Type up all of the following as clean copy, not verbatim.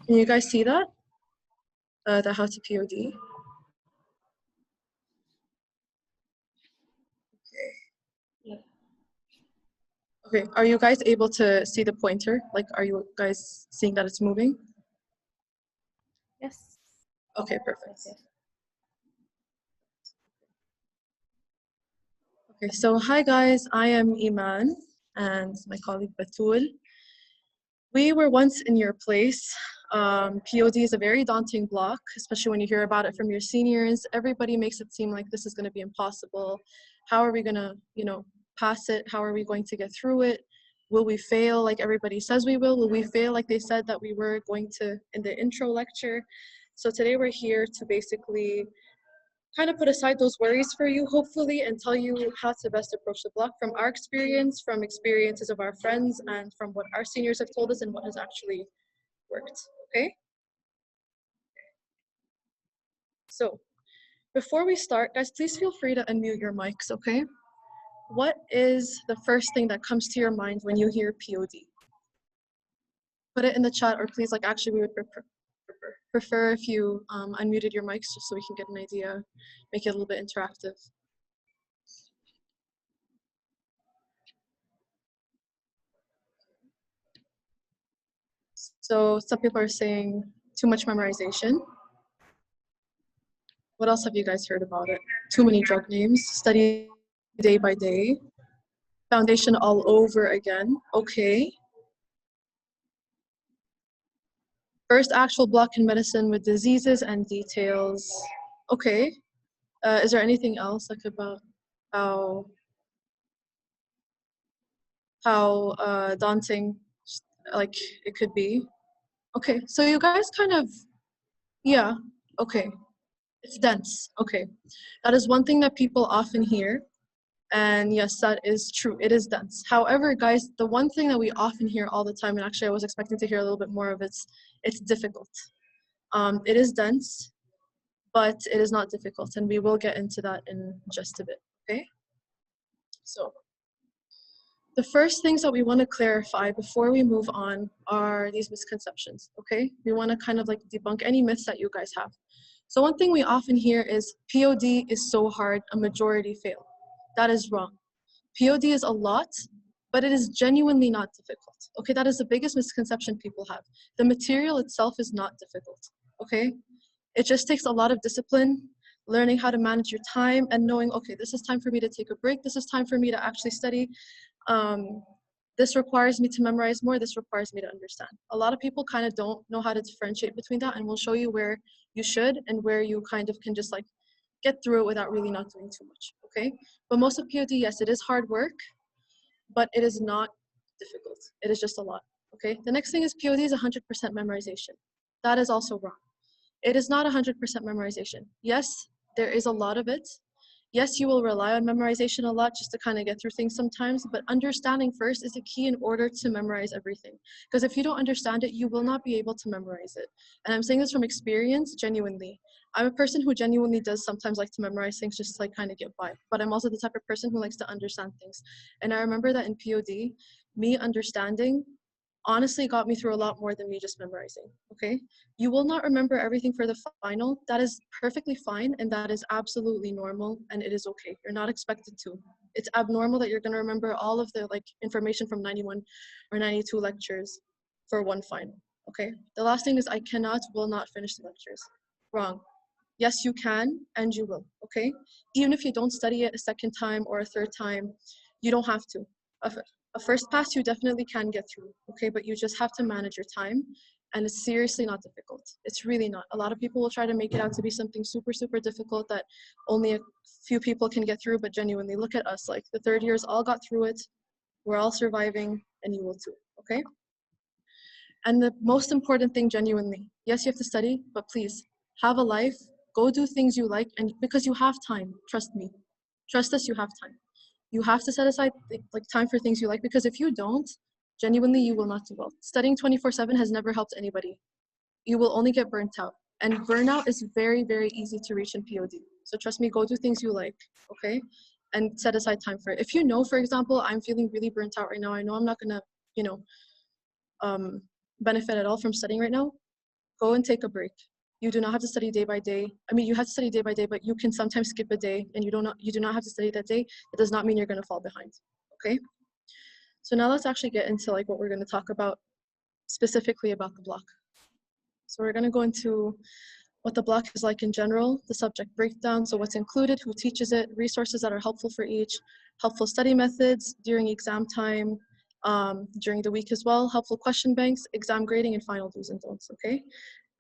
Can you guys see that? The how to POD. Okay. Yeah. Okay, are you guys able to see the pointer? Like, are you guys seeing that it's moving? Yes. Okay, perfect. Yes. Okay, so hi guys, I am Iman and my colleague Batul. We were once in your place. POD is a very daunting block, especially when you hear about it from your seniors. Everybody makes it seem like this is going to be impossible. How are we going to, pass it? How are we going to get through it? Will we fail like everybody says we will? Will we fail like they said that we were going to in the intro lecture? So today we're here to basically kind of put aside those worries for you, hopefully, and tell you how to best approach the block from our experience, from experiences of our friends, and from what our seniors have told us and what has actually worked, okay? So before we start, guys, please feel free to unmute your mics, okay? What is the first thing that comes to your mind when you hear POD? Put it in the chat, or please, actually, we would prefer if you unmuted your mics just so we can get an idea, make it a little bit interactive. So some people are saying too much memorization. What else have you guys heard about it? Too many drug names, study day by day, foundation all over again, okay. First actual block in medicine with diseases and details, okay. Is there anything else about how daunting it could be? Okay, so you guys kind of, yeah, okay. It's dense, okay. That is one thing that people often hear. And yes, that is true, it is dense. However, guys, the one thing that we often hear all the time, and actually I was expecting to hear a little bit more of, it's difficult. It is dense, but it is not difficult, and we will get into that in just a bit, okay? So, the first things that we want to clarify before we move on are these misconceptions, okay? We want to kind of debunk any myths that you guys have. So one thing we often hear is POD is so hard, a majority fail. That is wrong. POD is a lot, but it is genuinely not difficult. Okay, that is the biggest misconception people have. The material itself is not difficult, okay? It just takes a lot of discipline, learning how to manage your time and knowing, okay, this is time for me to take a break. This is time for me to actually study. This requires me to memorize more. This requires me to understand. A lot of people kind of don't know how to differentiate between that, and we'll show you where you should and where you kind of can just get through it without really not doing too much, okay? But most of POD, yes, it is hard work, but it is not difficult. It is just a lot, okay? The next thing is POD is 100% memorization. That is also wrong. It is not 100% memorization. Yes, there is a lot of it. Yes, you will rely on memorization a lot just to kind of get through things sometimes, but understanding first is the key in order to memorize everything. Because if you don't understand it, you will not be able to memorize it. And I'm saying this from experience, genuinely. I'm a person who genuinely does sometimes like to memorize things just to kind of get by, but I'm also the type of person who likes to understand things. And I remember that in POD, me understanding honestly got me through a lot more than me just memorizing, okay? You will not remember everything for the final. That is perfectly fine, and that is absolutely normal, and it is okay. You're not expected to. It's abnormal that you're gonna remember all of the information from 91 or 92 lectures for one final, okay? The last thing is will not finish the lectures. Wrong. Yes, you can, and you will, okay? Even if you don't study it a second time or a third time, you don't have to. A first pass you definitely can get through, okay? But you just have to manage your time, and it's seriously not difficult. It's really not. A lot of people will try to make it out to be something super, super difficult that only a few people can get through, but genuinely, look at us. The third years all got through it. We're all surviving, and you will too, okay? And the most important thing, genuinely, yes, you have to study, but please, have a life, go do things you like, and because you have time, trust me. Trust us, you have time. You have to set aside time for things you like, because if you don't, genuinely, you will not do well. Studying 24/7 has never helped anybody. You will only get burnt out. And burnout is very, very easy to reach in POD. So trust me, go do things you like, okay? And set aside time for it. If you know, for example, I'm feeling really burnt out right now, I know I'm not gonna, benefit at all from studying right now, go and take a break. You do not have to study day by day. I mean, you have to study day by day, but you can sometimes skip a day, and you do not have to study that day. It does not mean you're going to fall behind. Okay? So now let's actually get into like what we're going to talk about specifically about the block. So we're going to go into what the block is like in general, the subject breakdown, so what's included, who teaches it, resources that are helpful for each, helpful study methods during exam time, during the week as well, helpful question banks, exam grading, and final do's and don'ts, okay?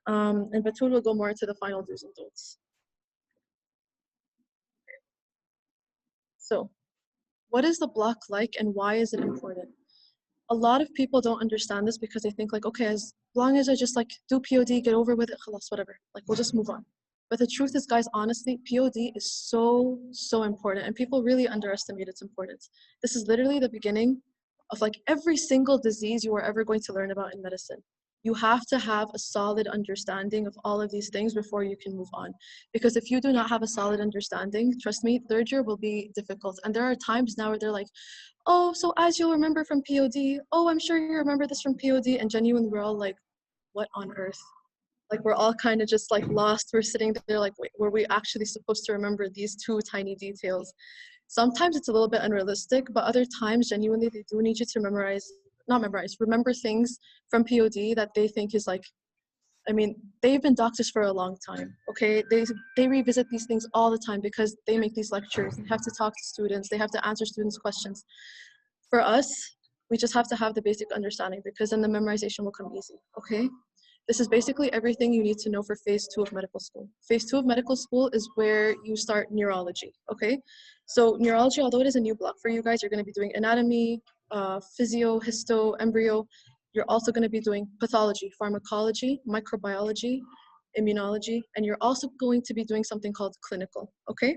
And Batul will go more into the final do's and don'ts. So, what is the block like and why is it important? A lot of people don't understand this because they think like, okay, as long as I just like do POD, get over with it, khalas, whatever, like we'll just move on. But the truth is, guys, honestly, POD is so important, and people really underestimate its importance. This is literally the beginning of like every single disease you are ever going to learn about in medicine. You have to have a solid understanding of all of these things before you can move on. Because if you do not have a solid understanding, trust me, third year will be difficult. And there are times now where they're like, oh, so as you'll remember from POD, oh, I'm sure you remember this from POD, and genuinely we're all like, what on earth? Like we're all kind of just like lost. We're sitting there like, wait, were we actually supposed to remember these two tiny details? Sometimes it's a little bit unrealistic, but other times genuinely they do need you to remember things from POD that they think is like, I mean, they've been doctors for a long time, okay? They revisit these things all the time because they make these lectures. They have to talk to students. They have to answer students' questions. For us, we just have to have the basic understanding because then the memorization will come easy, okay? This is basically everything you need to know for phase 2 of medical school. Phase 2 of medical school is where you start neurology, okay? So neurology, although it is a new block for you guys, you're gonna be doing anatomy, physio, histo, embryo. You're also gonna be doing pathology, pharmacology, microbiology, immunology, and you're also going to be doing something called clinical, okay?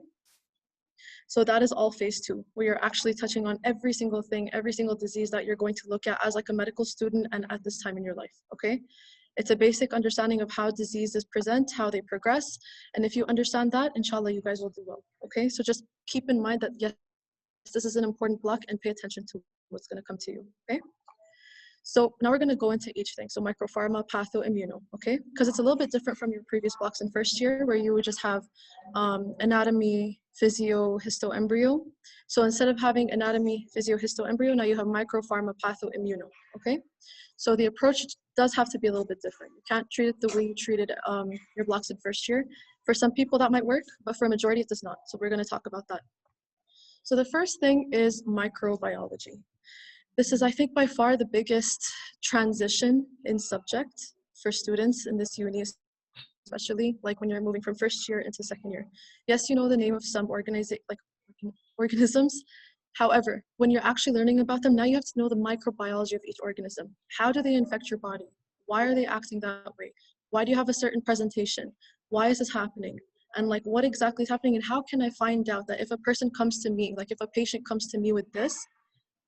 So that is all phase 2, where you're actually touching on every single thing, every single disease that you're going to look at as like a medical student and at this time in your life, okay? It's a basic understanding of how diseases present, how they progress. And if you understand that, inshallah, you guys will do well, okay? So just keep in mind that yes, this is an important block and pay attention to what's gonna come to you, okay? So now we're gonna go into each thing. So micropharma, patho, immuno, okay? Because it's a little bit different from your previous blocks in first year where you would just have anatomy, physio, histo, embryo. So instead of having anatomy, physio, histo, embryo, now you have micropharma, patho, immuno, okay? So the approach does have to be a little bit different. You can't treat it the way you treated your blocks in first year. For some people that might work, but for a majority it does not. So we're gonna talk about that. So the first thing is microbiology. This is, I think, by far the biggest transition in subject for students in this uni, especially like when you're moving from first year into second year. Yes, you know the name of some organisms. However, when you're actually learning about them, now you have to know the microbiology of each organism. How do they infect your body? Why are they acting that way? Why do you have a certain presentation? Why is this happening? And like what exactly is happening, and how can I find out that if a person comes to me, like if a patient comes to me with this,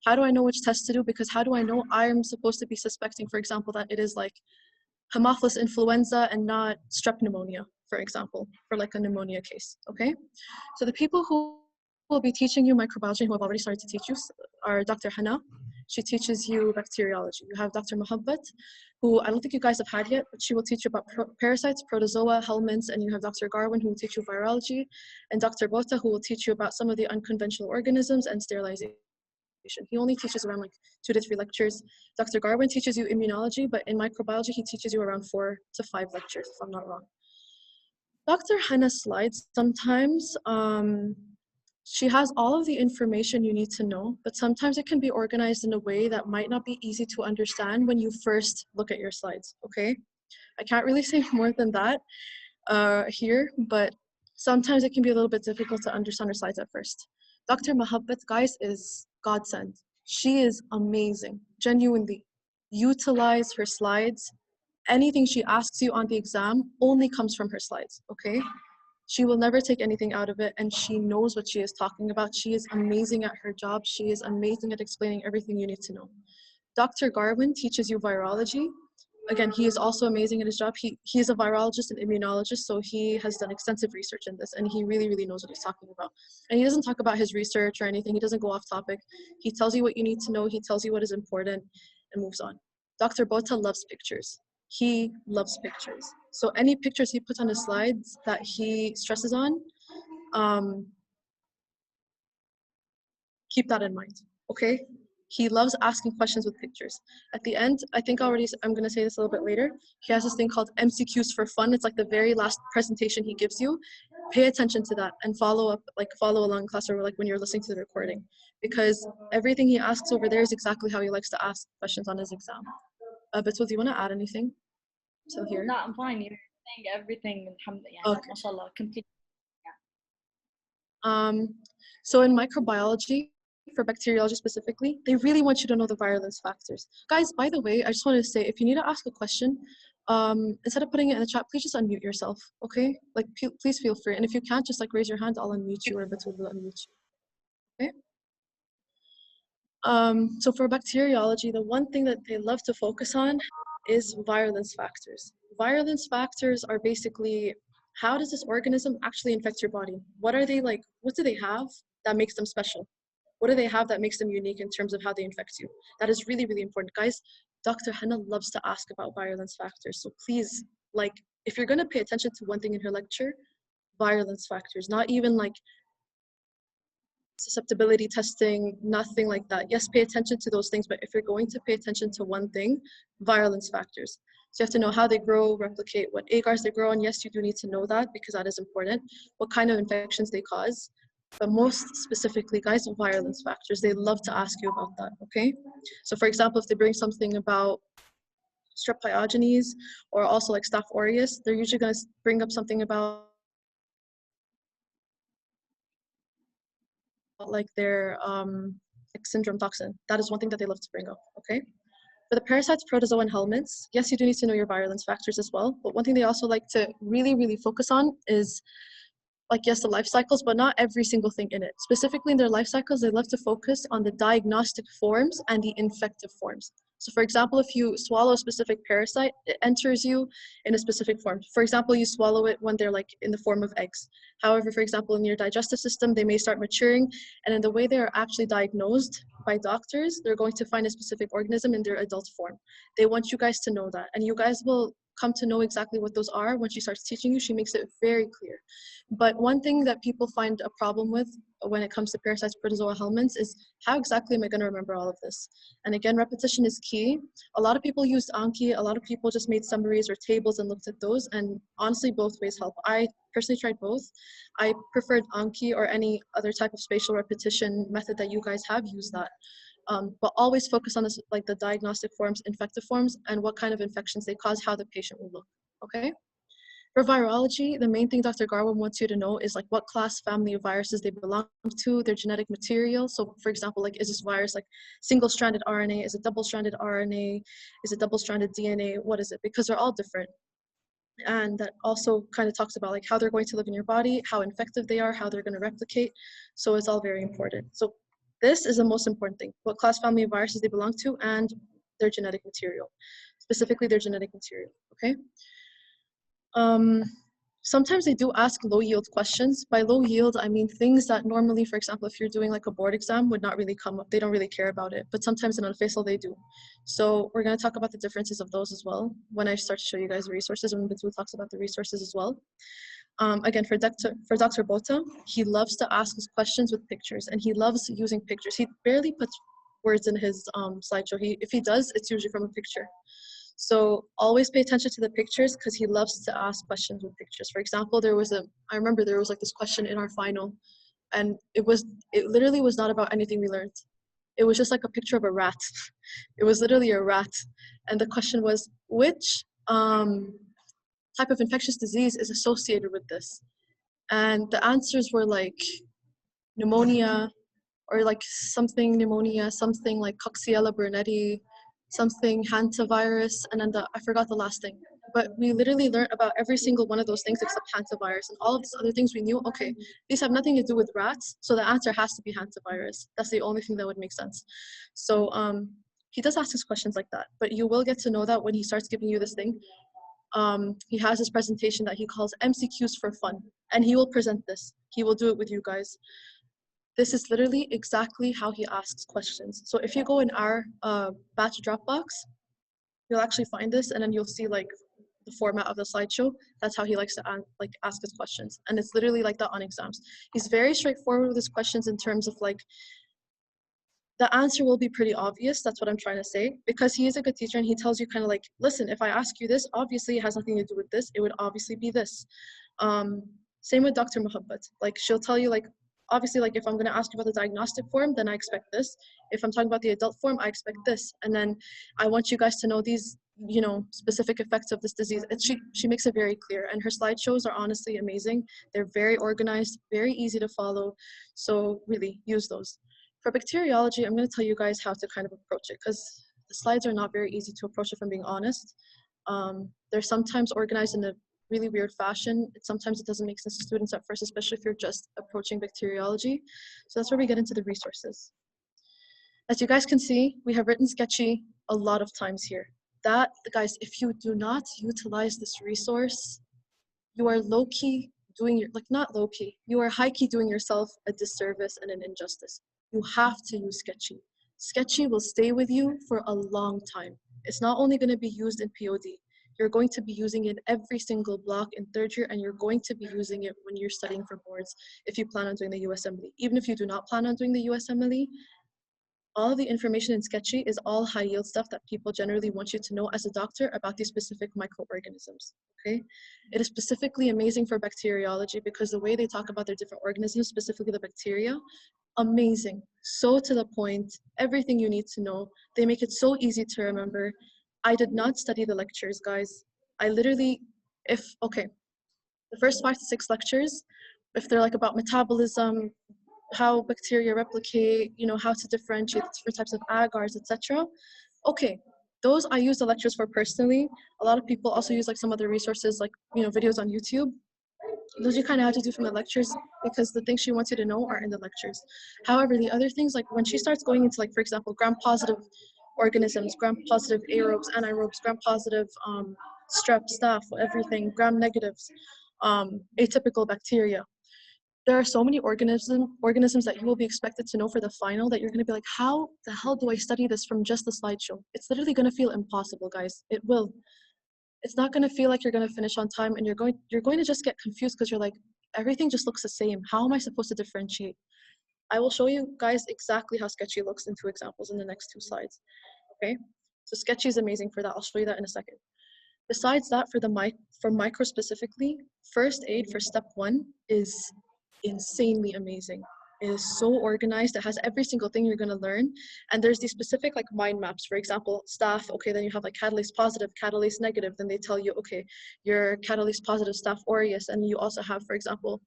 how do I know which test to do? Because how do I know I'm supposed to be suspecting, for example, that it is like Haemophilus influenza and not strep pneumonia, for example, for like a pneumonia case, okay? So the people who will be teaching you microbiology, who have already started to teach you, are Dr. Hana. She teaches you bacteriology. You have Dr. Mohabbat, who I don't think you guys have had yet, but she will teach you about parasites, protozoa, helminths, and you have Dr. Garwin, who will teach you virology, and Dr. Bota, who will teach you about some of the unconventional organisms and sterilization. He only teaches around like 2 to 3 lectures. Dr. Garwin teaches you immunology, but in microbiology, he teaches you around 4 to 5 lectures, if I'm not wrong. Dr. Hannah's slides, sometimes she has all of the information you need to know, but sometimes it can be organized in a way that might not be easy to understand when you first look at your slides, okay? I can't really say more than that here, but sometimes it can be a little bit difficult to understand her slides at first. Dr. Mohabbat, guys, is godsend. She is amazing, genuinely. Utilize her slides. Anything she asks you on the exam only comes from her slides, okay? She will never take anything out of it, and she knows what she is talking about. She is amazing at her job. She is amazing at explaining everything you need to know. Dr. Garwin teaches you virology. Again, he is also amazing at his job. He is a virologist and immunologist, so he has done extensive research in this, and he really, really knows what he's talking about. And he doesn't talk about his research or anything. He doesn't go off topic. He tells you what you need to know. He tells you what is important and moves on. Dr. Bota loves pictures. He loves pictures. So any pictures he puts on his slides that he stresses on, um, keep that in mind, okay? He loves asking questions with pictures. At the end, I think already, I'm gonna say this a little bit later, he has this thing called MCQs for fun. It's like the very last presentation he gives you. Pay attention to that and follow up, like follow along in class or like when you're listening to the recording, because everything he asks over there is exactly how he likes to ask questions on his exam. Betul, do you wanna add anything? So here. No, I'm fine. You're saying everything. Alhamdulillah. Okay. MashaAllah, complete. So in microbiology, for bacteriology specifically, they really want you to know the virulence factors. Guys, by the way, I just wanted to say, if you need to ask a question, instead of putting it in the chat, please just unmute yourself, okay? Like, please feel free. And if you can't, just like raise your hand, I'll unmute you, or Batul will unmute you, okay? So for bacteriology, the one thing that they love to focus on is virulence factors. Virulence factors are basically, how does this organism actually infect your body? What are they like, what do they have that makes them special? What do they have that makes them unique in terms of how they infect you? That is really, really important. Guys, Dr. Hannah loves to ask about virulence factors. So please, like, if you're gonna pay attention to one thing in her lecture, virulence factors, not even like susceptibility testing, nothing like that. Yes, pay attention to those things, but if you're going to pay attention to one thing, virulence factors. So you have to know how they grow, replicate, what agars they grow on. Yes, you do need to know that because that is important. What kind of infections they cause. But most specifically, guys, virulence factors. They love to ask you about that, okay? So for example, if they bring something about strep pyogenes or also like Staph aureus, they're usually gonna bring up something about like their like syndrome toxin. That is one thing that they love to bring up, okay? For the parasites, protozoa, and helminths, yes, you do need to know your virulence factors as well, but one thing they also like to really, really focus on is like, yes, the life cycles, but not every single thing in it. Specifically in their life cycles, they love to focus on the diagnostic forms and the infective forms. So for example, if you swallow a specific parasite, it enters you in a specific form. For example, you swallow it when they're like in the form of eggs. However, for example, in your digestive system, they may start maturing, and in the way they are actually diagnosed by doctors, they're going to find a specific organism in their adult form. They want you guys to know that, and you guys will come to know exactly what those are when she starts teaching you. She makes it very clear. But one thing that people find a problem with when it comes to parasites, protozoa, helminths is how exactly am I going to remember all of this? And again, repetition is key. A lot of people used Anki. A lot of people just made summaries or tables and looked at those. And honestly, both ways help. I personally tried both. I preferred Anki or any other type of spatial repetition method that you guys have. Used that. But always focus on this, like the diagnostic forms, infective forms, and what kind of infections they cause, how the patient will look, okay? For virology, the main thing Dr. Garwin wants you to know is like what class family of viruses they belong to, their genetic material. So for example, like is this virus like single-stranded RNA, is it double-stranded RNA, is it double-stranded DNA, what is it? Because they're all different. And that also kind of talks about like how they're going to live in your body, how infective they are, how they're going to replicate. So it's all very important. So this is the most important thing, what class family of viruses they belong to and their genetic material, specifically their genetic material, okay? Sometimes they do ask low yield questions. By low yield, I mean things that normally, for example, if you're doing like a board exam, would not really come up. They don't really care about it, but sometimes in Al-Faisal they do. So we're gonna talk about the differences of those as well when I start to show you guys the resources, when Batul talks about the resources as well. Again, for Dr. Bota, he loves to ask his questions with pictures, and he loves using pictures. He barely puts words in his slideshow. If he does, it's usually from a picture. So always pay attention to the pictures because he loves to ask questions with pictures. For example, I remember there was like this question in our final, and it literally was not about anything we learned. It was just like a picture of a rat. It was literally a rat. And the question was, which type of infectious disease is associated with this? And the answers were like pneumonia, or like something pneumonia, something like Coxiella burnetii, something hantavirus, and then I forgot the last thing. But we literally learned about every single one of those things except hantavirus, and all of these other things we knew, okay, these have nothing to do with rats, so the answer has to be hantavirus. That's the only thing that would make sense. So he does ask his questions like that, but you will get to know that when he starts giving you this thing. He has this presentation that he calls MCQs for fun, and he will present this. He will do it with you guys. This is literally exactly how he asks questions. So if you go in our batch Dropbox, You'll actually find this, and then you'll see like the format of the slideshow. That's how he likes to like ask his questions, and it's literally like that on exams. He's very straightforward with his questions in terms of like the answer will be pretty obvious. That's what I'm trying to say, because he is a good teacher and he tells you kind of like, listen, if I ask you this, obviously it has nothing to do with this. It would obviously be this. Same with Dr. Muhabbat. Like she'll tell you like, obviously like if I'm going to ask you about the diagnostic form, then I expect this. If I'm talking about the adult form, I expect this. And then I want you guys to know these, you know, specific effects of this disease. She makes it very clear, and her slideshows are honestly amazing. They're very organized, very easy to follow. So really use those. For bacteriology, I'm going to tell you guys how to kind of approach it, because the slides are not very easy to approach, if I'm being honest. They're sometimes organized in a really weird fashion. Sometimes it doesn't make sense to students at first, especially if you're just approaching bacteriology. So that's where we get into the resources. As you guys can see, we have written sketchy a lot of times here. That, guys, if you do not utilize this resource, you are low-key doing your, like not low-key, you are high-key doing yourself a disservice and an injustice. You have to use sketchy. Sketchy will stay with you for a long time. It's not only going to be used in POD, you're going to be using it every single block in third year, and you're going to be using it when you're studying for boards if you plan on doing the USMLE. Even if you do not plan on doing the USMLE, all the information in sketchy is all high yield stuff that people generally want you to know as a doctor about these specific microorganisms, okay? It is specifically amazing for bacteriology because the way they talk about their different organisms, specifically the bacteria, amazing, so to the point, everything you need to know. They make it so easy to remember. I did not study the lectures, guys. I literally, okay, the first 5 to 6 lectures, if they're like about metabolism, how bacteria replicate, you know, how to differentiate different types of agars, etc. Okay, those I use the lectures for personally. A lot of people also use like some other resources, like, you know, videos on YouTube. Those you kind of have to do from the lectures because the things she wants you to know are in the lectures. However, the other things, like when she starts going into like, for example, gram-positive organisms, gram-positive aerobes, anaerobes, gram-positive strep, staph, everything, gram-negatives, atypical bacteria, there are so many organisms that you will be expected to know for the final that you're going to be like, how the hell do I study this from just the slideshow? It's literally going to feel impossible, guys. It will. It's not going to feel like you're going to finish on time, and you're going to just get confused because you're like, everything just looks the same. How am I supposed to differentiate? I will show you guys exactly how sketchy looks in 2 examples in the next 2 slides. Okay, so sketchy is amazing for that. I'll show you that in a second. Besides that, for micro specifically, first aid for step 1 is insanely amazing. It is so organized. It has every single thing you're going to learn. And there's these specific like mind maps. For example, staph, okay, then you have like catalase positive, catalase negative. Then they tell you, okay, you're catalase positive staph aureus. And you also have, for example,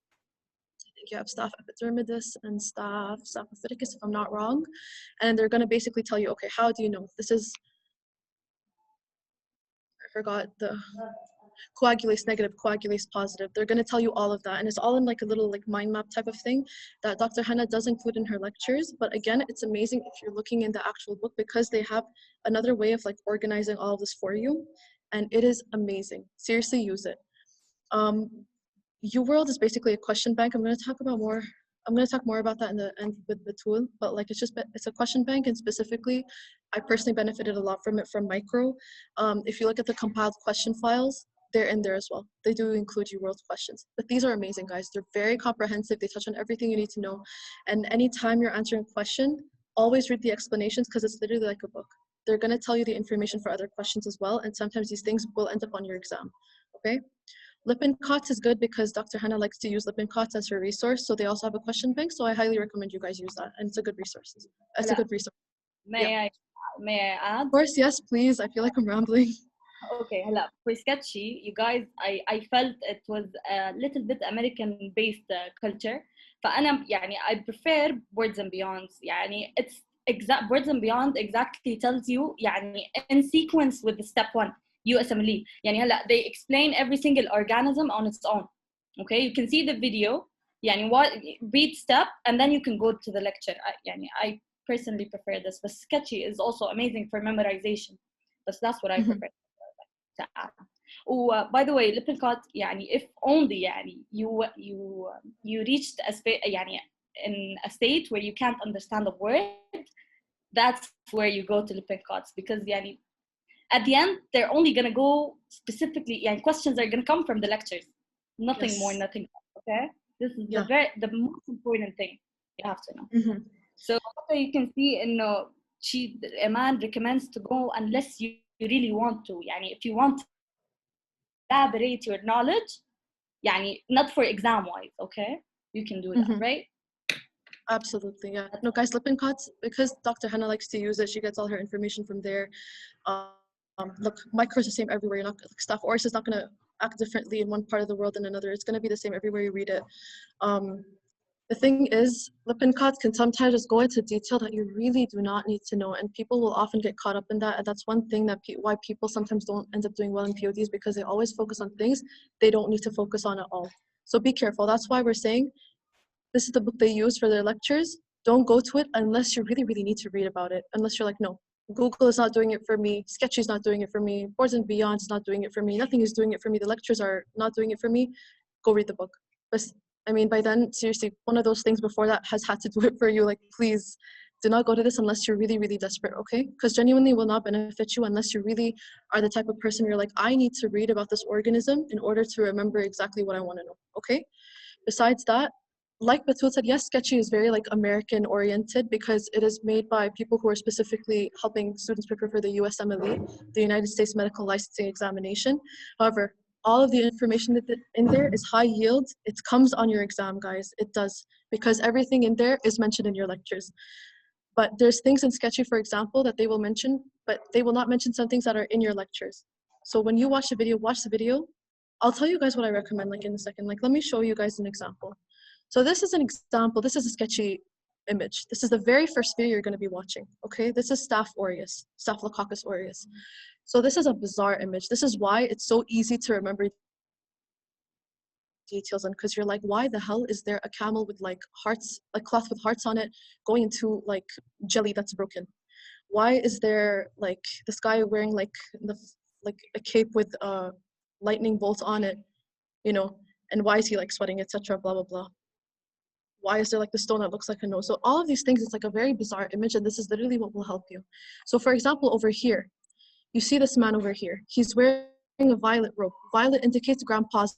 I think you have staph epidermidis and staph saprophyticus, if I'm not wrong. And they're going to basically tell you, okay, how do you know? This is, I forgot the coagulase negative, coagulase positive. They're going to tell you all of that, and it's all in like a little like mind map type of thing that Dr. Hannah does include in her lectures. But again, it's amazing if you're looking in the actual book because they have another way of like organizing all of this for you, and it is amazing. Seriously, use it. UWorld is basically a question bank. I'm going to talk more about that in the end with the tool, but like it's a question bank, and specifically I personally benefited a lot from it from micro. If you look at the compiled question files, they're in there as well. They do include UWorld questions, but these are amazing, guys. They're very comprehensive. They touch on everything you need to know, and anytime you're answering a question, always read the explanations because it's literally like a book. They're going to tell you the information for other questions as well, and sometimes these things will end up on your exam. Okay. Lippincott is good because Dr. Hannah likes to use Lippincott as her resource, so they also have a question bank, so I highly recommend you guys use that, and it's a good resource. It's a good resource. May I add? Of course, yes, please. I feel like I'm rambling. Okay, for sketchy, you guys, I felt it was a little bit American based culture. فأنا يعني I prefer Words and Beyonds. يعني it's exact Words and Beyond exactly tells you يعني in sequence with the step 1 USMLE. يعني هلا they explain every single organism on its own. Okay, you can see the video. يعني what read step and then you can go to the lecture. يعني I personally prefer this, but sketchy is also amazing for memorization. But that's what I prefer. by the way Lippincott يعني if only يعني you reached يعني in a state where you can't understand a word, that's where you go to Lippincott because يعني at the end, they're only going to go specifically, yeah, questions are going to come from the lectures. Nothing more, Yes. nothing less, okay? This is Yeah. the most important thing you have to know. Mm-hmm. So you can see, a man recommends to go unless you really want to. يعني if you want to elaborate your knowledge, يعني not for exam wise, okay? You can do that, Mm-hmm. right? Absolutely, yeah. No, guys, Lippincott, because Dr. Hannah likes to use it, she gets all her information from there. Look, my course is the same everywhere. You're not, like, Staff Aureus is not going to act differently in one part of the world than another. It's going to be the same everywhere you read it. The thing is, Lippincott can sometimes just go into detail that you really do not need to know, and people will often get caught up in that. And that's one thing that why people sometimes don't end up doing well in PODs, because they always focus on things they don't need to focus on at all. So be careful. That's why we're saying this is the book they use for their lectures. Don't go to it unless you really, really need to read about it. Unless you're like, no, Google is not doing it for me. Sketchy is not doing it for me. Boards and Beyond is not doing it for me. Nothing is doing it for me. The lectures are not doing it for me. Go read the book. But I mean, by then, seriously, one of those things before that has had to do it for you. Like, please do not go to this unless you're really, really desperate, okay? Because genuinely will not benefit you unless you really are the type of person you're like, I need to read about this organism in order to remember exactly what I want to know, okay? Besides that, like Batul said, yes, Sketchy is very like American oriented because it is made by people who are specifically helping students prepare for the USMLE, the United States Medical Licensing Examination. However, all of the information that in there is high yield. It comes on your exam, guys. It does, because everything in there is mentioned in your lectures. But there's things in Sketchy, for example, that they will mention, but they will not mention some things that are in your lectures. So when you watch the video, watch the video. I'll tell you guys what I recommend like in a second. Like, let me show you guys an example. So this is an example. This is a Sketchy image. This is the very first video you're going to be watching, okay? This is Staph aureus, Staphylococcus aureus. So this is a bizarre image. This is why it's so easy to remember details on, because you're like, why the hell is there a camel with like hearts, like cloth with hearts on it, going into like jelly that's broken? Why is there like this guy wearing like a cape with a lightning bolt on it, you know? And why is he like sweating, etc. Blah blah blah. Why is there like the stone that looks like a nose? So all of these things, it's like a very bizarre image, and this is literally what will help you. So for example, over here, you see this man over here. He's wearing a violet robe. Violet indicates gram positive.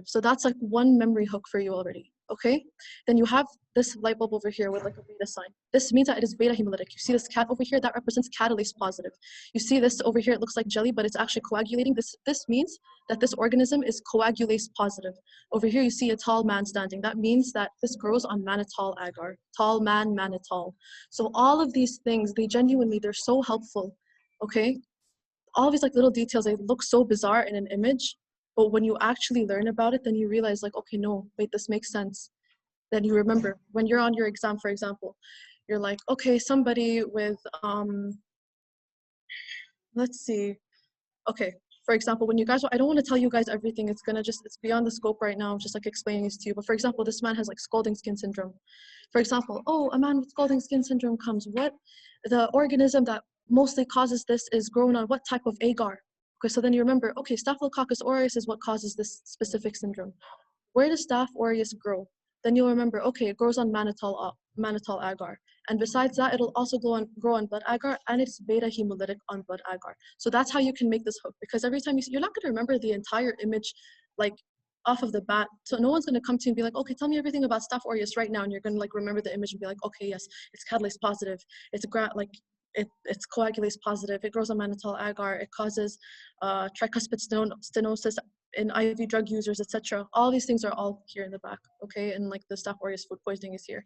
So that's like one memory hook for you already, okay? Then you have this light bulb over here with like a beta sign. This means that it is beta hemolytic. You see this cat over here, that represents catalase positive. You see this over here, it looks like jelly, but it's actually coagulating. This means that this organism is coagulase positive. Over here, you see a tall man standing. That means that this grows on mannitol agar, tall man mannitol. So all of these things, they're so helpful, okay? All of these like little details, they look so bizarre in an image, but when you actually learn about it, then you realize like, okay, no, wait, this makes sense. Then you remember when you're on your exam, for example, you're like, okay, somebody with, let's see. Okay, for example, when you guys, I don't want to tell you guys everything. It's beyond the scope right now. I'm just like explaining this to you. But for example, this man has like scalding skin syndrome. For example, oh, a man with scalding skin syndrome comes. What? The organism that mostly causes this is grown on what type of agar? Okay, so then you remember, okay, Staphylococcus aureus is what causes this specific syndrome. Where does Staph aureus grow? Then you'll remember, okay, it grows on mannitol agar. And besides that, it'll also grow on blood agar, and it's beta hemolytic on blood agar. So that's how you can make this hook, because every time you're not going to remember the entire image like off of the bat. So no one's going to come to you and be like, okay, tell me everything about Staph aureus right now. And you're going to like remember the image and be like, okay, yes, it's catalase positive. It's it's coagulase positive. It grows on mannitol agar. It causes tricuspid stenosis in IV drug users, etc. All these things are all here in the back, okay? And like the Staph aureus food poisoning is here.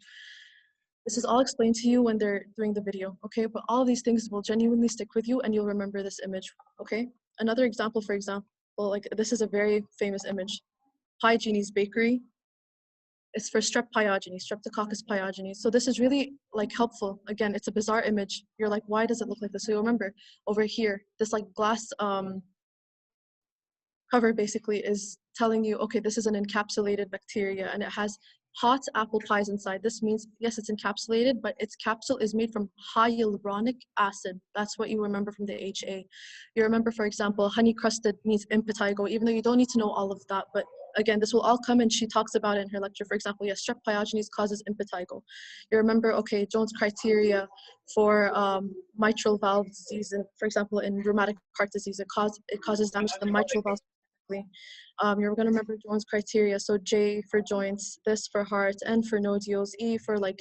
This is all explained to you when they're doing the video, okay? But all of these things will genuinely stick with you and you'll remember this image, okay? Another example, for example, like this is a very famous image. Pyegenes bakery. It's for strep pyogenes, Streptococcus pyogenes. So this is really like helpful. Again, it's a bizarre image. You're like, why does it look like this? So you'll remember over here, this like glass cover basically is telling you, okay, this is an encapsulated bacteria and it has hot apple pies inside. This means, yes, it's encapsulated, but its capsule is made from hyaluronic acid. That's what you remember from the HA. You remember, for example, honey crusted means impetigo, even though you don't need to know all of that. But again, this will all come, and she talks about it in her lecture. For example, yes, strep pyogenes causes impetigo. You remember, okay, Jones criteria for mitral valve disease, and for example, in rheumatic heart disease, it causes damage to the mitral valve. You're going to remember Jones criteria. So J for joints, this for heart, N for nodules, E for like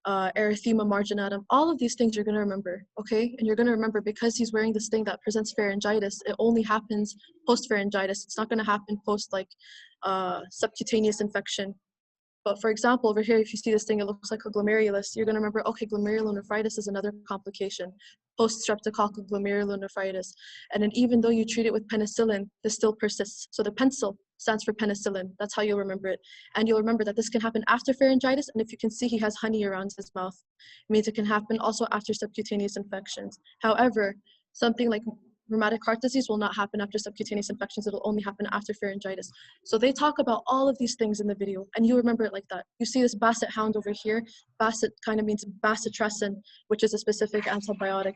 erythema marginatum. All of these things you're going to remember, okay? And you're going to remember because he's wearing this thing that presents pharyngitis, it only happens post-pharyngitis. It's not going to happen post like subcutaneous infection. But for example, over here, if you see this thing, it looks like a glomerulus. You're going to remember, okay, glomerulonephritis is another complication, post-streptococcal glomerulonephritis. And then even though you treat it with penicillin, this still persists. So the pencil stands for penicillin. That's how you'll remember it. And you'll remember that this can happen after pharyngitis. And if you can see, he has honey around his mouth. It means it can happen also after subcutaneous infections. However, something like rheumatic heart disease will not happen after subcutaneous infections. It'll only happen after pharyngitis. So they talk about all of these things in the video, and you remember it like that. You see this basset hound over here. Basset kind of means bacitracin, which is a specific antibiotic.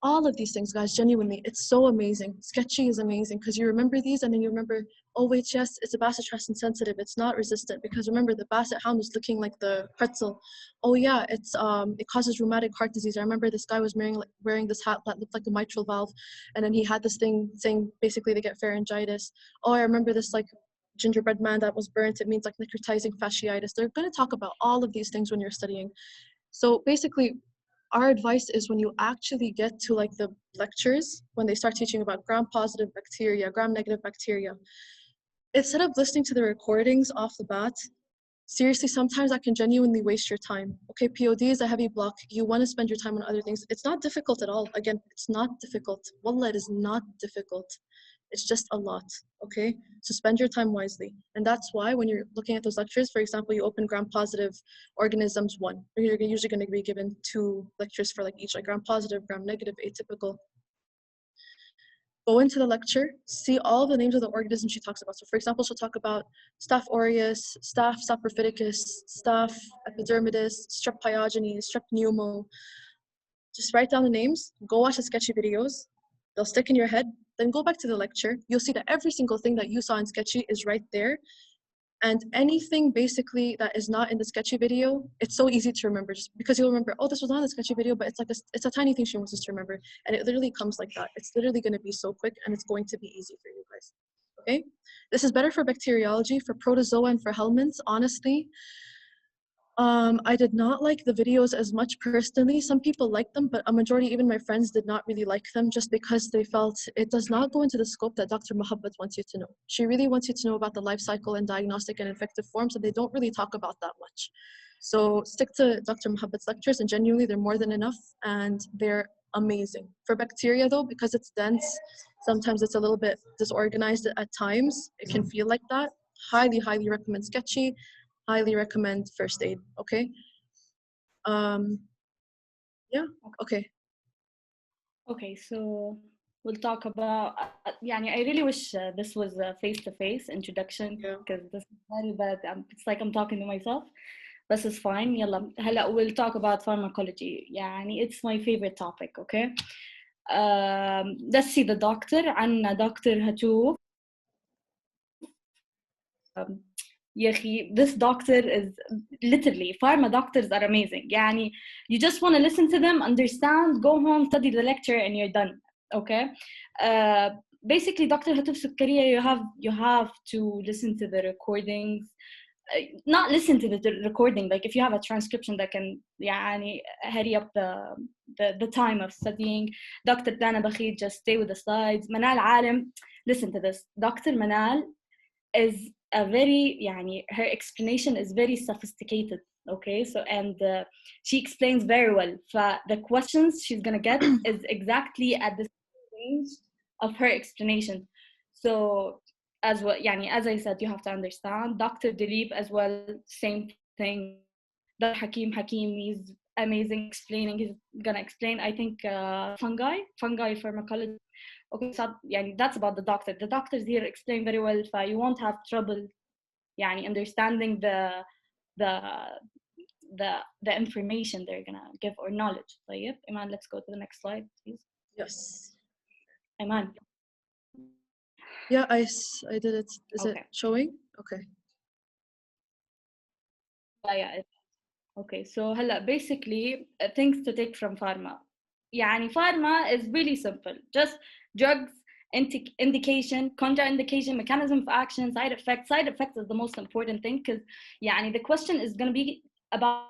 All of these things, guys, genuinely, it's so amazing. Sketchy is amazing because you remember these, and then you remember, oh wait, yes, it's a bacitracin sensitive. It's not resistant because remember the basset hound was looking like the pretzel. Oh yeah, it causes rheumatic heart disease. I remember this guy was wearing this hat that looked like a mitral valve, and then he had this thing saying basically they get pharyngitis. Oh, I remember this like gingerbread man that was burnt. It means like necrotizing fasciitis. They're going to talk about all of these things when you're studying. So basically, our advice is when you actually get to like the lectures, when they start teaching about gram-positive bacteria, gram-negative bacteria, instead of listening to the recordings off the bat, seriously, sometimes that can genuinely waste your time. Okay, POD is a heavy block. You want to spend your time on other things. It's not difficult at all. Again, it's not difficult. Wallah, it is not difficult. It's just a lot, okay? So spend your time wisely. And that's why when you're looking at those lectures, for example, you open gram-positive organisms 1. You're usually going to be given 2 lectures for like each, like gram-positive, gram-negative, atypical. Go into the lecture, see all the names of the organisms she talks about. So for example, she'll talk about Staph aureus, Staph saprophyticus, Staph epidermidis, Strep pyogenes, Strep pneumo. Just write down the names, go watch the sketchy videos. They'll stick in your head. Then go back to the lecture. You'll see that every single thing that you saw in sketchy is right there. And anything basically that is not in the sketchy video, it's so easy to remember just because you'll remember, oh, this was not in the sketchy video, but it's a tiny thing she wants us to remember. And it literally comes like that. It's literally going to be so quick and it's going to be easy for you guys. Okay? This is better for bacteriology, for protozoa, and for helminths, honestly. I did not like the videos as much personally. Some people liked them, but a majority, even my friends, did not really like them just because they felt it does not go into the scope that Dr. Mohabbat wants you to know. She really wants you to know about the life cycle and diagnostic and infective forms, and they don't really talk about that much. So stick to Dr. Mohabbat's lectures, and genuinely, they're more than enough, and they're amazing. For bacteria, though, because it's dense, sometimes it's a little bit disorganized at times. It can feel like that. Highly, highly recommend sketchy. Highly recommend first aid, okay? Yeah, okay. Okay, so we'll talk about, I really wish this was a face-to-face introduction because this is very bad. It's like I'm talking to myself, but it's fine. يلا هلا we'll talk about pharmacology. It's my favorite topic, okay? Let's see the doctor. عنا دكتور هتوف. This doctor is literally, pharma doctors are amazing. You just want to listen to them, understand, go home, study the lecture, and you're done. Okay. Basically, Dr. Hatuf Sukkariya, you have to listen to the recordings. Not listen to the recording. Like if you have a transcription that can hurry up the time of studying. Dr. Dana Bakhid, just stay with the slides. Manal Alim, listen to this. Dr. Manal is a very, her explanation is very sophisticated, okay? So, and she explains very well. The questions she's gonna get is exactly at the range of her explanation. So, as well, as I said, you have to understand. Dr. Dilip as well, same thing. Dr. Hakim, he's amazing explaining. He's gonna explain, I think, fungi pharmacology. Okay, so that's about the doctor. The doctors here explain very well, so you won't have trouble understanding the the the information they're gonna give or knowledge. طيب Iman, let's go to the next slide, please. Yes. Iman. Yeah, I did it. Is it Okay. showing? Okay. Yeah. Okay, so هلا basically things to take from pharma. يعني pharma is really simple. Just drugs, indication, contraindication, mechanism of action, side effects. Side effects is the most important thing because يعني the question is going to be about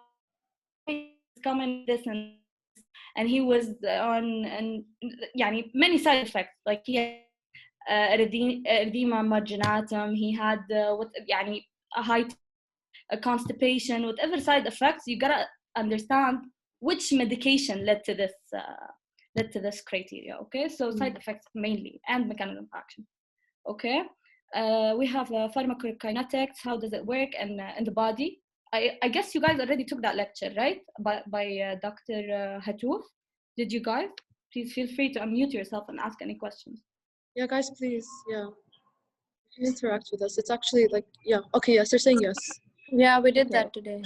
coming this and he was on and يعني many side effects like he had erythema marginatum, he had what يعني a high a constipation, whatever side effects, you gotta understand which medication led to this criteria. Okay, so side effects mainly and mechanism of action. Okay, we have pharmacokinetics. How does it work in the body? I guess you guys already took that lecture, right? By Dr. Hatouf. Did you guys? Please feel free to unmute yourself and ask any questions. Yeah, guys, please. Yeah. You can interact with us. It's actually like, yeah. Okay, yes, you're saying yes. Yeah, we did that today.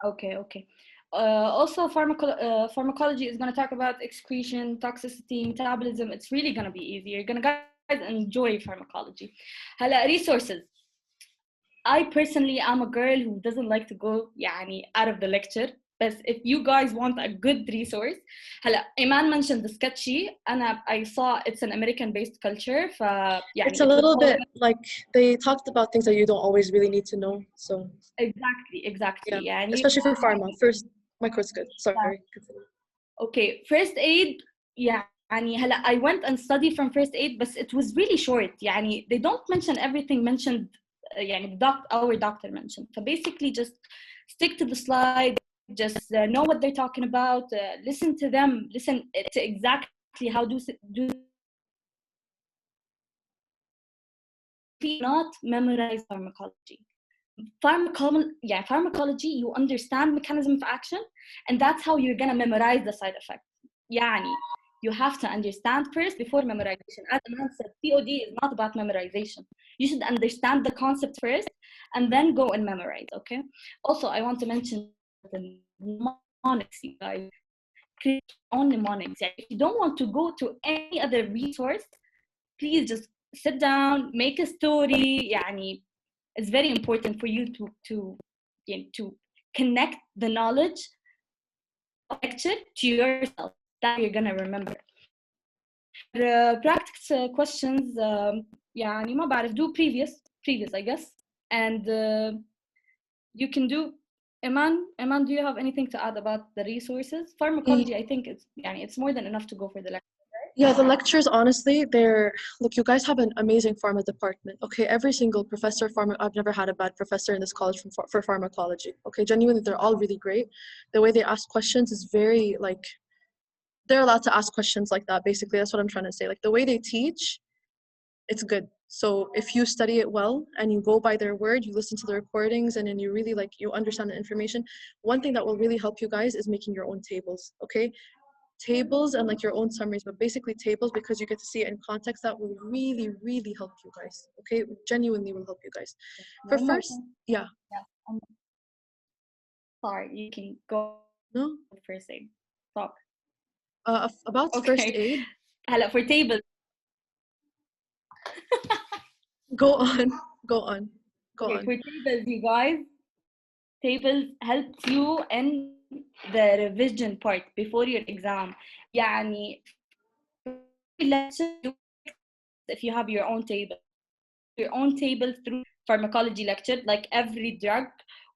Okay. Also, pharmacology is going to talk about excretion, toxicity, metabolism. It's really going to be easy. You're going to guys enjoy pharmacology. Hala, resources. I personally am a girl who doesn't like to go يعني out of the lecture. But if you guys want a good resource, هلا Iman mentioned the sketchy. I saw it's an American-based culture. يعني it's a little bit like they talked about things that you don't always really need to know. So exactly. yeah, يعني especially for pharma. First, micro's good. Sorry. Continue. Okay, first aid. يعني هلا I went and studied from first aid, but it was really short. يعني they don't mention everything mentioned. يعني our doctor mentioned. So basically, just stick to the slide. Just know what they're talking about. Listen to them. Listen to exactly how do not memorize pharmacology. Pharmacology, you understand mechanism of action, and that's how you're gonna memorize the side effects. يعني you have to understand first before memorization. As Iman said, POD is not about memorization. You should understand the concept first and then go and memorize. Okay. Also, I want to mention the mnemonics, you guys. Create your own mnemonics. If you don't want to go to any other resource, please just sit down, make a story. يعني it's very important for you to connect the knowledge of lecture to yourself that you're gonna remember. Practice questions يعني ما بعرف do previous I guess and you can do Iman, do you have anything to add about the resources? Pharmacology, I think it's more than enough to go for the lecture. Yeah, the lectures, honestly, look, you guys have an amazing pharma department. Okay, every single professor, I've never had a bad professor in this college for pharmacology. Okay, genuinely, they're all really great. The way they ask questions is very, like, they're allowed to ask questions like that, basically. That's what I'm trying to say. Like, the way they teach, it's good. So if you study it well and you go by their word, you listen to the recordings, and then you really, like, you understand the information. One thing that will really help you guys is making your own tables, okay? Tables and like your own summaries, but basically tables, because you get to see it in context. That will really, really help you guys. Okay, genuinely will help you guys. For first, yeah. Sorry, you can go. No. First aid. Talk. About Okay. first aid. هلا for tables. Go on. For tables, you guys. Tables helps you in the revision part before your exam. يعني if you have your own table through pharmacology lecture, like every drug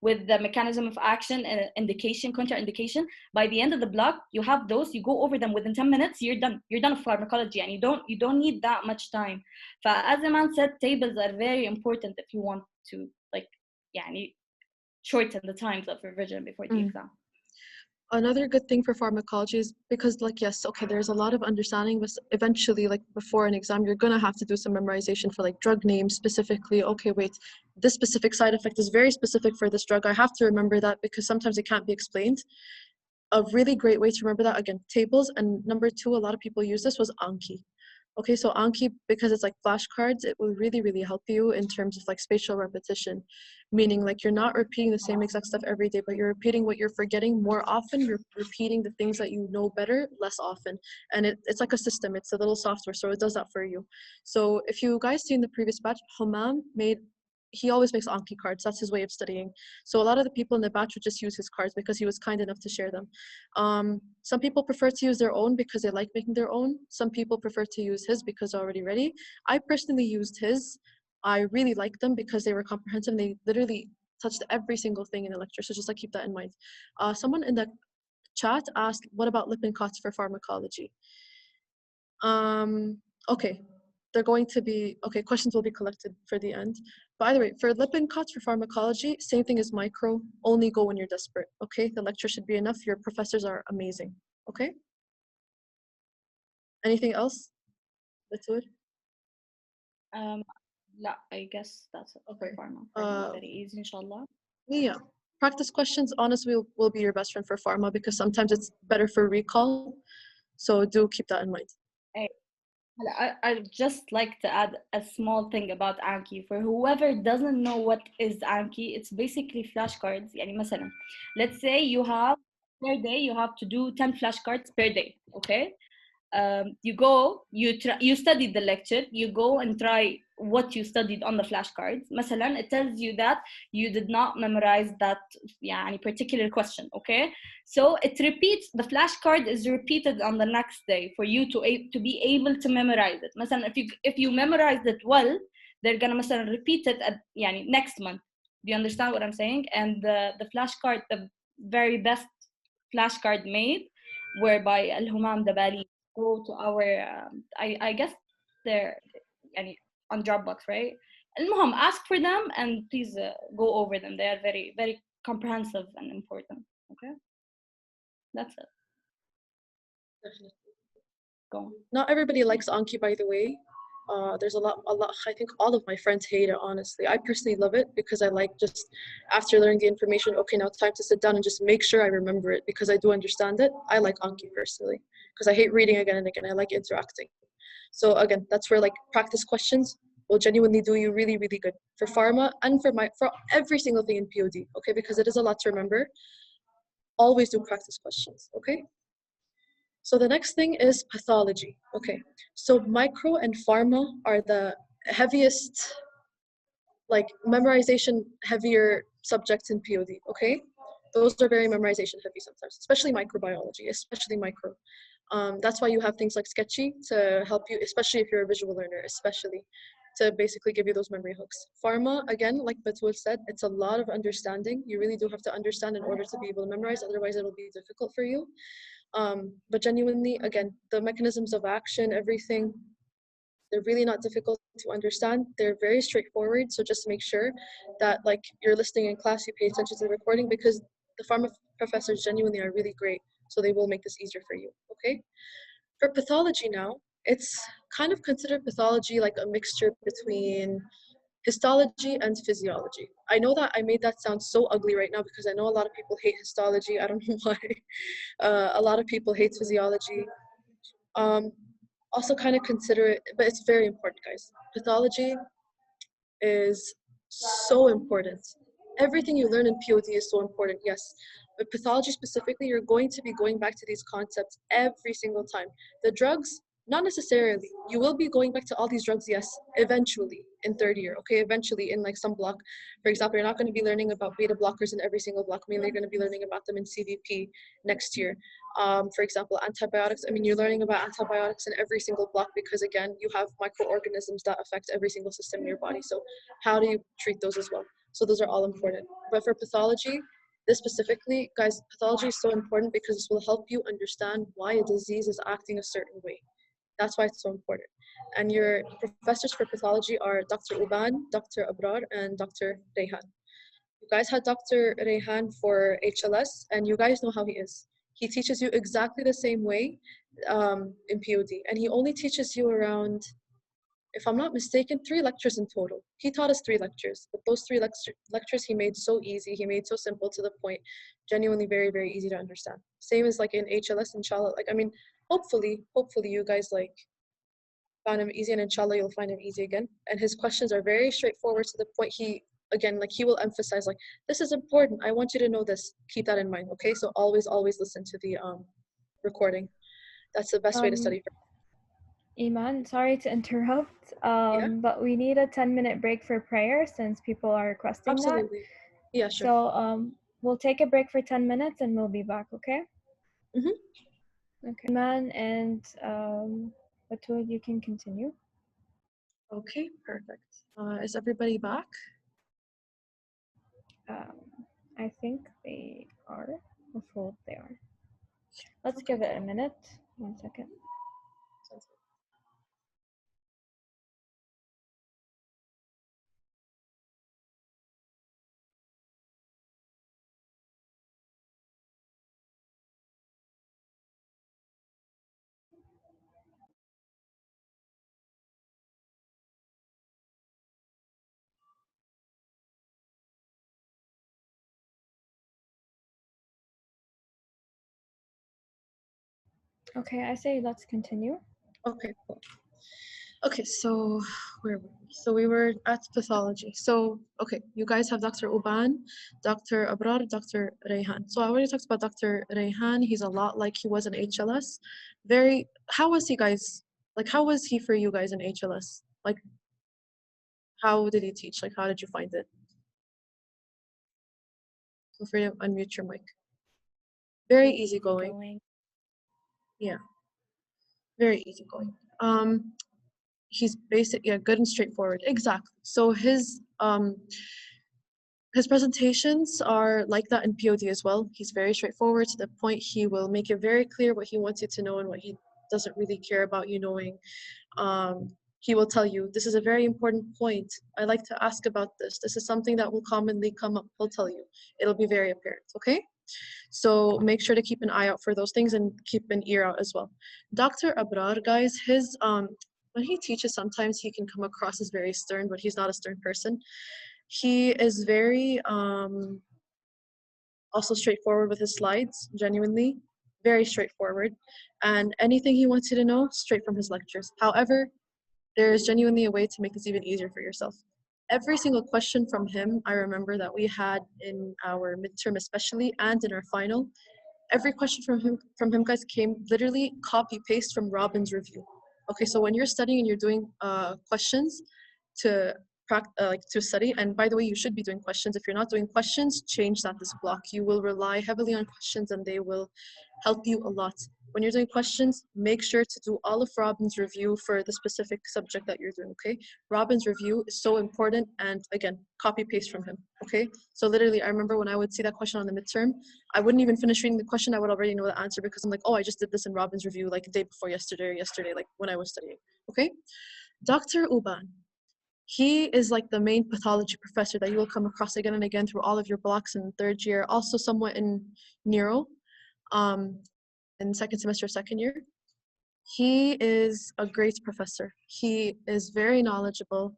with the mechanism of action and indication, contraindication. By the end of the block, you have those. You go over them within 10 minutes. You're done. You're done with pharmacology, and you don't need that much time. As Iman said, tables are very important if you want to like, يعني shorten the times of revision before the exam. Another good thing for pharmacology is because, like, yes, okay, there's a lot of understanding, but eventually, like, before an exam, you're gonna have to do some memorization for like drug names specifically. Okay, wait, this specific side effect is very specific for this drug. I have to remember that because sometimes it can't be explained. A really great way to remember that, again, tables. And number two, a lot of people use this, was Anki. Okay, so Anki, because it's like flashcards, it will really, really help you in terms of like spatial repetition, meaning like you're not repeating the same exact stuff every day, but you're repeating what you're forgetting more often. You're repeating the things that you know better less often. And it's like a system, it's a little software, so it does that for you. So if you guys see in the previous batch, Humam he always makes Anki cards. That's his way of studying. So a lot of the people in the batch would just use his cards because he was kind enough to share them. Some people prefer to use their own because they like making their own. Some people prefer to use his because they're already ready. I personally used his. I really liked them because they were comprehensive. They literally touched every single thing in the lecture. So just like keep that in mind. Someone in the chat asked, what about Lippincotts for pharmacology? Okay, they're going to be, okay, questions will be collected for the end. By the way, for Lippincotts for pharmacology, same thing as micro, only go when you're desperate, okay? The lecture should be enough. Your professors are amazing, okay? Anything else? That's it? لا, I guess that's it for Okay. pharma. Very easy, inshallah. Yeah. Practice questions, honestly, will be your best friend for pharma because sometimes it's better for recall. So do keep that in mind. I'd just like to add a small thing about Anki. For whoever doesn't know what is Anki, it's basically flashcards. يعني مثلا, let's say you have per day, you have to do 10 flashcards per day, okay? You go, you studied the lecture, you go and try what you studied on the flashcards. مثلا, it tells you that you did not memorize that يعني, particular question, okay? So it repeats, the flashcard is repeated on the next day for you to be able to memorize it. مثلا, if you memorized it well, they're gonna مثلا repeat it at يعني, next month. Do you understand what I'm saying? And the flashcard, the very best flashcard made, whereby Al-Humam Dabali go to our I guess they're يعني, on Dropbox, right? المهم, ask for them and please go over them. They are very, very comprehensive and important. Okay, that's it. Go on. Not everybody likes Anki, by the way. There's a lot. I think all of my friends hate it, honestly. I personally love it because I like just after learning the information, okay, now it's time to sit down and just make sure I remember it because I do understand it. I like Anki personally because I hate reading again and again. I like interacting. So again, that's where like practice questions will genuinely do you really, really good for pharma and for every single thing in POD, okay? Because it is a lot to remember. Always do practice questions, okay? So the next thing is pathology. Okay, so micro and pharma are the heaviest, like memorization heavier subjects in POD, okay? Those are very memorization heavy sometimes, especially microbiology, especially micro. That's why you have things like Sketchy to help you, especially if you're a visual learner, especially to basically give you those memory hooks. Pharma, again, like Batul said, it's a lot of understanding. You really do have to understand in order to be able to memorize, otherwise it'll be difficult for you. But genuinely, again, the mechanisms of action, everything, they're really not difficult to understand. They're very straightforward. So just make sure that like you're listening in class, you pay attention to the recording because the pharma professors genuinely are really great. So they will make this easier for you, okay? For pathology now, it's kind of considered pathology like a mixture between histology and physiology. I know that I made that sound so ugly right now because I know a lot of people hate histology. I don't know why. A lot of people hate physiology. Also kind of consider it, but it's very important, guys. Pathology is so important. Everything you learn in POD is so important, yes. But pathology specifically, you're going to be going back to these concepts every single time. The drugs, not necessarily. You will be going back to all these drugs, yes, eventually in third year, okay? Eventually in like some block. For example, you're not going to be learning about beta blockers in every single block. Mainly you're going to be learning about them in CVP next year. For example, antibiotics. I mean, you're learning about antibiotics in every single block because again, you have microorganisms that affect every single system in your body. So how do you treat those as well? So those are all important. But for pathology, this specifically, guys, pathology is so important because this will help you understand why a disease is acting a certain way. That's why it's so important. And your professors for pathology are Dr. Uban, Dr. Abrar, and Dr. Rehan. You guys had Dr. Rehan for HLS, and you guys know how he is. He teaches you exactly the same way in POD, and he only teaches you around, if I'm not mistaken, 3 lectures in total. He taught us 3 lectures, but those 3 lectures he made so easy, he made so simple to the point, genuinely very, very easy to understand. Same as like in HLS, inshallah. Like, I mean, hopefully you guys like found him easy, and inshallah you'll find him easy again. And his questions are very straightforward to the point. He again, like, he will emphasize like, this is important, I want you to know this, keep that in mind. Okay, so always listen to the recording. That's the best way to study. Iman, sorry to interrupt, Yeah, but we need a 10-minute break for prayer since people are requesting absolutely. that. Yeah, sure. So we'll take a break for 10 minutes and we'll be back, okay? Okay. Iman and Batul, you can continue. Okay, perfect. Is everybody back? I think they are. Let's hope they are. Let's give it a minute. 1 second. Sounds good. Okay, I say let's continue. Okay, cool. Okay, so where were we? So we were at pathology. So, okay, you guys have Dr. Uban, Dr. Abrar, Dr. Rayhan. So I already talked about Dr. Rayhan. He's a lot like he was in HLS. How was he, guys? Like, how was he for you guys in HLS? Like, how did he teach? Like, how did you find it? Feel free to unmute your mic. Very easygoing. Yeah, very easygoing. He's good and straightforward. Exactly. So his presentations are like that in POD as well. He's very straightforward to the point. He will make it very clear what he wants you to know and what he doesn't really care about you knowing. He will tell you, this is a very important point. I like to ask about this. This is something that will commonly come up. He'll tell you. It'll be very apparent, okay? So make sure to keep an eye out for those things and keep an ear out as well. Dr. Abrar, guys, his when he teaches, sometimes he can come across as very stern, but he's not a stern person. He is very also straightforward with his slides, genuinely, very straightforward. And anything he wants you to know, straight from his lectures. However, there is genuinely a way to make this even easier for yourself. Every single question from him, I remember that we had in our midterm especially, and in our final, every question from him guys came literally copy paste from Robin's review. Okay, so when you're studying and you're doing questions to to study, and by the way, you should be doing questions. If you're not doing questions, change that this block. You will rely heavily on questions and they will help you a lot. When you're doing questions, make sure to do all of Robin's review for the specific subject that you're doing, okay? Robin's review is so important, and again, copy paste from him, okay? So literally, I remember when I would see that question on the midterm, I wouldn't even finish reading the question, I would already know the answer because I'm like, oh, I just did this in Robin's review like the day before yesterday, like when I was studying, okay? Dr. Uban, he is like the main pathology professor that you will come across again and again through all of your blocks in third year, also somewhat in neuro. In second semester, second year. He is a great professor. He is very knowledgeable.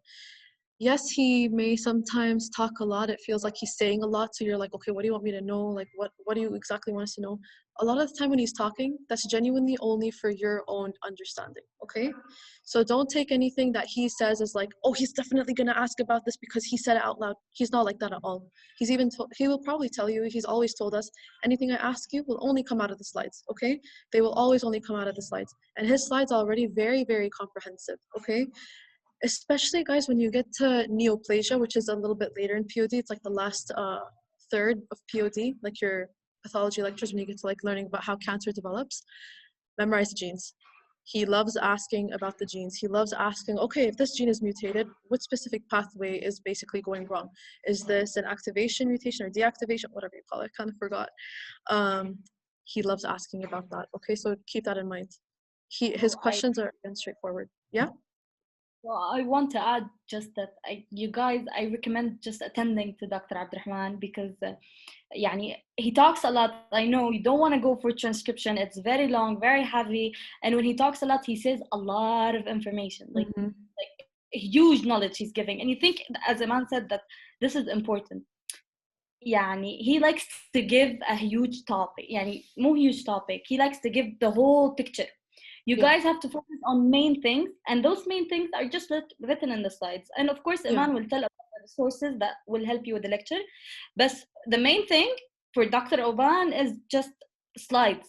Yes, he may sometimes talk a lot. It feels like he's saying a lot. So you're like, okay, what do you want me to know? Like, what do you exactly want us to know? A lot of the time when he's talking, that's genuinely only for your own understanding, okay? So don't take anything that he says as like, oh, he's definitely gonna ask about this because he said it out loud. He's not like that at all. He will probably tell you, he's always told us, anything I ask you will only come out of the slides, okay? They will always only come out of the slides. And his slides are already very, very comprehensive, okay? Especially, guys, when you get to neoplasia, which is a little bit later in POD, it's like the last third of POD, like your pathology lectures, when you get to like learning about how cancer develops, memorize the genes. He loves asking about the genes. He loves asking, okay, if this gene is mutated, what specific pathway is basically going wrong? Is this an activation mutation or deactivation, whatever you call it, I kind of forgot. He loves asking about that, okay? So keep that in mind. His questions are again straightforward. Yeah? Well, I want to add just that I recommend just attending to Dr. Abdurrahman because he talks a lot. I know you don't want to go for transcription. It's very long, very heavy. And when he talks a lot, he says a lot of information, like huge knowledge he's giving. And you think, as Iman said, that this is important. He likes to give a huge topic. مو huge topic. He likes to give the whole picture. You Yeah. guys have to focus on main things, and those main things are just written in the slides. And of course, Iman will tell about the resources that will help you with the lecture. But the main thing for Dr. Oban is just slides.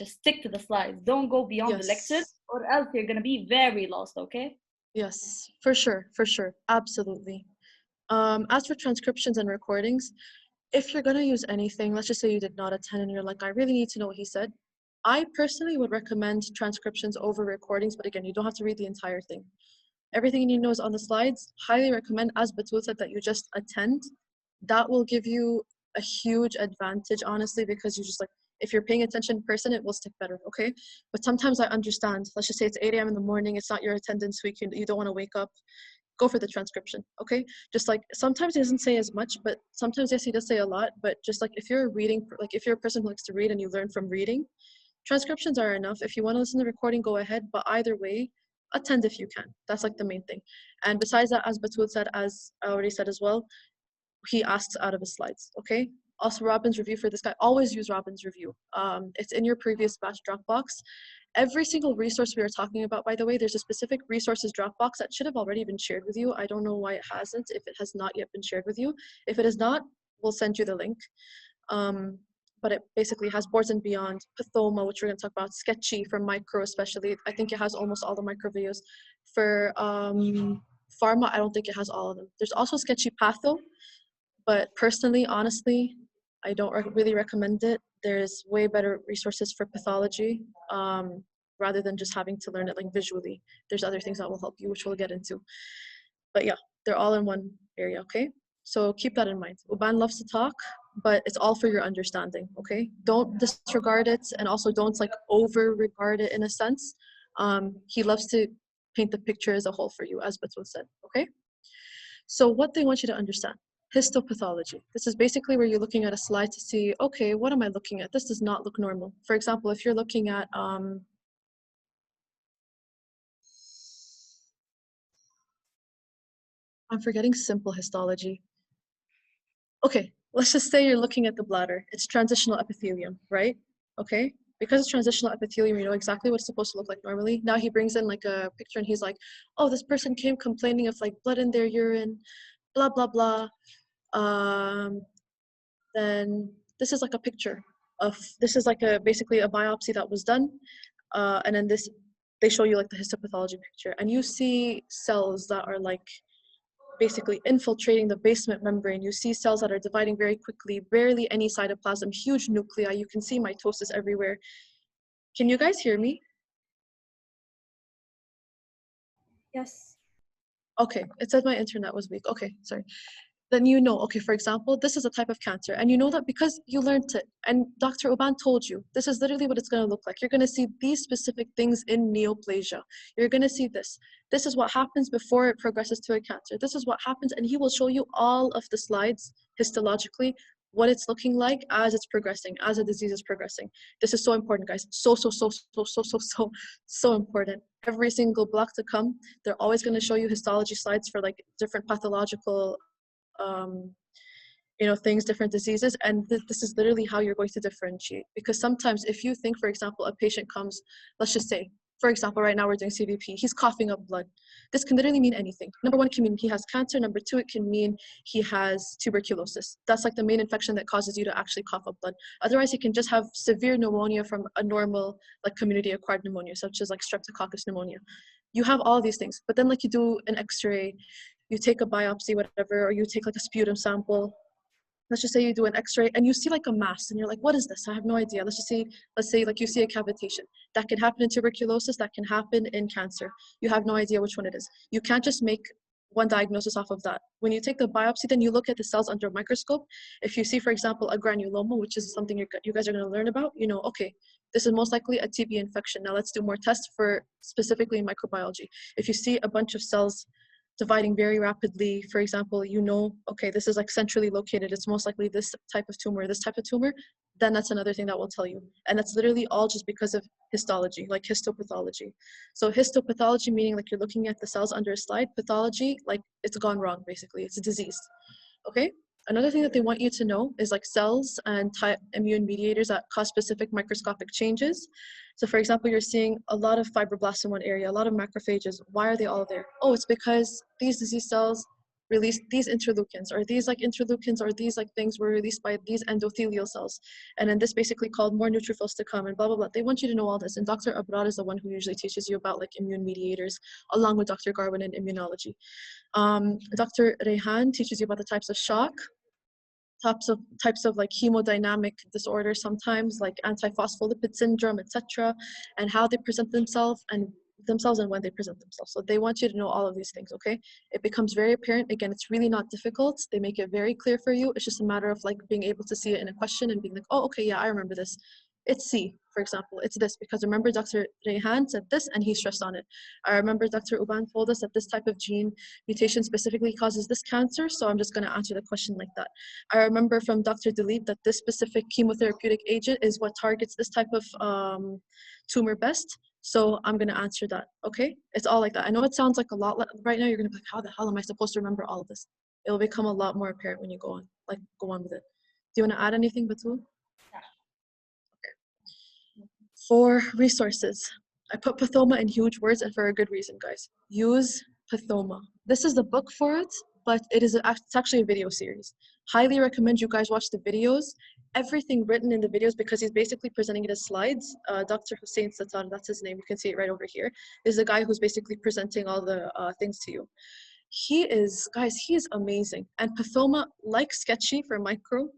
Just stick to the slides. Don't go beyond the lecture, or else you're going to be very lost, okay? Yes, for sure, absolutely. As for transcriptions and recordings, if you're gonna use anything, let's just say you did not attend and you're like, I really need to know what he said, I personally would recommend transcriptions over recordings, but again, you don't have to read the entire thing. Everything you need to know is on the slides. Highly recommend, as Batul said, that you just attend. That will give you a huge advantage, honestly, because you just like, if you're paying attention in person, it will stick better, okay? But sometimes I understand, let's just say it's 8 a.m. in the morning, it's not your attendance week, you don't wanna wake up, go for the transcription, okay? Just like, sometimes he doesn't say as much, but sometimes, yes, he does say a lot, but just like, if you're reading, like if you're a person who likes to read and you learn from reading, transcriptions are enough. If you wanna listen to the recording, go ahead, but either way, attend if you can. That's like the main thing. And besides that, as Batul said, as I already said as well, he asks out of his slides, okay? Also, Robin's review for this guy, always use Robin's review. It's in your previous batch Dropbox. Every single resource we are talking about, by the way, there's a specific resources Dropbox that should have already been shared with you. I don't know why it hasn't, if it has not yet been shared with you. If it is not, we'll send you the link. But it basically has boards and beyond, pathoma, which we're gonna talk about, sketchy for micro especially. I think it has almost all the micro videos. For pharma, I don't think it has all of them. There's also sketchy patho, but personally, honestly, I don't really recommend it. There's way better resources for pathology, rather than just having to learn it like visually. There's other things that will help you, which we'll get into. But yeah, they're all in one area, okay? So keep that in mind. Uban loves to talk, but it's all for your understanding, okay? Don't disregard it, and also don't like over-regard it in a sense. He loves to paint the picture as a whole for you, as Batul said, okay? So what they want you to understand, histopathology. This is basically where you're looking at a slide to see, okay, what am I looking at? This does not look normal. For example, if you're looking at, I'm forgetting simple histology. Okay, let's just say you're looking at the bladder. It's transitional epithelium, right? Okay, because it's transitional epithelium, you know exactly what it's supposed to look like normally. Now he brings in like a picture and he's like, oh, this person came complaining of like blood in their urine, blah, blah, blah. Then this is like a picture of, this is like basically a biopsy that was done. And then they show you like the histopathology picture, and you see cells that are like basically infiltrating the basement membrane. You see cells that are dividing very quickly, barely any cytoplasm, huge nuclei. You can see mitosis everywhere. Can you guys hear me? Yes. Okay, it said my internet was weak. Okay, sorry. Then you know, okay, for example, this is a type of cancer, and you know that because you learned it, and Dr. Oban told you, this is literally what it's going to look like. You're going to see these specific things in neoplasia. You're going to see this. This is what happens before it progresses to a cancer. This is what happens, and he will show you all of the slides histologically, what it's looking like as it's progressing, as a disease is progressing. This is so important, guys. So important. Every single block to come, they're always going to show you histology slides for like different pathological you know, things, different diseases, and this is literally how you're going to differentiate. Because sometimes if you think, for example, a patient comes, let's just say, for example, right now we're doing CVP, he's coughing up blood. This can literally mean anything. Number one, it can mean he has cancer. Number two, it can mean he has tuberculosis. That's like the main infection that causes you to actually cough up blood. Otherwise, he can just have severe pneumonia from a normal, like community-acquired pneumonia, such as like streptococcus pneumonia. You have all these things, but then like you do an X-ray, you take a biopsy, whatever, or you take like a sputum sample. Let's just say you do an X-ray and you see like a mass and you're like, what is this? I have no idea. Let's say like you see a cavitation. That can happen in tuberculosis, that can happen in cancer. You have no idea which one it is. You can't just make one diagnosis off of that. When you take the biopsy, then you look at the cells under a microscope. If you see, for example, a granuloma, which is something you guys are going to learn about, you know, okay, this is most likely a TB infection. Now let's do more tests for specifically microbiology. If you see a bunch of cells dividing very rapidly, for example, you know, okay, this is like centrally located, it's most likely this type of tumor, then that's another thing that will tell you. And that's literally all just because of histology, like histopathology. So histopathology meaning like you're looking at the cells under a slide, pathology, like it's gone wrong, basically, it's a disease, okay? Another thing that they want you to know is like cells and immune mediators that cause specific microscopic changes. So for example, you're seeing a lot of fibroblasts in one area, a lot of macrophages. Why are they all there? Oh, it's because these disease cells release these interleukins, or these like interleukins, or these like things were released by these endothelial cells. And then this basically called more neutrophils to come and blah, blah, blah. They want you to know all this. And Dr. Abrar is the one who usually teaches you about like immune mediators, along with Dr. Garwin in immunology. Dr. Rehan teaches you about the types of shock, types of like hemodynamic disorders, sometimes like antiphospholipid syndrome, etc., and how they present themselves and when they present themselves. So they want you to know all of these things, okay? It becomes very apparent. Again, it's really not difficult. They make it very clear for you. It's just a matter of like being able to see it in a question and being like, oh, okay, yeah, I remember this. It's C, for example. It's this because remember Dr. Rehan said this and he stressed on it. I remember Dr. Uban told us that this type of gene mutation specifically causes this cancer, so I'm just going to answer the question like that. I remember from Dr. Dilip that this specific chemotherapeutic agent is what targets this type of tumor best, so I'm going to answer that, okay? It's all like that. I know it sounds like a lot right now. You're going to be like, how the hell am I supposed to remember all of this? It'll become a lot more apparent when you go on with it. Do you want to add anything, Batul? For resources, I put Pathoma in huge words and for a good reason, guys. Use Pathoma. This is the book for it, but it's actually a video series. Highly recommend you guys watch the videos. Everything written in the videos, because he's basically presenting it as slides. Dr. Hussein Satar, that's his name. You can see it right over here. Is the guy who's basically presenting all the things to you. He is amazing. And Pathoma, like Sketchy for micro,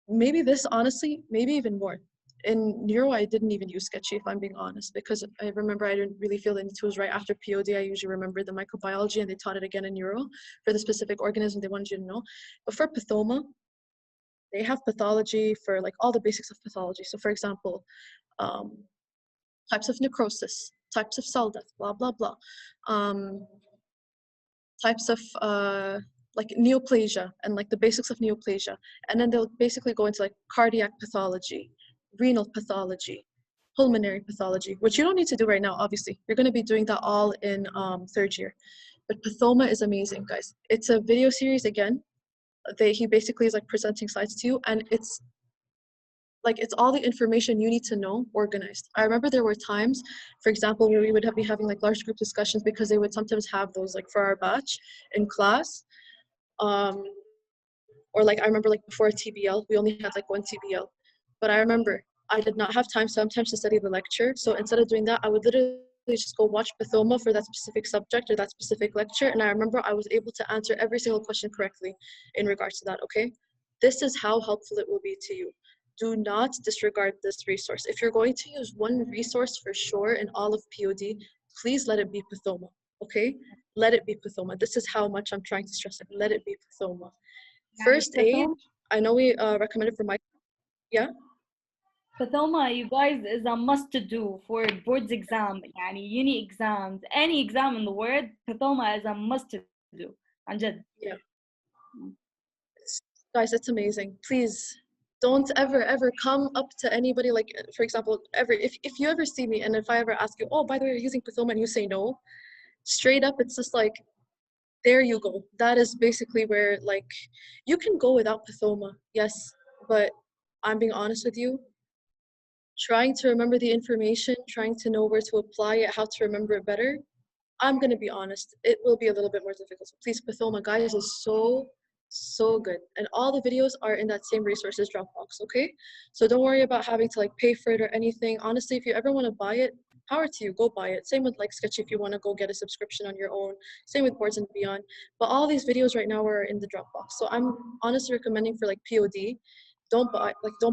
maybe this honestly, maybe even more. In neuro, I didn't even use Sketchy, if I'm being honest, because I remember I didn't really feel the need to. It was right after POD. I usually remember the microbiology, and they taught it again in neuro for the specific organism they wanted you to know. But for Pathoma, they have pathology for like all the basics of pathology. So for example, types of necrosis, types of cell death, blah, blah, blah. Types of like neoplasia and like the basics of neoplasia. And then they'll basically go into like cardiac pathology, renal pathology, pulmonary pathology, which you don't need to do right now, obviously. You're going to be doing that all in third year. But Pathoma is amazing, guys. It's a video series again. He basically is like presenting slides to you, and it's all the information you need to know organized. I remember there were times, for example, where we would be having like large group discussions, because they would sometimes have those like for our batch in class. Or like I remember like before a TBL, we only had like one TBL. But I remember I did not have time sometimes to study the lecture. So instead of doing that, I would literally just go watch Pathoma for that specific subject or that specific lecture. And I remember I was able to answer every single question correctly in regards to that, okay? This is how helpful it will be to you. Do not disregard this resource. If you're going to use one resource for sure in all of POD, please let it be Pathoma, okay? Let it be Pathoma. This is how much I'm trying to stress it. Let it be Pathoma. First aid, I know we recommended for yeah? Pathoma, you guys, is a must-do for boards exam, يعني uni exams, any exam in the world, Pathoma is a must-do. عن جد. Yeah. Guys, it's amazing. Please don't ever come up to anybody, like, for example, if you ever see me and if I ever ask you, oh, by the way, you're using Pathoma, and you say no, straight up, it's just like, there you go. That is basically where, like, you can go without Pathoma, yes, but I'm being honest with you, trying to remember the information, trying to know where to apply it, how to remember it better, I'm going to be honest, it will be a little bit more difficult. So please, Pathoma, guys, is so good. And all the videos are in that same resources Dropbox, okay? So don't worry about having to like pay for it or anything. Honestly, if you ever want to buy it, power to you, go buy it. Same with like Sketchy if you want to go get a subscription on your own. Same with Boards and Beyond. But all these videos right now are in the Dropbox. So I'm honestly recommending for like POD, don't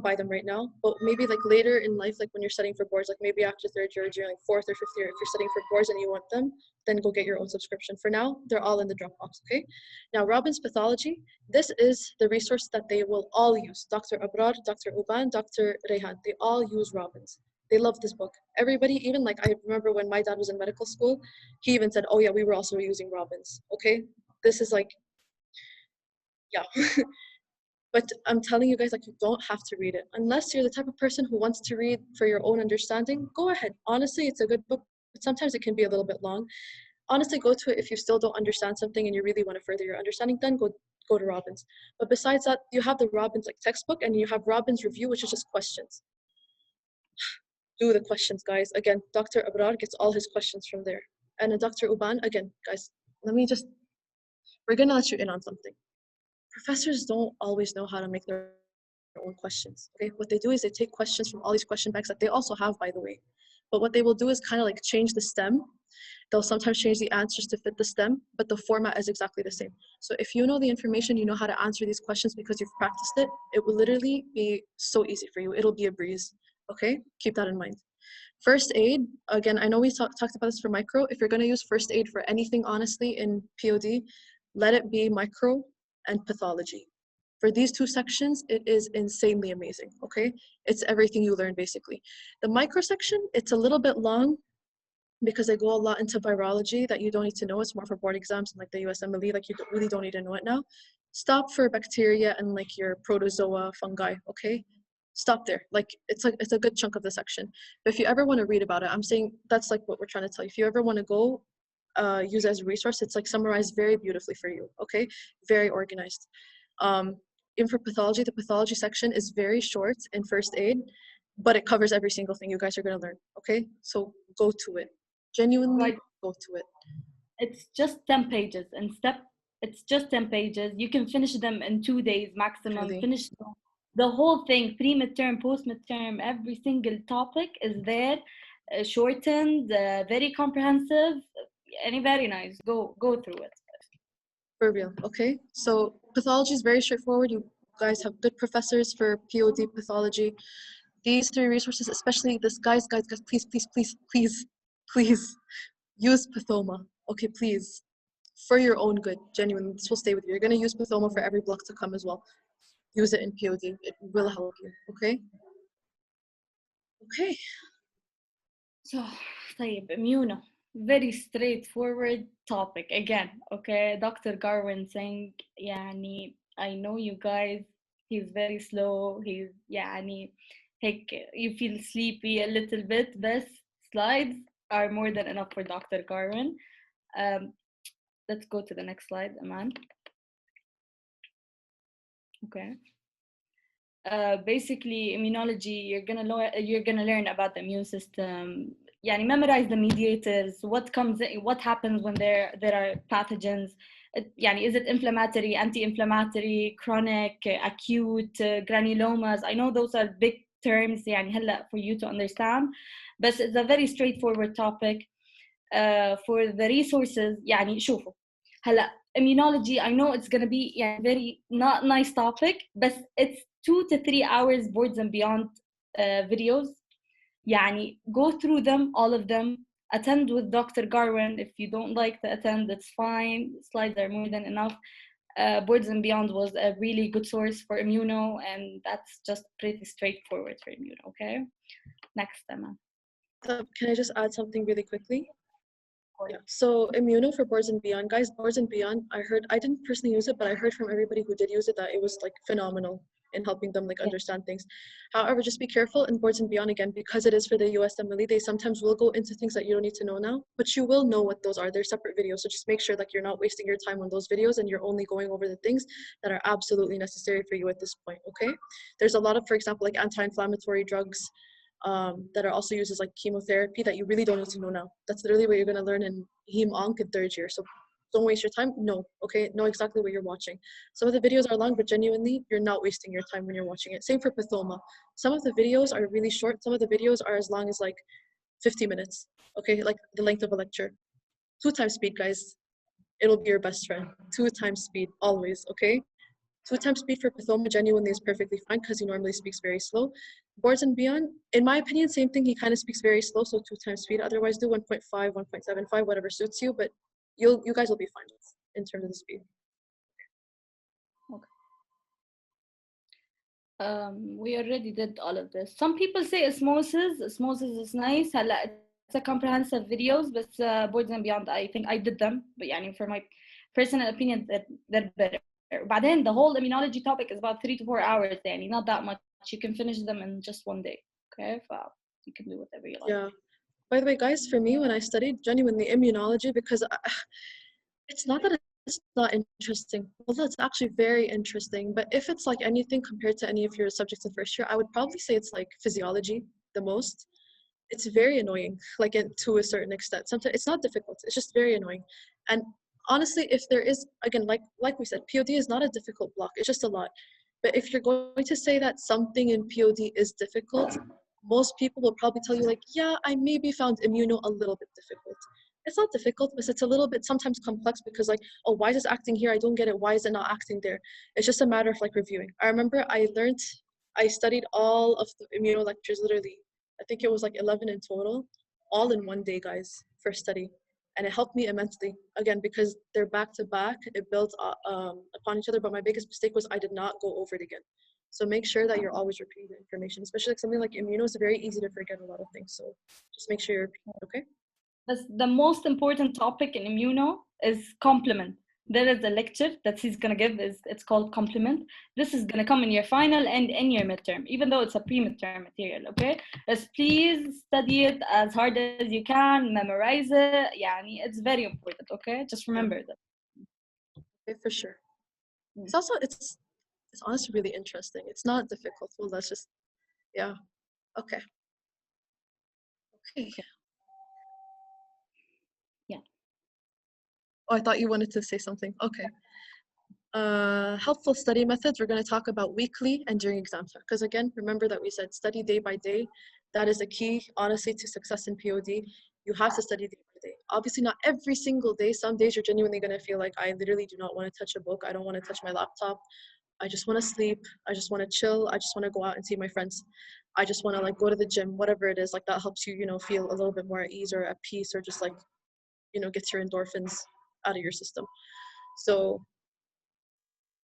buy them right now, but maybe like later in life, like when you're studying for boards, like maybe after third year, during like fourth or fifth year, if you're studying for boards and you want them, then go get your own subscription. For now, they're all in the Dropbox, okay? Now, Robin's Pathology, this is the resource that they will all use. Dr. Abrar, Dr. Uban, Dr. Rehan, they all use Robin's. They love this book. Everybody, even like I remember when my dad was in medical school, he even said, oh yeah, we were also using Robin's, okay? This is like, yeah. But I'm telling you guys, like, you don't have to read it. Unless you're the type of person who wants to read for your own understanding, go ahead. Honestly, it's a good book, but sometimes it can be a little bit long. Honestly, go to it if you still don't understand something and you really want to further your understanding, then go to Robbins. But besides that, you have the Robbins like textbook, and you have Robbins review, which is just questions. do the questions, guys. Again, Dr. Abrar gets all his questions from there. And Dr. Uban, again, guys, we're gonna let you in on something. Professors don't always know how to make their own questions, okay? What they do is they take questions from all these question banks that they also have, by the way. But what they will do is kind of like change the stem. They'll sometimes change the answers to fit the stem, but the format is exactly the same. So if you know the information, you know how to answer these questions because you've practiced it, it will literally be so easy for you. It'll be a breeze, okay? Keep that in mind. First aid, again, I know we talked about this for micro. If you're gonna use first aid for anything, honestly, in POD, let it be micro and pathology. For these two sections, it is insanely amazing, okay? It's everything you learn, basically. The micro section, it's a little bit long because they go a lot into virology that you don't need to know. It's more for board exams and like the USMLE, like you really don't need to know it now. Stop for bacteria and like your protozoa, fungi, okay? Stop there. Like it's a good chunk of the section. But if you ever want to read about it, I'm saying that's like what we're trying to tell you. If you ever want to go use it as a resource, it's like summarized very beautifully for you, okay? Very organized. In for pathology, the pathology section is very short in first aid, but it covers every single thing you guys are going to learn, okay? So go to it. Genuinely go to it. It's just 10 pages and it's just 10 pages. You can finish them in 2 days maximum. Really? Finish the whole thing, pre-midterm, post-midterm, every single topic is there, shortened, very comprehensive, and very nice. Go through it. For real, okay? So pathology is very straightforward. You guys have good professors for POD pathology. These three resources, especially this, guys, please use Pathoma, okay, please, for your own good, genuinely, this will stay with you. You're gonna use Pathoma for every block to come as well. Use it in POD, it will help you, okay? Okay. So, طيب, immuno, very straightforward topic again, okay? Dr. Garwin saying, يعني, I know you guys, he's very slow, he's, يعني, هيك, you feel sleepy a little bit, but slides are more than enough for Dr. Garwin. Let's go to the next slide, Aman. Okay. Basically, immunology, you're gonna learn about the immune system. يعني memorize the mediators. What happens when there are pathogens? يعني is it inflammatory, anti-inflammatory, chronic, acute, granulomas? I know those are big terms يعني هلا for you to understand, but it's a very straightforward topic. For the resources يعني شوفوا هلا immunology, I know it's gonna be يعني very not nice topic, but it's 2 to 3 hours boards and beyond videos. يعني go through them, all of them. Attend with Dr. Garwin. If you don't like to attend, it's fine. Slides are more than enough. Boards and Beyond was a really good source for immuno, and that's just pretty straightforward for immuno, okay? Next, Emma. Can I just add something really quickly? Yeah. So immuno for Boards and Beyond, guys, Boards and Beyond, I didn't personally use it, but I heard from everybody who did use it that it was like phenomenal in helping them like understand things. However, just be careful in Boards and Beyond, again, because it is for the USMLE, they sometimes will go into things that you don't need to know now, but you will know what those are. They're separate videos, so just make sure like you're not wasting your time on those videos and you're only going over the things that are absolutely necessary for you at this point, okay? There's a lot of, for example, like anti-inflammatory drugs, that are also used as like chemotherapy that you really don't need to know now. That's literally what you're going to learn in Heme Onc in 3rd year. So don't waste your time. No, okay? Know exactly what you're watching. Some of the videos are long, but genuinely, you're not wasting your time when you're watching it. Same for Pathoma. Some of the videos are really short. Some of the videos are as long as like 50 minutes, okay? Like the length of a lecture. 2 times speed, guys. It'll be your best friend. 2 times speed, always, okay? 2 times speed for Pathoma genuinely is perfectly fine because he normally speaks very slow. Boards and Beyond, in my opinion, same thing. He kind of speaks very slow, so 2 times speed. Otherwise, do 1.5, 1.75, whatever suits you. But you guys will be fine in terms of the speed. Okay. We already did all of this. Some people say osmosis. Osmosis is nice. It's a comprehensive videos, but Boards and Beyond, I think I did them. But يعني for my personal opinion, they're better. But then the whole immunology topic is about 3 to 4 hours. يعني not that much. You can finish them in just 1 day. Okay, so you can do whatever you like. Yeah. By the way, guys, for me, when I studied genuinely immunology, because it's not that it's not interesting. Well, that's actually very interesting. But if it's like anything compared to any of your subjects in 1st year, I would probably say it's like physiology the most. it's very annoying, like to a certain extent. Sometimes it's not difficult, it's just very annoying. And honestly, if there is, again, like we said, POD is not a difficult block, it's just a lot. But if you're going to say that something in POD is difficult, most people will probably tell you like, yeah, I maybe found immuno a little bit difficult. It's not difficult, but it's a little bit sometimes complex because like, oh, why is this acting here? I don't get it. Why is it not acting there? It's just a matter of like reviewing. I remember I studied all of the immuno lectures, literally. I think it was like 11 in total, all in one day, guys, for study. And it helped me immensely, again, because they're back to back, it builds upon each other. But my biggest mistake was I did not go over it again. So make sure that you're always repeating the information, especially like something like immuno is very easy to forget a lot of things. So just make sure you're repeating, okay? The most important topic in immuno is complement. There is a lecture that he's going to give, it's called complement. This is going to come in your final and in your midterm, even though it's a pre-midterm material, okay? Just please study it as hard as you can, memorize it. Yani, it's very important, okay? Just remember that. Okay, for sure. It's also, it's honestly really interesting. It's not difficult. Well, that's just, yeah. Okay. Okay. Yeah. Oh, I thought you wanted to say something. Okay. Helpful study methods, we're going to talk about weekly and during exam time. Because again, remember that we said study day by day. That is a key, honestly, to success in POD. You have to study day by day. Obviously, not every single day. Some days you're genuinely going to feel like, I literally do not want to touch a book. I don't want to touch my laptop. I just want to sleep. I just want to chill. I just want to go out and see my friends. I just want to like go to the gym, whatever it is. Like that helps you, feel a little bit more at ease or at peace, or just like, gets your endorphins out of your system. So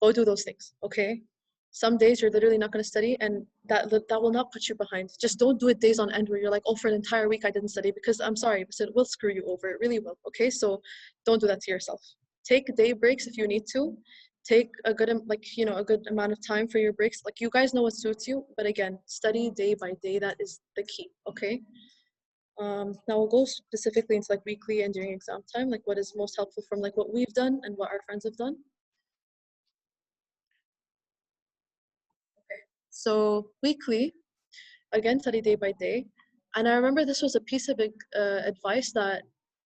go do those things, okay? Some days you're literally not going to study, and that will not put you behind. Just don't do it days on end where you're like, oh, for an entire week I didn't study, because I'm sorry, but it will screw you over. It really will, okay? So don't do that to yourself. Take day breaks if you need to. Take a good, a good amount of time for your breaks. Like, you guys know what suits you, but again, study day by day. That is the key, okay? Now we'll go specifically into like weekly and during exam time, like what is most helpful from like what we've done and what our friends have done. So weekly, again, study day by day. And I remember this was a piece of advice that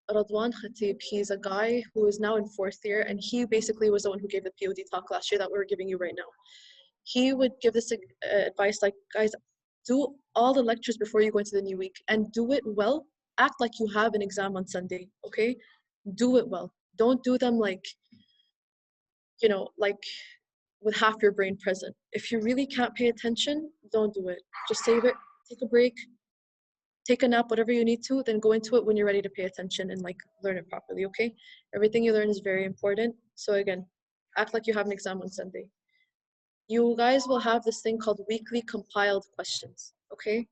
Radwan Khatib, he's a guy who is now in 4th year, and he basically was the one who gave the POD talk last year that we're giving you right now. He would give this advice like, guys, do all the lectures before you go into the new week, and do it well. Act like you have an exam on Sunday, okay? Do it well. Don't do them like, like with half your brain present. If you really can't pay attention, don't do it. Just save it, take a break, take a nap, whatever you need to, then go into it when you're ready to pay attention and like learn it properly, okay? Everything you learn is very important. So again, act like you have an exam on Sunday. You guys will have this thing called weekly compiled questions, okay?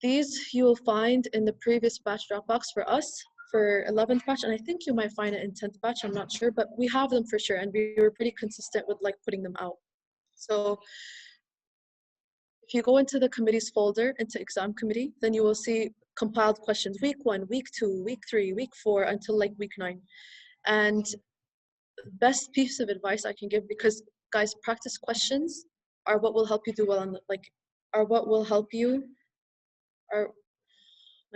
These you will find in the previous batch Dropbox for us for 11th batch, and I think you might find it in 10th batch, I'm not sure, but we have them for sure, and we were pretty consistent with like putting them out. So if you go into the committees folder, into exam committee, then you will see compiled questions, week 1, week 2, week 3, week 4, until like week 9. And best piece of advice I can give, because guys, practice questions are what will help you do well on my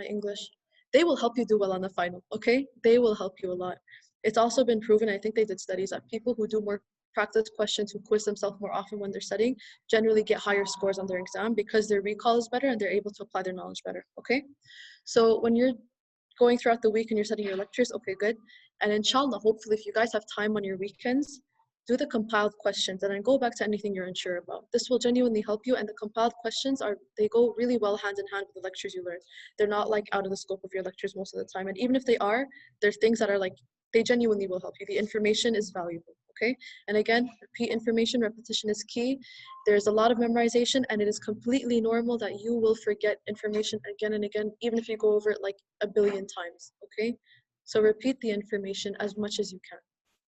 English, they will help you do well on the final, okay? They will help you a lot. It's also been proven, I think they did studies, that people who do more practice questions, who quiz themselves more often when they're studying, generally get higher scores on their exam because their recall is better and they're able to apply their knowledge better, okay? So when you're going throughout the week and you're studying your lectures, okay, good. And inshallah, hopefully, if you guys have time on your weekends, do the compiled questions and then go back to anything you're unsure about. This will genuinely help you, and the compiled questions they go really well hand in hand with the lectures you learn. They're not like out of the scope of your lectures most of the time, and even if they are, there's things that are like, they genuinely will help you. The information is valuable, okay? And again, repeat information, repetition is key. There's a lot of memorization, and it is completely normal that you will forget information again and again, even if you go over it like a billion times, okay? So repeat the information as much as you can.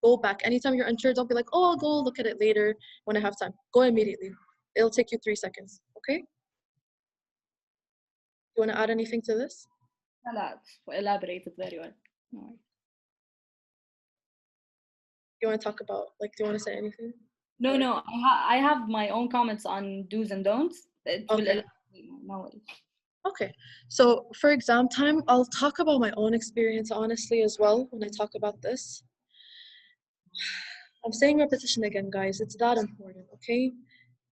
Go back. Anytime you're unsure, don't be like, oh, I'll go look at it later when I have time. Go immediately. It'll take you 3 seconds, okay? You want to add anything to this? Elaborated very well. No. You want to talk about, like, do you want to say anything? No, I have my own comments on do's and don'ts. It will Okay. no worries. Okay, so for exam time, I'll talk about my own experience honestly as well when I talk about this. I'm saying repetition again, guys. It's that important, okay?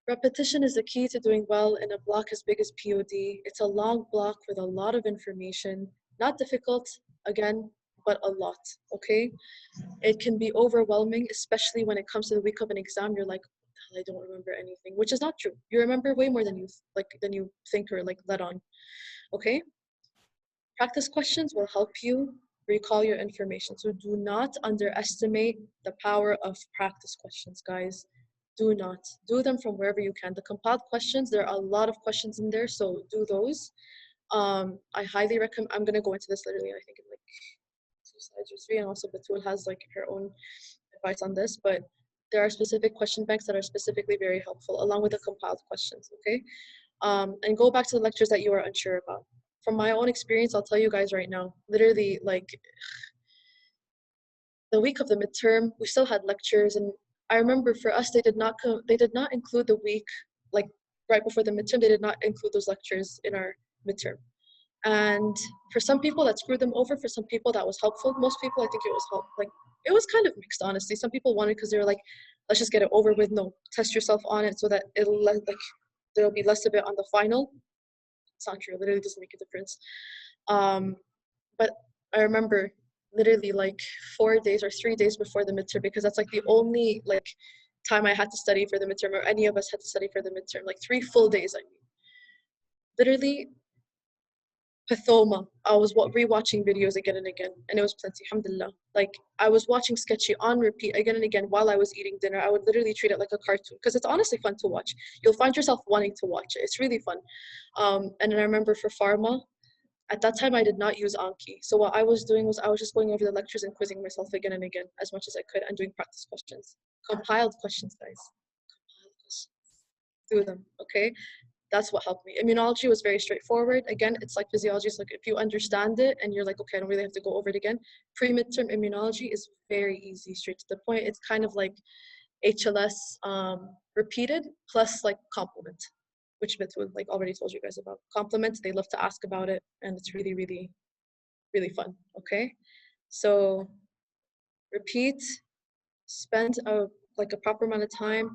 Repetition is the key to doing well in a block as big as POD. It's a long block with a lot of information. Not difficult, again, but a lot, okay? It can be overwhelming, especially when it comes to the week of an exam. You're like, I don't remember anything, which is not true. You remember way more than you think or like let on, okay? Practice questions will help you recall your information. So do not underestimate the power of practice questions, guys. Do not. Do them from wherever you can. The compiled questions, there are a lot of questions in there, so do those. I highly recommend, I'm gonna go into this literally, I think in like 2 slides or 3, and also Batul has like her own advice on this, but there are specific question banks that are specifically very helpful along with the compiled questions, okay? And go back to the lectures that you are unsure about. From my own experience, I'll tell you guys right now, literally like the week of the midterm, we still had lectures, and I remember for us, they did not include the week, like right before the midterm, they did not include those lectures in our midterm. And for some people that screwed them over, for some people that was helpful. Most people, I think it was like, it was kind of mixed, honestly. Some people wanted because they were like, let's just get it over with. No, test yourself on it so that it'll like, there'll be less of it on the final. It's not true, it literally doesn't make a difference. But I remember literally like 4 days or 3 days before the midterm, because that's like the only like time I had to study for the midterm, or any of us had to study for the midterm, like 3 full days, I mean. Literally, pathoma. I was rewatching videos again and again, and it was plenty, alhamdulillah. Like, I was watching Sketchy on repeat again and again while I was eating dinner. I would literally treat it like a cartoon, because it's honestly fun to watch. You'll find yourself wanting to watch it. It's really fun. And then I remember for pharma, at that time I did not use Anki. So what I was doing was I was just going over the lectures and quizzing myself again and again as much as I could, and doing practice questions. Compiled questions, guys. Compiled questions. Do them, okay? That's what helped me. Immunology was very straightforward. Again, it's like physiology. So like if you understand it and you're like, okay, I don't really have to go over it again. Pre-midterm immunology is very easy, straight to the point. It's kind of like HLS repeated plus like complement, which Batul like already told you guys about. Complement, they love to ask about it, and it's really, really, really fun. Okay, so repeat, spend like a proper amount of time.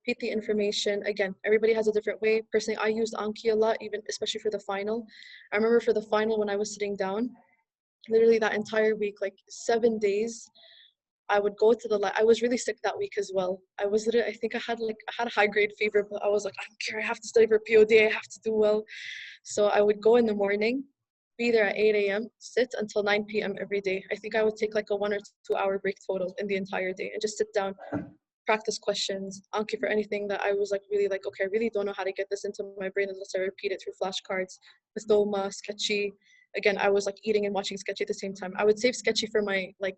Repeat the information. Again, everybody has a different way. Personally, I used Anki a lot, even especially for the final. I remember for the final when I was sitting down, literally that entire week, like 7 days, I would go to I was really sick that week as well. I was literally, I think I had a high grade fever, but I was like, I don't care, I have to study for POD, I have to do well. So I would go in the morning, be there at 8 a.m., sit until 9 p.m. every day. I think I would take like a 1 or 2 hour break total in the entire day, and just sit down, practice questions, Anki for anything that I was like really like, okay, I really don't know how to get this into my brain unless I repeat it through flashcards. Pathoma, Sketchy. Again, I was like eating and watching Sketchy at the same time. I would save Sketchy for my like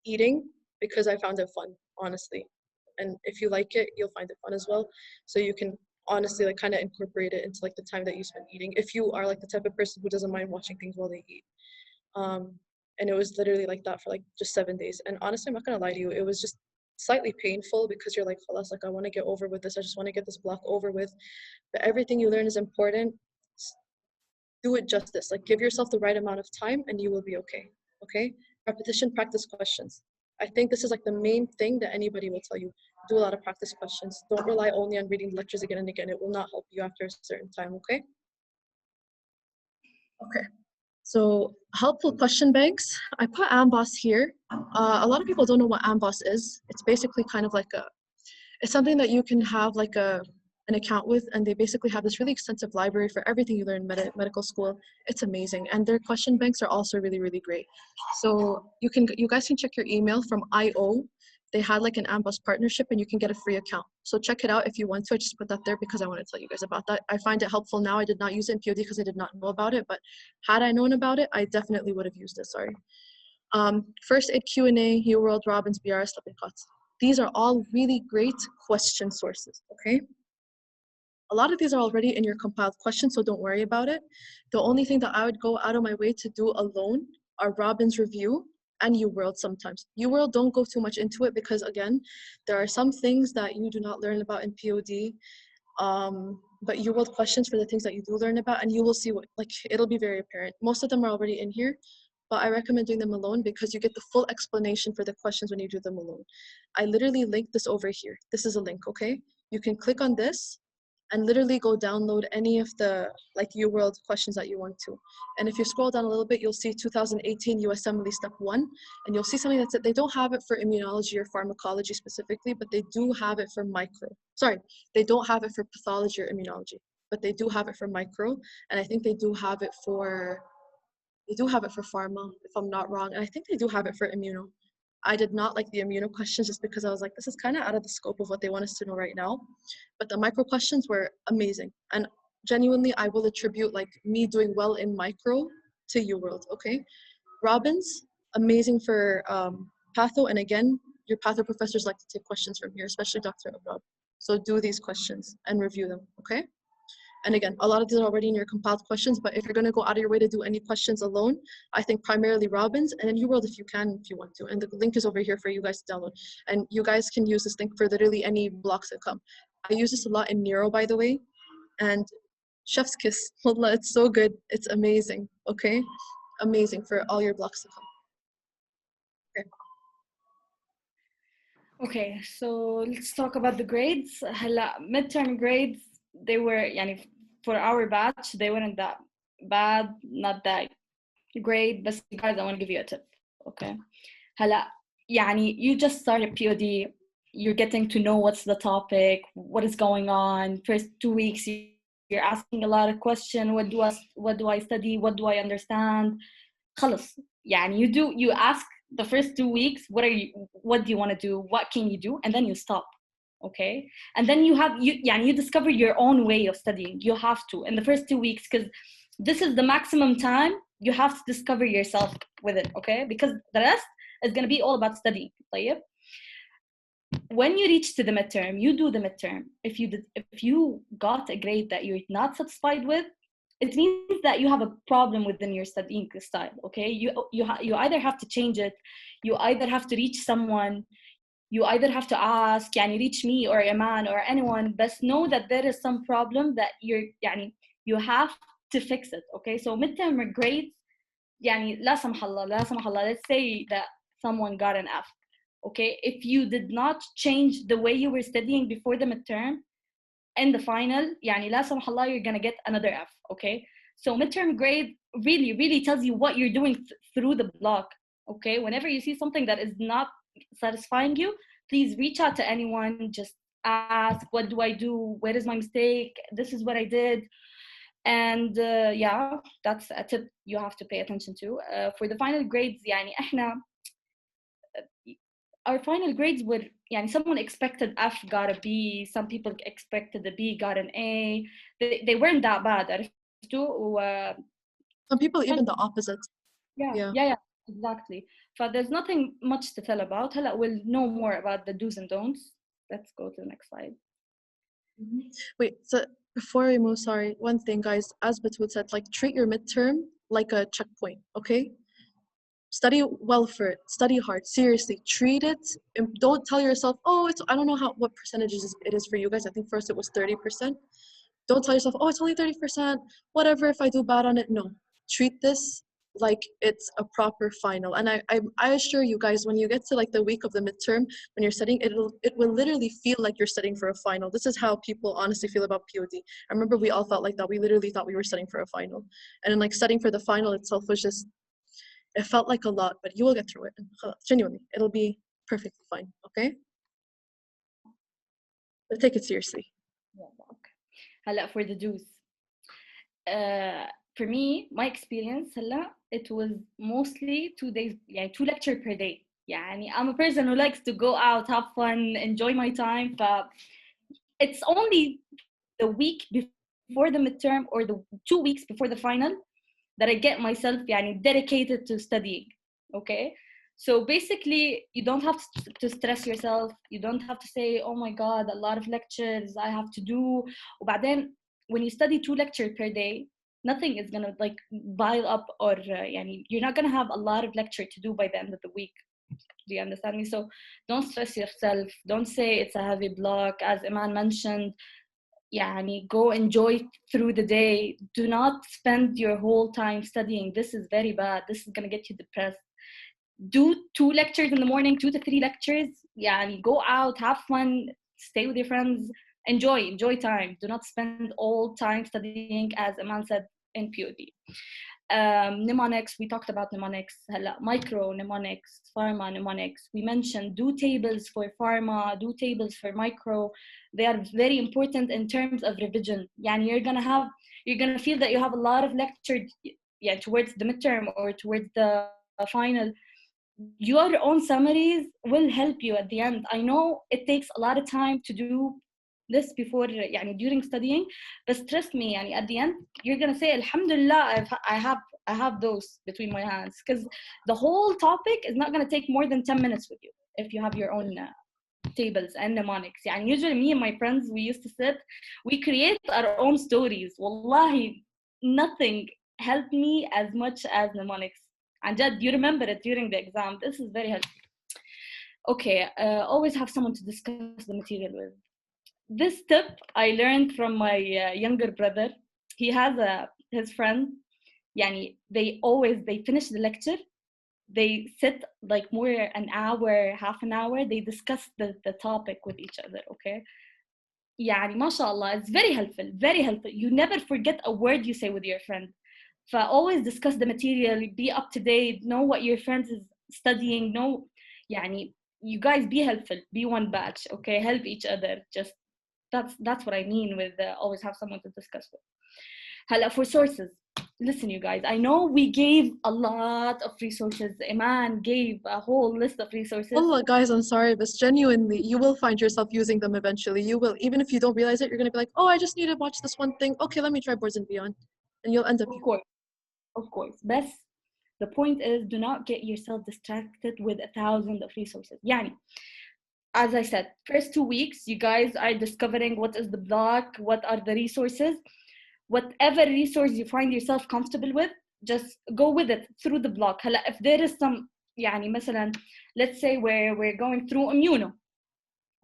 eating because I found it fun, honestly. And if you like it, you'll find it fun as well. So you can honestly like kind of incorporate it into like the time that you spend eating, if you are like the type of person who doesn't mind watching things while they eat. And it was literally like that for like just 7 days. And honestly, I'm not gonna lie to you, it was just slightly painful because you're like, khalas, like I want to get over with this. I just want to get this block over with. But everything you learn is important. Do it justice. Like give yourself the right amount of time and you will be okay. Okay? Repetition, practice questions. I think this is like the main thing that anybody will tell you. Do a lot of practice questions. Don't rely only on reading lectures again and again. It will not help you after a certain time, okay? Okay. So helpful question banks. I put AMBOSS here. A lot of people don't know what AMBOSS is. It's basically kind of like it's something that you can have like an account with, and they basically have this really extensive library for everything you learn in medical school. It's amazing, and their question banks are also really, really great. So you guys can check your email from IO. They had like an AMBOSS partnership, and you can get a free account. So check it out if you want to. I just put that there because I want to tell you guys about that. I find it helpful now. I did not use it in POD because I did not know about it, but had I known about it, I definitely would have used it. Sorry. First aid Q&A, UWorld, Robbins, BRS, Lippincott. These are all really great question sources, okay? A lot of these are already in your compiled questions, so don't worry about it. The only thing that I would go out of my way to do alone are Robbins Review and UWorld sometimes. UWorld, don't go too much into it because, again, there are some things that you do not learn about in POD. but UWorld questions for the things that you do learn about, and you will see what, like, it'll be very apparent. Most of them are already in here, but I recommend doing them alone because you get the full explanation for the questions when you do them alone. I literally linked this over here. This is a link, okay? You can click on this and literally go download any of the like UWorld questions that you want to. And if you scroll down a little bit, you'll see 2018 U Assembly Step 1, and you'll see something that's it. They don't have it for immunology or pharmacology specifically, but they do have it for they don't have it for pathology or immunology, but they do have it for micro, and I think they do have it for pharma, if I'm not wrong, and I think they do have it for immuno. I did not like the immuno questions just because I was like, this is kind of out of the scope of what they want us to know right now. But the micro questions were amazing. And genuinely, I will attribute like me doing well in micro to UWorld, okay? Robbins, amazing for patho. And again, your patho professors like to take questions from here, especially Dr. Abroad. So do these questions and review them, okay? And again, a lot of these are already in your compiled questions, but if you're gonna go out of your way to do any questions alone, I think primarily Robbins, and then UWorld if you can, if you want to. And the link is over here for you guys to download. And you guys can use this link for literally any blocks that come. I use this a lot in Neuro, by the way, and chef's kiss, wallah, it's so good, it's amazing, okay? Amazing for all your blocks to come. Okay, so let's talk about the grades. هلا midterm grades, they were يعني for our batch they weren't that bad, not that great, but guys, I want to give you a tip. Okay, هلا يعني you just started POD, you're getting to know what's the topic, what is going on. First 2 weeks you're asking a lot of questions. What do I study, what do I understand? خلص يعني you ask the first 2 weeks what do you want to do, what can you do, and then you stop. Okay, and then you discover your own way of studying. You have to in the first 2 weeks, because this is the maximum time you have to discover yourself with it. Okay, because the rest is going to be all about studying. طيب, when you reach to the midterm, you do the midterm. If you got a grade that you're not satisfied with, it means that you have a problem within your studying style. Okay, you either have to change it, you either have to reach someone, you either have to ask, يعني reach me or Iman or anyone, but know that there is some problem that you have to fix it. Okay, so midterm grades, يعني لا سمح الله, let's say that someone got an F. Okay, if you did not change the way you were studying before the midterm, in the final, يعني لا سمح الله, you're gonna get another F. Okay, so midterm grade really tells you what you're doing through the block. Okay, whenever you see something that is not satisfying you, please reach out to anyone, just ask, what do I do, where is my mistake, this is what I did. And yeah, that's a tip you have to pay attention to. For the final grades, يعني احنا our final grades were, يعني someone expected F, got a B, some people expected a B, got an A. They weren't that bad. Some people even the opposite. Yeah, exactly. But there's nothing much to tell about. هلا we'll know more about the do's and don'ts. Let's go to the next slide. Wait, so before we move, sorry, one thing, guys, as Batul said, like treat your midterm like a checkpoint, okay? Study well for it, study hard, seriously, treat it, and don't tell yourself, oh, I don't know what percentages it is for you guys. I think first it was 30%. Don't tell yourself, oh, it's only 30%, whatever, if I do bad on it. No, treat this like it's a proper final. And I assure you guys, when you get to like the week of the midterm, when you're studying, it will literally feel like you're studying for a final. This is how people honestly feel about POD. I remember we all felt like that. We literally thought we were studying for a final. And then like studying for the final itself was just, it felt like a lot, but you will get through it. And genuinely, it'll be perfectly fine, okay? But take it seriously. Okay. هلا for the do's. For me, my experience هلا, it was mostly 2 days, يعني 2 lectures per day. يعني I'm a person who likes to go out, have fun, enjoy my time. It's only the week before the midterm or the 2 weeks before the final that I get myself يعني dedicated to studying. Okay, so basically you don't have to stress yourself, you don't have to say, oh my god, a lot of lectures I have to do. وبعدين when you study 2 lectures per day, nothing is gonna like pile up, or يعني you're not gonna have a lot of lecture to do by the end of the week. Do you understand me? So don't stress yourself, don't say it's a heavy block. As Iman mentioned, يعني go enjoy through the day. Do not spend your whole time studying. This is very bad. This is gonna get you depressed. Do 2 lectures in the morning, 2 to 3 lectures. يعني go out, have fun, stay with your friends, enjoy time. Do not spend all time studying, as Iman said in POD. Mnemonics, we talked about mnemonics. Micro mnemonics, pharma mnemonics. We mentioned do tables for pharma, do tables for micro. They are very important in terms of revision. يعني you're gonna feel that you have a lot of lecture towards the midterm or towards the final. Your own summaries will help you at the end. I know it takes a lot of time to do this before during studying, but trust me at the end you're gonna say alhamdulillah I have those between my hands, because the whole topic is not gonna take more than 10 minutes with you if you have your own tables and mnemonics. Usually me and my friends, we used to sit, we create our own stories. Wallahi, nothing helped me as much as mnemonics. And Jad, you remember it during the exam. This is very helpful. Okay, always have someone to discuss the material with. This tip I learned from my younger brother. He has his friend. They finish the lecture. They sit like more an hour, half an hour. They discuss the topic with each other. Okay. MashaAllah, it's very helpful, very helpful. You never forget a word you say with your friend. Always discuss the material, be up to date, know what your friends is studying, know, you guys be helpful, be one batch, okay? Help each other. Just that's what I mean with always have someone to discuss with. For sources, listen, you guys, I know we gave a lot of resources. Iman gave a whole list of resources. Wallah, guys, I'm sorry, but genuinely, you will find yourself using them eventually. You will, even if you don't realize it, you're going to be like, oh, I just need to watch this one thing. Okay, let me try Boards and Beyond. And you'll end up. Of course. But the point is, do not get yourself distracted with 1,000 of resources. As I said, first 2 weeks, you guys are discovering what is the block, what are the resources. Whatever resource you find yourself comfortable with, just go with it through the block. If there is some, مثلا, let's say we're going through immuno.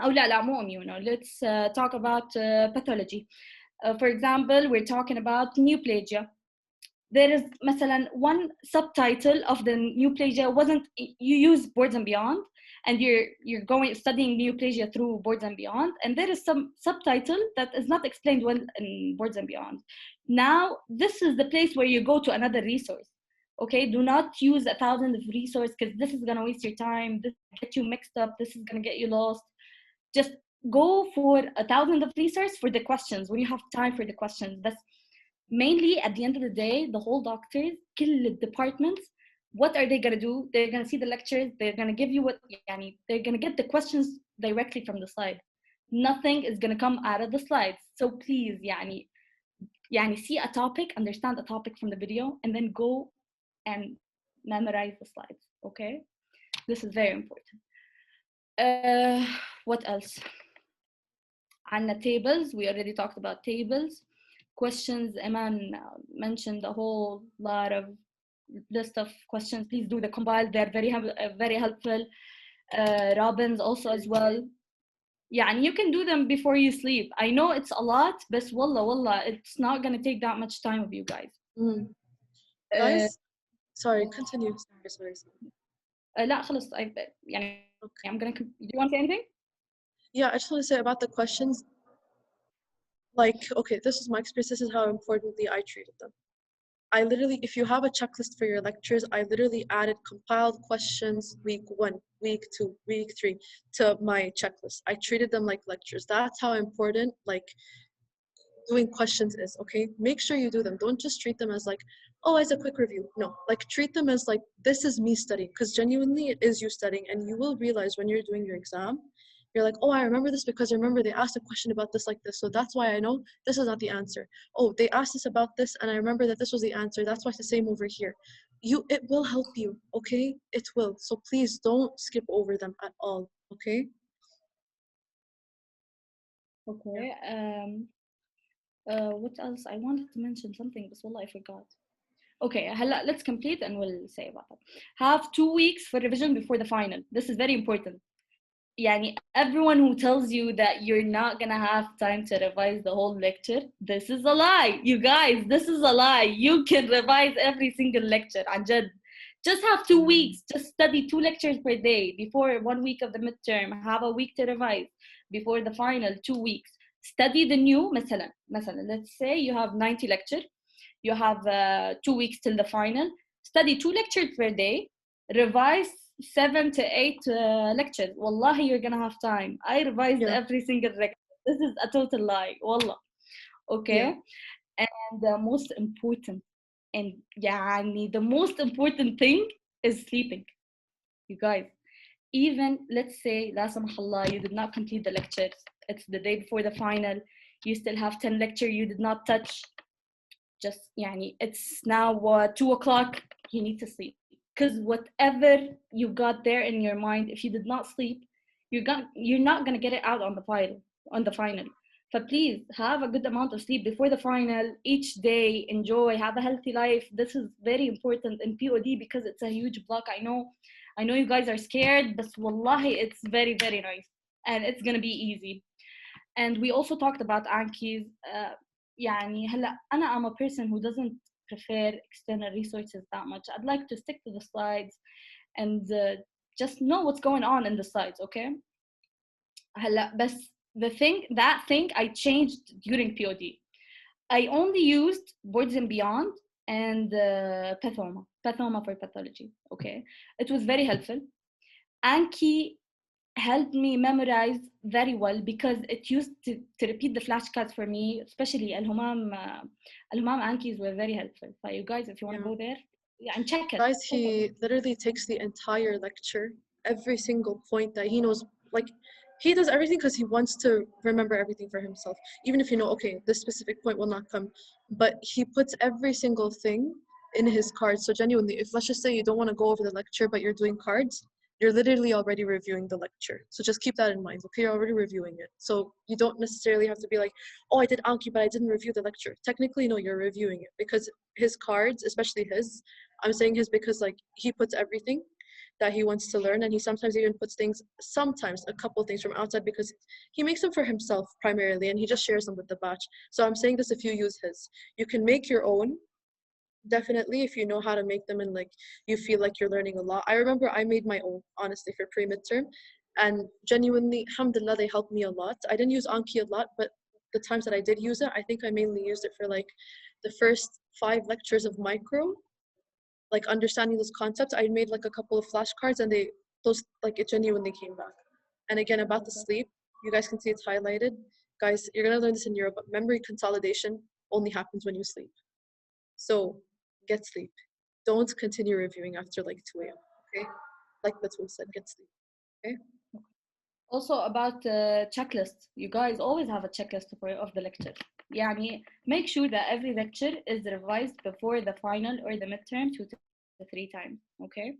أو لا مو immuno. Let's talk about pathology. For example, we're talking about neoplasia. There is مثلا one subtitle of the neoplasia wasn't, you use Boards and Beyond, and you're going studying neoplasia through Boards and Beyond, and there is some subtitle that is not explained well in Boards and Beyond. Now this is the place where you go to another resource. Okay, do not use 1,000 of resource, because this is going to waste your time, this will get you mixed up, this is going to get you lost. Just go for 1,000 of resource for the questions when you have time for the questions. But mainly at the end of the day, the whole doctors, كل departments, what are they going to do? They're going to see the lectures, they're going to give you they're going to get the questions directly from the slide. Nothing is going to come out of the slides. So please, see a topic, understand a topic from the video, and then go and memorize the slides, okay? This is very important. What else? On the tables, we already talked about tables. Questions, Iman mentioned a whole lot of list of questions. Please do the compile. They're very helpful. Robins also as well. You can do them before you sleep. I know it's a lot, but wallah, it's not going to take that much time of you guys. Guys, sorry, continue. Sorry. لا خلص. I'm going to, do you want to say anything? Yeah, I just want to say about the questions. Okay, this is my experience. This is how importantly I treated them. I literally, if you have a checklist for your lectures, I literally added compiled questions week 1, week 2, week 3 to my checklist. I treated them like lectures. That's how important doing questions is, okay? Make sure you do them. Don't just treat them as oh, as a quick review. No, treat them as this is me studying, because genuinely it is you studying, and you will realize when you're doing your exam, you're like, oh, I remember this because I remember they asked a question about this like this, so that's why I know this is not the answer. Oh, they asked us about this and I remember that this was the answer, that's why it's the same over here. It will help you, okay? It will. So please don't skip over them at all, okay? Okay. What else? I wanted to mention something, but wallah, I forgot. Okay, let's complete and we'll say about that. Have 2 weeks for revision before the final. This is very important. يعني everyone who tells you that you're not gonna have time to revise the whole lecture, this is a lie. You guys, this is a lie. You can revise every single lecture. عن جد. Just have 2 weeks. Just study 2 lectures per day before 1 week of the midterm. Have a week to revise before the final 2 weeks. Study the new. مثلا let's say you have 90 lecture. You have 2 weeks till the final. Study 2 lectures per day. Revise 7 to 8 lectures. Wallahi, you're gonna have time. I revised every single lecture. This is a total lie. Wallah. Okay. And the most important, and يعني the most important thing is sleeping. You guys, even let's say لا سمح الله you did not complete the lectures. It's the day before the final. You still have 10 lecture you did not touch. Just يعني it's now 2 o'clock. You need to sleep. Because whatever you got there in your mind, if you did not sleep, you're not gonna get it out on the final. So please have a good amount of sleep before the final. Each day, enjoy, have a healthy life. This is very important in POD because it's a huge block. I know you guys are scared, but wallahi, it's very, very nice, and it's gonna be easy. And we also talked about Anki's. يعني هلا أنا I'm a person who doesn't prefer external resources that much. I'd like to stick to the slides and just know what's going on in the slides, okay? هلا بس that thing I changed during POD. I only used Boards and Beyond and Pathoma for pathology, okay? It was very helpful. Anki helped me memorize very well because it used to repeat the flashcards for me, especially Al-Humam Ankis were very helpful. So you guys, if you want to go there, and check it. Guys, he literally takes the entire lecture, every single point that he knows, like he does everything because he wants to remember everything for himself. Even if you know, okay, this specific point will not come, but he puts every single thing in his cards. So genuinely, if let's just say you don't want to go over the lecture, but you're doing cards, you're literally already reviewing the lecture. So just keep that in mind, okay? You're already reviewing it. So you don't necessarily have to be like, oh, I did Anki, but I didn't review the lecture. Technically, no, you're reviewing it because his cards, especially his, I'm saying his because like he puts everything that he wants to learn, and he sometimes even puts things, sometimes a couple things from outside because he makes them for himself primarily, and he just shares them with the batch. So I'm saying this, if you use his, you can make your own. Definitely, if you know how to make them and like you feel like you're learning a lot. I remember I made my own, honestly, for pre-midterm, and genuinely, alhamdulillah, they helped me a lot. I didn't use Anki a lot, but the times that I did use it, I think I mainly used it for like the first 5 lectures of micro, like understanding those concepts. I made like a couple of flashcards, and those like it genuinely came back. And again, about the sleep, you guys can see it's highlighted. Guys, you're gonna learn this in Europe, but memory consolidation only happens when you sleep. So get sleep. Don't continue reviewing after like 2 a.m. Okay? Like Batul said, get sleep. Okay? Also about checklists, you guys always have a checklist of the lecture. يعني make sure that every lecture is revised before the final or the midterm 2 to 3 times, okay?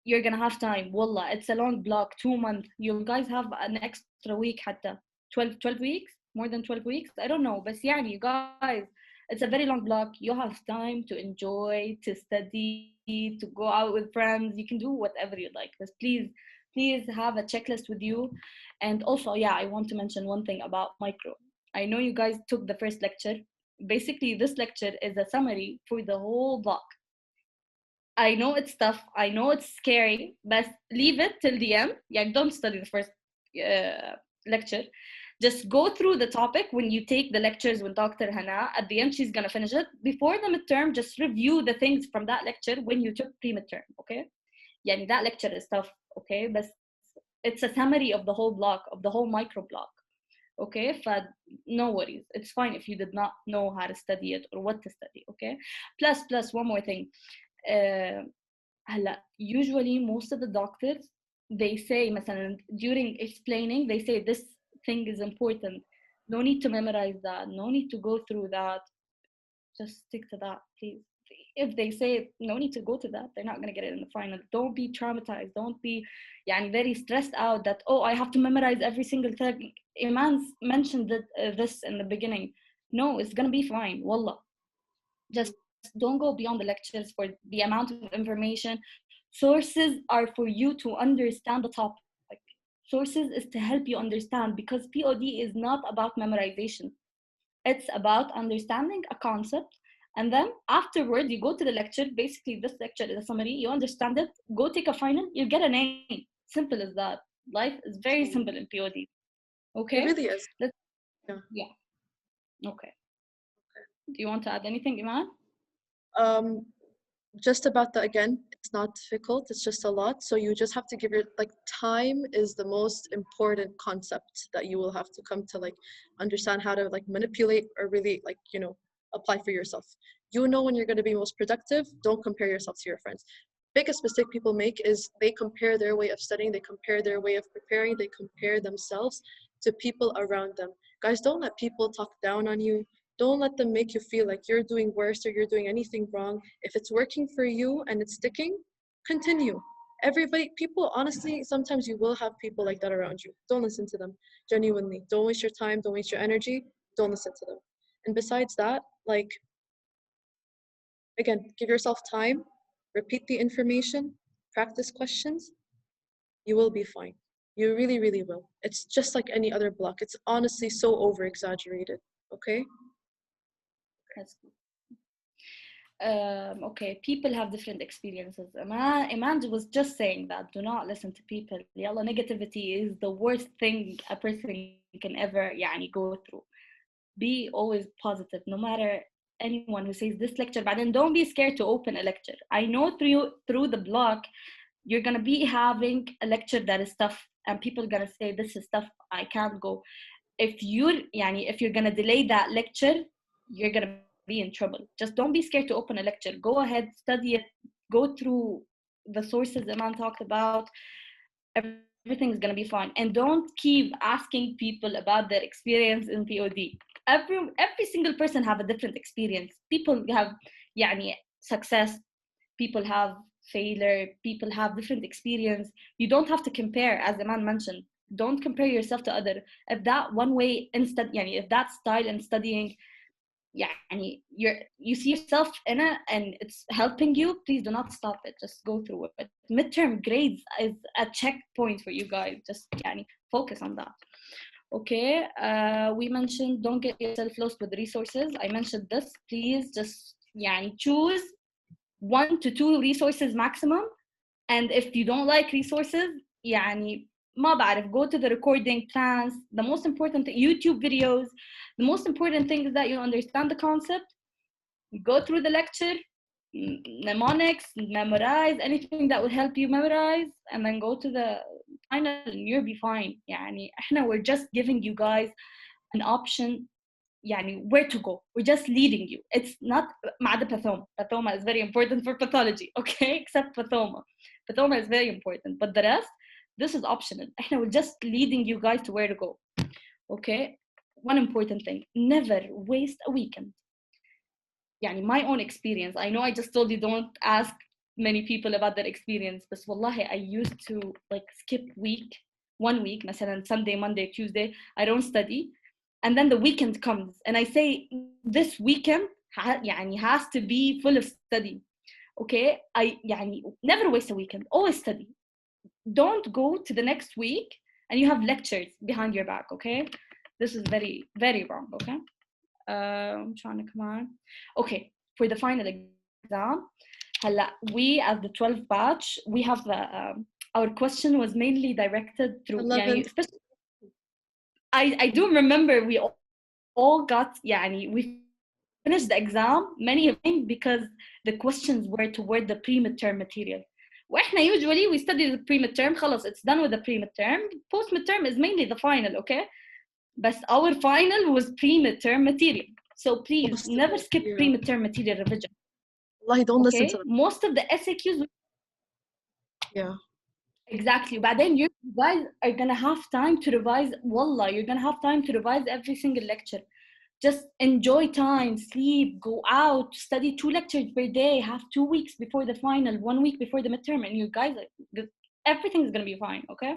You're gonna have time. Wallah, it's a long block, 2 months. You guys have an extra week حتى 12 weeks, more than 12 weeks. I don't know, but يعني you guys, it's a very long block. You have time to enjoy, to study, to go out with friends. You can do whatever you like. But please have a checklist with you. And also, yeah, I want to mention one thing about micro. I know you guys took the first lecture. Basically, this lecture is a summary for the whole block. I know it's tough. I know it's scary, but leave it till the end. Yeah, don't study the first lecture. Just go through the topic when you take the lectures with Dr. Hana. At the end, she's going to finish it. Before the midterm, just review the things from that lecture when you took pre-midterm, okay? Yeah, that lecture is tough, okay? But it's a summary of the whole block, of the whole micro block, okay? But no worries. It's fine if you did not know how to study it or what to study, okay? Plus, one more thing. Usually most of the doctors, they say مثلا during explaining, they say this thing is important. No need to memorize that. No need to go through that. Just stick to that, please. If they say no need to go to that, they're not going to get it in the final. Don't be traumatized. Don't be very stressed out that, oh, I have to memorize every single thing. Iman mentioned that, this in the beginning. No, it's going to be fine. Wallah. Just don't go beyond the lectures for the amount of information. Sources are for you to understand the topic. sources is to help you understand, because POD is not about memorization. It's about understanding a concept, and then afterward you go to the lecture. Basically, this lecture is a summary. You understand it, go take a final, you get an A. Simple as that. Life is very simple in POD. Okay? It really is. Let's, Yeah. yeah. Okay. Do you want to add anything, Iman? Just about that again, it's not difficult, it's just a lot. So you just have to give your, like, time is the most important concept that you will have to come to, like, understand how to, like, manipulate or really, like, you know, apply for yourself. You know when you're going to be most productive. Don't compare yourself to your friends. Biggest mistake people make is they compare their way of studying, they compare their way of preparing, they compare themselves to people around them. Guys, don't let people talk down on you. Don't let them make you feel like you're doing worse or you're doing anything wrong. If it's working for you and it's sticking, continue. Everybody, people, honestly, sometimes you will have people like that around you. Don't listen to them, genuinely. Don't waste your time, don't waste your energy, don't listen to them. And besides that, like, again, give yourself time, repeat the information, practice questions, you will be fine. You really, really will. It's just like any other block. It's honestly so over exaggerated, okay? That's good. Okay, people have different experiences. Iman was just saying that do not listen to people. Yalla, negativity is the worst thing a person can ever go through. Be always positive, no matter anyone who says this lecture. But then don't be scared to open a lecture. I know through the blog, you're gonna be having a lecture that is tough, and people are gonna say this is tough, I can't go. If you're gonna delay that lecture, you're gonna be in trouble. Just don't be scared to open a lecture. Go ahead, study it, go through the sources Iman talked about. Everything's gonna be fine. And don't keep asking people about their experience in POD. Every single person have a different experience. People have success, people have failure, people have different experience. You don't have to compare, as Iman mentioned. Don't compare yourself to other. If that one way instead, if that style in studying, you see yourself in it and it's helping you, please do not stop it. Just go through it. Midterm grades is a checkpoint for you guys. Just focus on that. Okay, we mentioned don't get yourself lost with resources. I mentioned this. Please just choose 1 to 2 resources maximum. And if you don't like resources, ما بعرف, go to the recording plans. The most important YouTube videos. The most important thing is that you understand the concept. You go through the lecture, mnemonics, memorize anything that will help you memorize, and then go to the final and you'll be fine. We're just giving you guys an option, where to go. We're just leading you. It's not مع the pathoma. Pathoma is very important for pathology, okay? Except pathoma. Pathoma is very important, but the rest, this is optional. We're just leading you guys to where to go, okay? One important thing, never waste a weekend. My own experience, I know I just told you don't ask many people about their experience, but wallahi, I used to skip 1 week, مثلا Sunday, Monday, Tuesday, I don't study. And then the weekend comes and I say this weekend has to be full of study. Okay, I never waste a weekend, always study. Don't go to the next week and you have lectures behind your back. Okay, this is very, very wrong. Okay, I'm trying to come on. Okay, for the final exam, we as the 12th batch, we have our question was mainly directed through especially I do remember we all got we finished the exam many of them because the questions were toward the pre-midterm material. واحنا usually we study the pre-midterm, خلاص it's done with the pre-midterm. Post-midterm is mainly the final, okay? But our final was pre-midterm material. So please never skip pre-midterm material revision. Don't listen to them. Most of the SAQs. Yeah. Exactly. But then you guys are gonna have time to revise. Wallah, you're gonna have time to revise every single lecture. Just enjoy time, sleep, go out, study 2 lectures per day, have 2 weeks before the final, 1 week before the midterm, and you guys, everything is gonna be fine, okay?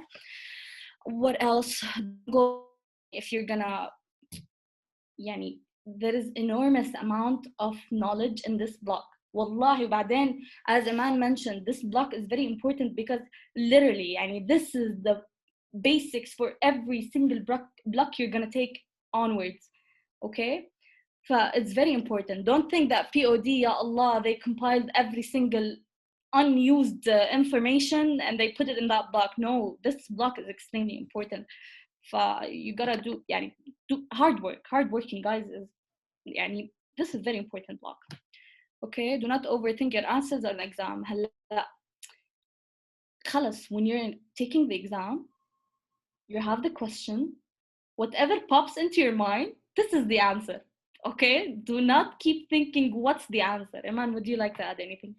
What else? Go if you're gonna, there is enormous amount of knowledge in this block. Wallahi, بعدين, as Iman mentioned, this block is very important because literally, this is basics for every single block you're gonna take onwards. Okay, it's very important. Don't think that POD, ya Allah, they compiled every single unused information and they put it in that block. No, this block is extremely important. You gotta do hard work. Hardworking guys is this is very important block. Okay, do not overthink your answers on exam. خلص, when you're taking the exam, you have the question, whatever pops into your mind, this is the answer. Okay, do not keep thinking what's the answer. Iman, would you like to add anything?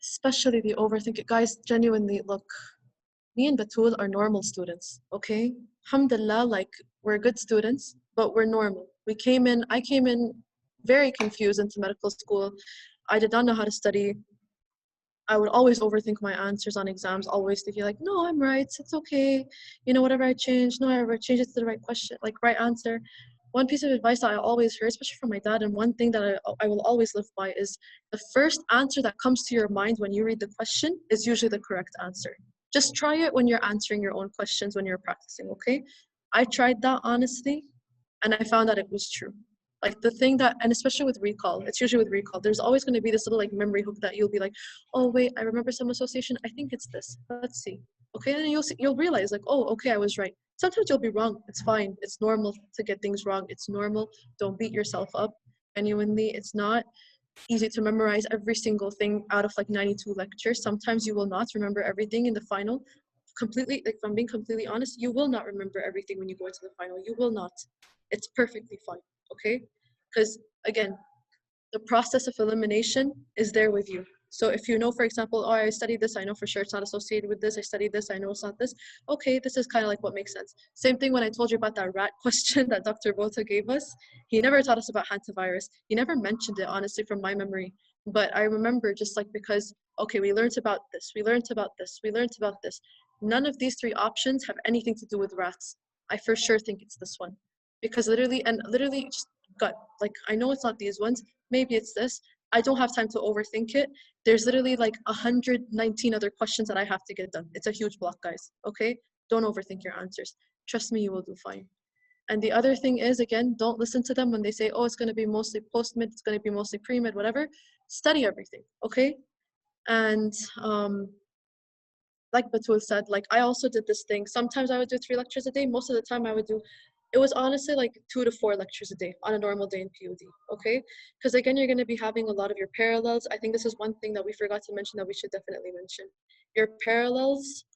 Especially the overthinking. Guys, genuinely, look, me and Batul are normal students, okay? Alhamdulillah, like, we're good students, but we're normal. I came in very confused into medical school. I did not know how to study. I would always overthink my answers on exams, always thinking like, no, I'm right, it's okay. You know, whatever I change, no, I ever change it to the right question, like right answer. One piece of advice that I always hear, especially from my dad, and one thing that I will always live by is the first answer that comes to your mind when you read the question is usually the correct answer. Just try it when you're answering your own questions when you're practicing, okay? I tried that honestly, and I found that it was true. Like the thing that, and especially with recall, it's usually with recall, there's always going to be this little like memory hook that you'll be like, oh wait, I remember some association, I think it's this, let's see. Okay, and you'll realize like, oh, okay, I was right. Sometimes you'll be wrong, it's fine, it's normal to get things wrong, it's normal, don't beat yourself up. Genuinely, it's not easy to memorize every single thing out of like 92 lectures. Sometimes you will not remember everything in the final. Completely, like if I'm being completely honest, you will not remember everything when you go into the final. You will not. It's perfectly fine, okay? Because again, the process of elimination is there with you. So if you know, for example, oh, I studied this, I know for sure it's not associated with this, I studied this, I know it's not this. Okay, this is kind of like what makes sense. Same thing when I told you about that rat question that Dr. Bota gave us. He never taught us about hantavirus. He never mentioned it, honestly, from my memory. But I remember just like because, okay, we learned about this, we learned about this, we learned about this. None of these three options have anything to do with rats. I for sure think it's this one. Because literally just gut, like I know it's not these ones, maybe it's this. I don't have time to overthink it. There's literally like 119 other questions that I have to get done. It's a huge block, guys, okay? Don't overthink your answers. Trust me, you will do fine. And the other thing is, again, don't listen to them when they say, oh, it's going to be mostly post-mid, it's going to be mostly pre-mid, whatever. Study everything, okay? And like Batul said, like I also did this thing. Sometimes I would do 3 lectures a day. Most of the time I would do, it was honestly like 2 to 4 lectures a day on a normal day in POD, okay? Because again, you're going to be having a lot of your parallels. I think this is one thing that we forgot to mention that we should definitely mention. Your parallels,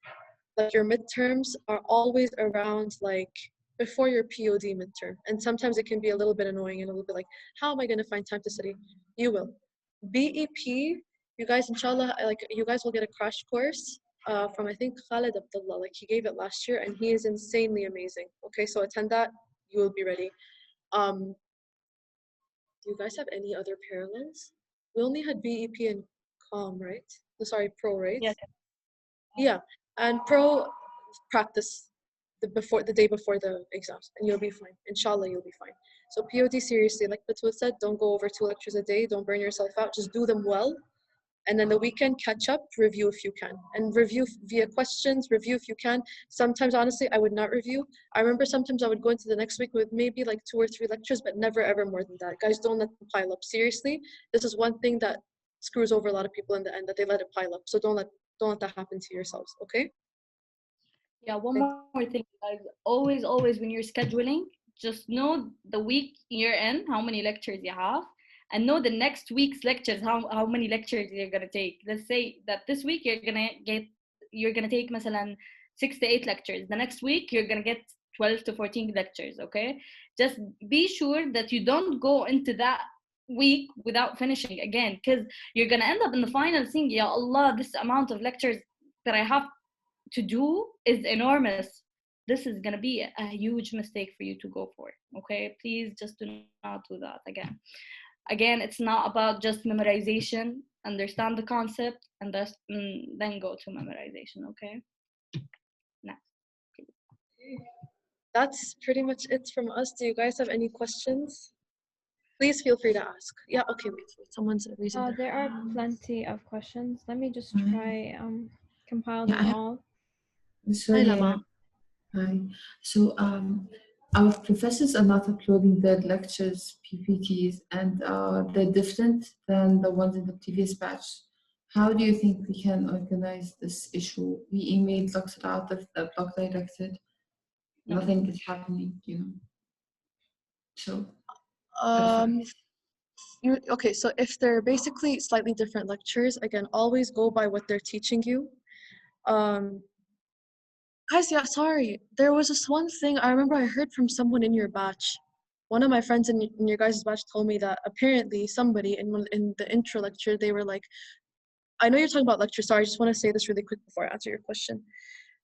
like your midterms, are always around like before your POD midterm. And sometimes it can be a little bit annoying and a little bit like, how am I going to find time to study? You will. BEP, you guys, inshallah, like you guys will get a crash course from I think Khalid Abdullah, like he gave it last year and he is insanely amazing. Okay, so attend that, you will be ready. Do you guys have any other parallels? We only had BEP and COM, right? Sorry, Pro, right? Yes. Yeah, and Pro practice the day before the exams and you'll be fine. Inshallah, you'll be fine. So POD, seriously, like Batul said, don't go over 2 lectures a day, don't burn yourself out, just do them well. And then the weekend, catch up, review if you can. And review via questions, review if you can. Sometimes, honestly, I would not review. I remember sometimes I would go into the next week with maybe like 2 or 3 lectures, but never ever more than that. Guys, don't let them pile up. Seriously, this is one thing that screws over a lot of people in the end, that they let it pile up. So don't let that happen to yourselves, okay? Yeah, one more thing, guys. Always when you're scheduling, just know the week you're in, how many lectures you have, and know the next week's lectures, how many lectures you're gonna take. Let's say that this week you're gonna take مثلا 6 to 8 lectures. The next week you're gonna get 12 to 14 lectures, okay? Just be sure that you don't go into that week without finishing again, because you're gonna end up in the final saying, Ya Allah, this amount of lectures that I have to do is enormous. This is gonna be a huge mistake for you to go for. Okay, please just do not do that again. Again, it's not about just memorization. Understand the concept and then go to memorization. Okay. Next. That's pretty much it from us. Do you guys have any questions? Please feel free to ask. Yeah. Okay. Wait. Someone's raising their hand. There are plenty of questions. Let me just try compile them Yeah, all. sorry, Hi, Lama. Hi. So our professors are not uploading their lectures, PPTs, and they're different than the ones in the previous batch. How do you think we can organize this issue? We emailed Dr. Atif, the block director. Nothing is happening, you know. So Um, okay, so if they're basically slightly different lectures, again, always go by what they're teaching you. Guys, yeah, sorry. There was this one thing I remember I heard from someone in your batch. One of my friends in your guys' batch told me that apparently somebody in the intro lecture, they were like, I know you're talking about lecture, sorry, I just want to say this really quick before I answer your question.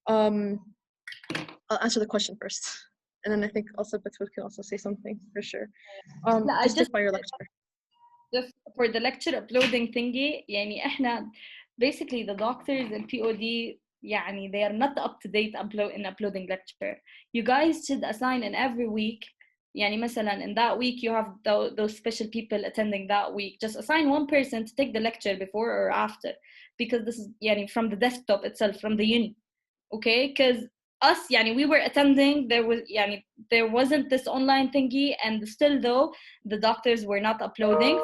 I'll answer the question first. And then I think also Batul can also say something for sure. Just stick by your lecture. Just for the lecture uploading thingy, يعني احنا basically the doctors and POD يعني they are not up to date in uploading lecture. You guys should assign in every week. يعني مثلا in that week you have those special people attending that week. Just assign one person to take the lecture before or after, because this is يعني from the desktop itself, from the uni. Okay, because us يعني we were attending, there wasn't this online thingy, and still though the doctors were not uploading.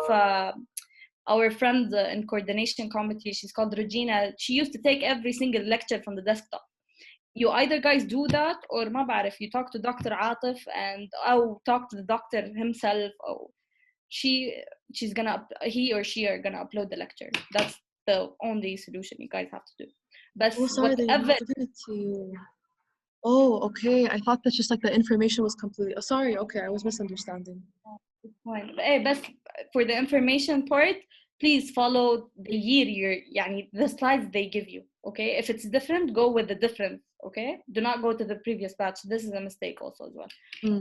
Our friend in coordination committee, she's called Regina, she used to take every single lecture from the desktop. You either guys do that, or ما بعرف, you talk to Dr. Atif and talk to the doctor himself, or she's gonna, he or she are gonna upload the lecture. That's the only solution you guys have to do. But Oh, sorry, they're not giving it to you. Oh, okay. I thought that's just like the information was completely. Oh, sorry. Okay, I was misunderstanding. Fine. But for the information part, please follow the year يعني the slides they give you. Okay, if it's different, go with the difference. Okay, do not go to the previous batch. This is a mistake also as well.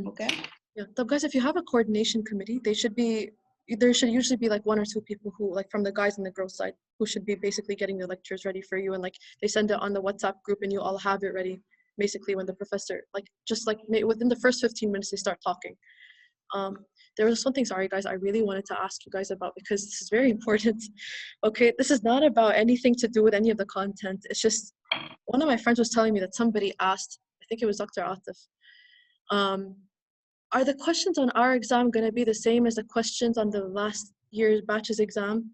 Okay. Yeah, so guys, if you have a coordination committee, there should usually be like one or two people who, like from the guys on the growth side, who should be basically getting the lectures ready for you, and like they send it on the WhatsApp group and you all have it ready basically when the professor, like just like within the first 15 minutes they start talking. There was something, sorry guys, I really wanted to ask you guys about, because this is very important. Okay, this is not about anything to do with any of the content. It's just one of my friends was telling me that somebody asked, I think it was Dr. Atif, are the questions on our exam going to be the same as the questions on the last year's batch's exam?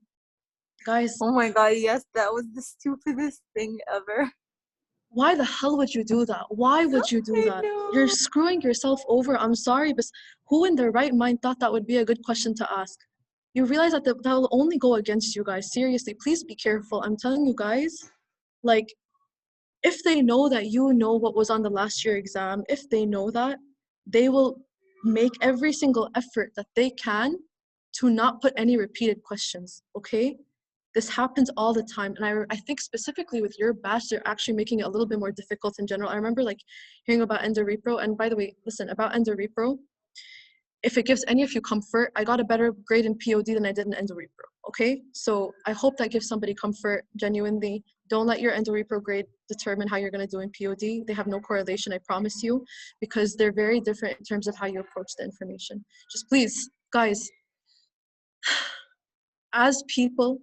Guys. Oh my god, yes, that was the stupidest thing ever. Why the hell would you do that? Why would you do that? You're screwing yourself over. I'm sorry, but who in their right mind thought that would be a good question to ask? You realize that that will only go against you guys. Seriously, please be careful. I'm telling you guys, like, if they know that you know what was on the last year exam, if they know that, they will make every single effort that they can to not put any repeated questions, okay? This happens all the time. And I think specifically with your batch, they're actually making it a little bit more difficult in general. I remember like hearing about EndoRepro, and by the way, listen, about EndoRepro, if it gives any of you comfort, I got a better grade in POD than I did in EndoRepro, okay? So I hope that gives somebody comfort, genuinely. Don't let your EndoRepro grade determine how you're gonna do in POD. They have no correlation, I promise you, because they're very different in terms of how you approach the information. Just please, guys, as people,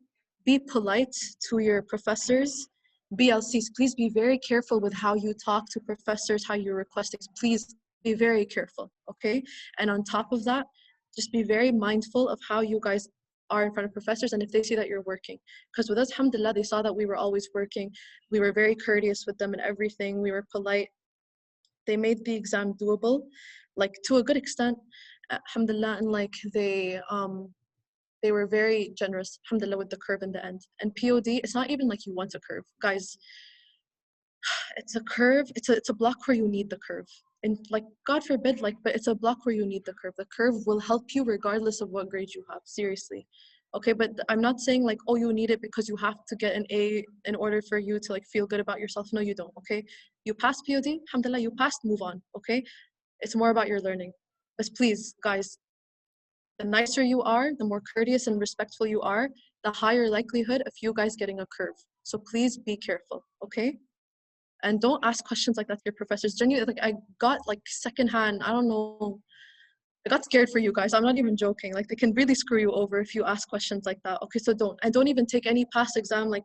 be polite to your professors. BLCs, please be very careful with how you talk to professors, how you request things. Please be very careful, okay? And on top of that, just be very mindful of how you guys are in front of professors and if they see that you're working. Because with us, alhamdulillah, they saw that we were always working. We were very courteous with them and everything. We were polite. They made the exam doable, like to a good extent, alhamdulillah, and like they were very generous, alhamdulillah, with the curve in the end. And POD, it's not even like you want a curve. Guys, it's a curve, it's a block where you need the curve. And like, God forbid, like, but it's a block where you need the curve. The curve will help you regardless of what grade you have, seriously. Okay, but I'm not saying like, oh, you need it because you have to get an A in order for you to like feel good about yourself. No, you don't, okay? You passed POD, alhamdulillah, you passed, move on, okay? It's more about your learning. But please, guys, the nicer you are, the more courteous and respectful you are, the higher likelihood of you guys getting a curve. So please be careful, okay? And don't ask questions like that to your professors. Genuinely, like I got like secondhand, I don't know, I got scared for you guys. I'm not even joking. Like they can really screw you over if you ask questions like that. Okay, so don't. And don't even take any past exam like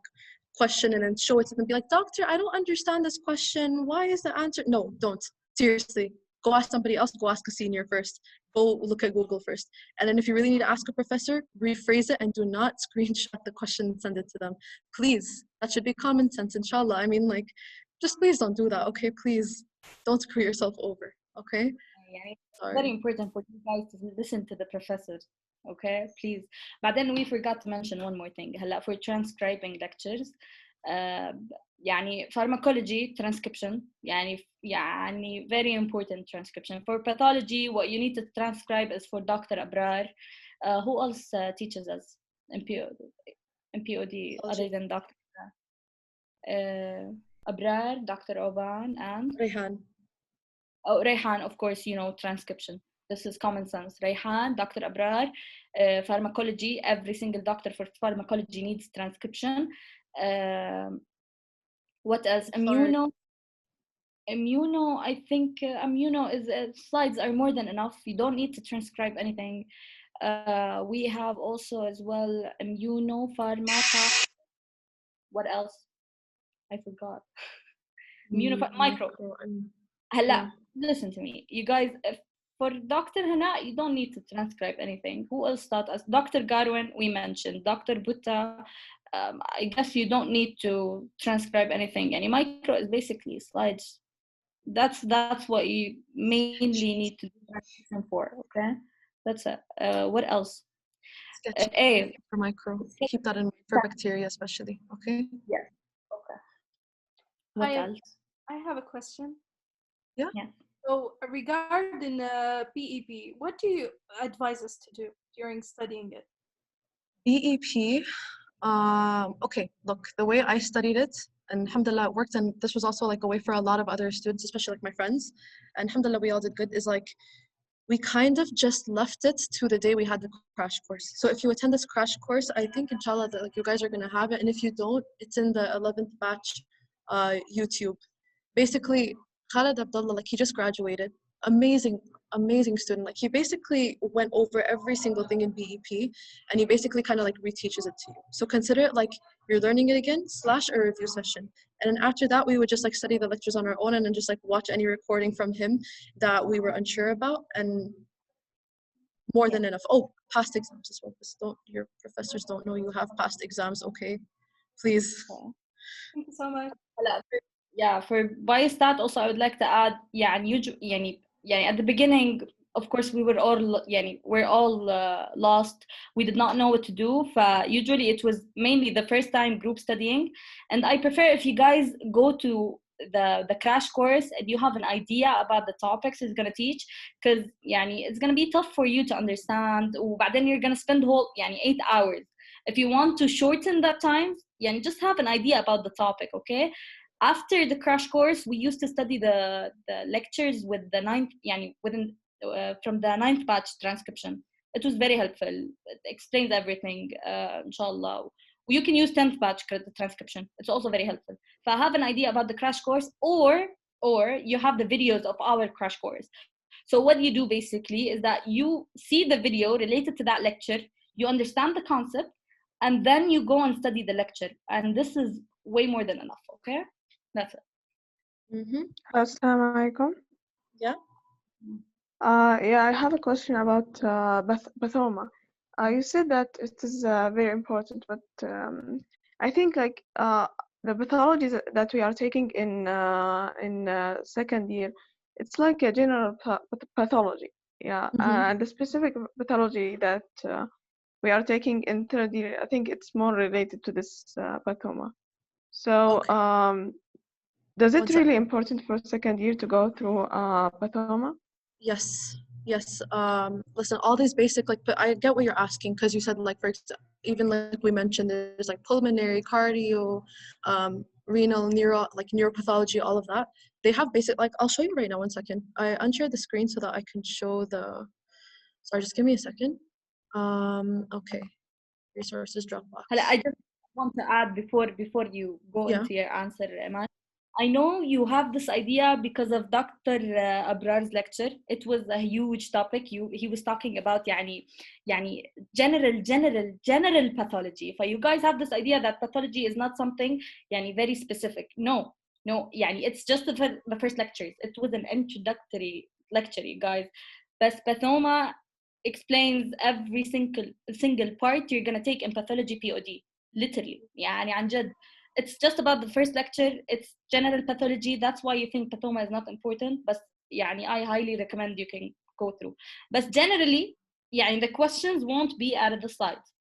question and then show it to them and be like, doctor, I don't understand this question. Why is the answer? No, don't. Seriously. Go ask somebody else. Go ask a senior first. Go look at Google first. And then if you really need to ask a professor, rephrase it and do not screenshot the question and send it to them. Please. That should be common sense, inshallah. I mean, like, just please don't do that, okay? Please don't screw yourself over, okay? Yeah, it's Sorry. very important for you guys to listen to the professor, okay? Please. But then we forgot to mention one more thing. هلا for transcribing lectures, يعني pharmacology transcription يعني very important transcription. For pathology, what you need to transcribe is for Dr. Abrar. Who else teaches us in POD other than Dr. Abrar, Dr. Oban, and Rehan. Oh, Rehan, of course, you know, transcription. This is common sense. Rehan, Dr. Abrar, pharmacology, every single doctor for pharmacology needs transcription. What else? Immuno, I think immuno is slides are more than enough. You don't need to transcribe anything. We have also as well immuno, pharmaca. What else? I forgot. Micro. Hala, listen to me. You guys, for Dr. Hana, you don't need to transcribe anything. Who else taught us? Dr. Garwin, we mentioned. Dr. Butta, I guess you don't need to transcribe anything. And micro is basically slides. That's what you mainly need to do transcription for, okay? That's it. What else? For micro. Keep that in mind for bacteria especially, okay? Yes. Okay. What else? I have a question. Yeah. So regarding BEP, what do you advise us to do during studying it? BEP, okay, look, the way I studied it, and alhamdulillah it worked, and this was also like a way for a lot of other students, especially like my friends, and alhamdulillah we all did good, is like we kind of just left it to the day we had the crash course. So if you attend this crash course, I think inshallah that like you guys are going to have it, and if you don't, it's in the 11th batch YouTube. Basically, Khalid Abdullah, like he just graduated, amazing student. Like he basically went over every single thing in BEP, and he basically kind of like reteaches it to you. So consider it like you're learning it again / a review session. And then after that, we would just like study the lectures on our own and then just like watch any recording from him that we were unsure about, and more than enough. Oh, past exams as well. Your professors don't know you have past exams, okay? Please. Thank you so much. Yeah, for biostat also I would like to add, at the beginning, of course, we're all lost. We did not know what to do. Usually it was mainly the first time group studying, and I prefer if you guys go to the crash course and you have an idea about the topics he's gonna teach, because it's gonna be tough for you to understand. But then you're gonna spend whole 8 hours. If you want to shorten that time, just have an idea about the topic, okay? After the crash course, we used to study the lectures with the from the 9th batch transcription. It was very helpful. It explains everything, inshallah. You can use 10th batch transcription. It's also very helpful. If I have an idea about the crash course, or you have the videos of our crash course. So what you do basically is that you see the video related to that lecture, you understand the concept, and then you go and study the lecture. And this is way more than enough, okay? That's it. Assalamu alaikum. Yeah. Yeah, I have a question about pathoma. You said that it is very important, but I think like the pathology that we are taking in second year, it's like a general pathology, yeah, and the specific pathology that we are taking in third year, I think it's more related to this pathoma. So, does it really important for second year to go through pathoma? Yes. Listen, all these basic, like, but I get what you're asking, because you said like, for even like we mentioned, there's like pulmonary, cardio, renal, neuropathology, all of that. They have basic, like, I'll show you right now, 1 second. I unshare the screen so that I can show sorry, just give me a second. Okay. Resources Dropbox. I just want to add before you go into your answer, Iman. I know you have this idea because of Dr. Abrar's lecture. It was a huge topic. He was talking about general pathology. If you guys have this idea that pathology is not something very specific. No, it's just the first lectures. It was an introductory lecture, you guys. But pathoma explains every single part you're gonna take in pathology POD. Literally, عن جد. It's just about the first lecture. It's general pathology. That's why you think pathoma is not important. But I highly recommend you can go through. But generally, the questions won't be out of the slides.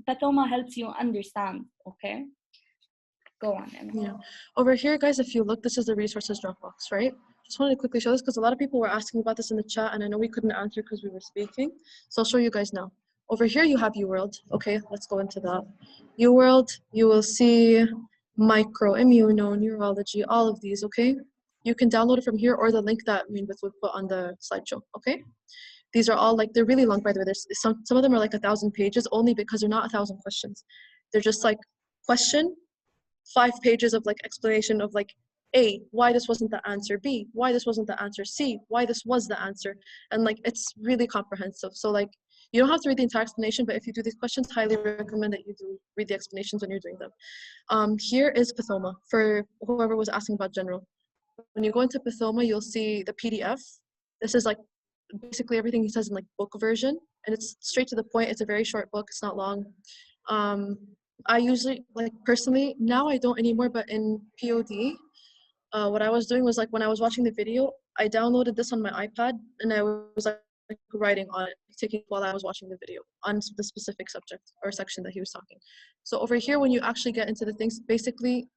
Pathoma helps you understand. Okay, go on. Emma. Yeah. Over here, guys, if you look, this is the resources Dropbox, right? Just wanted to quickly show this because a lot of people were asking about this in the chat, and I know we couldn't answer because we were speaking. So I'll show you guys now. Over here, you have UWorld. Okay, let's go into that. UWorld, you will see micro, immuno, neurology, all of these, okay? You can download it from here or the link that Meanbeth would put on the slideshow, okay? These are all they're really long, by the way. There's some of them are like 1,000 pages only because they're not 1,000 questions. They're just like question, 5 pages of explanation of A, why this wasn't the answer, B, why this wasn't the answer, C, why this was the answer. And it's really comprehensive. So you don't have to read the entire explanation, but if you do these questions, highly recommend that you do read the explanations when you're doing them. Here is pathoma for whoever was asking about general. When you go into pathoma, you'll see the PDF. This is basically everything he says in book version, and it's straight to the point. It's a very short book. It's not long. I usually personally, now I don't anymore, but in POD, what I was doing was when I was watching the video, I downloaded this on my iPad and I was writing on it, taking while I was watching the video on the specific subject or section that he was talking. So over here, when you actually get into the things, basically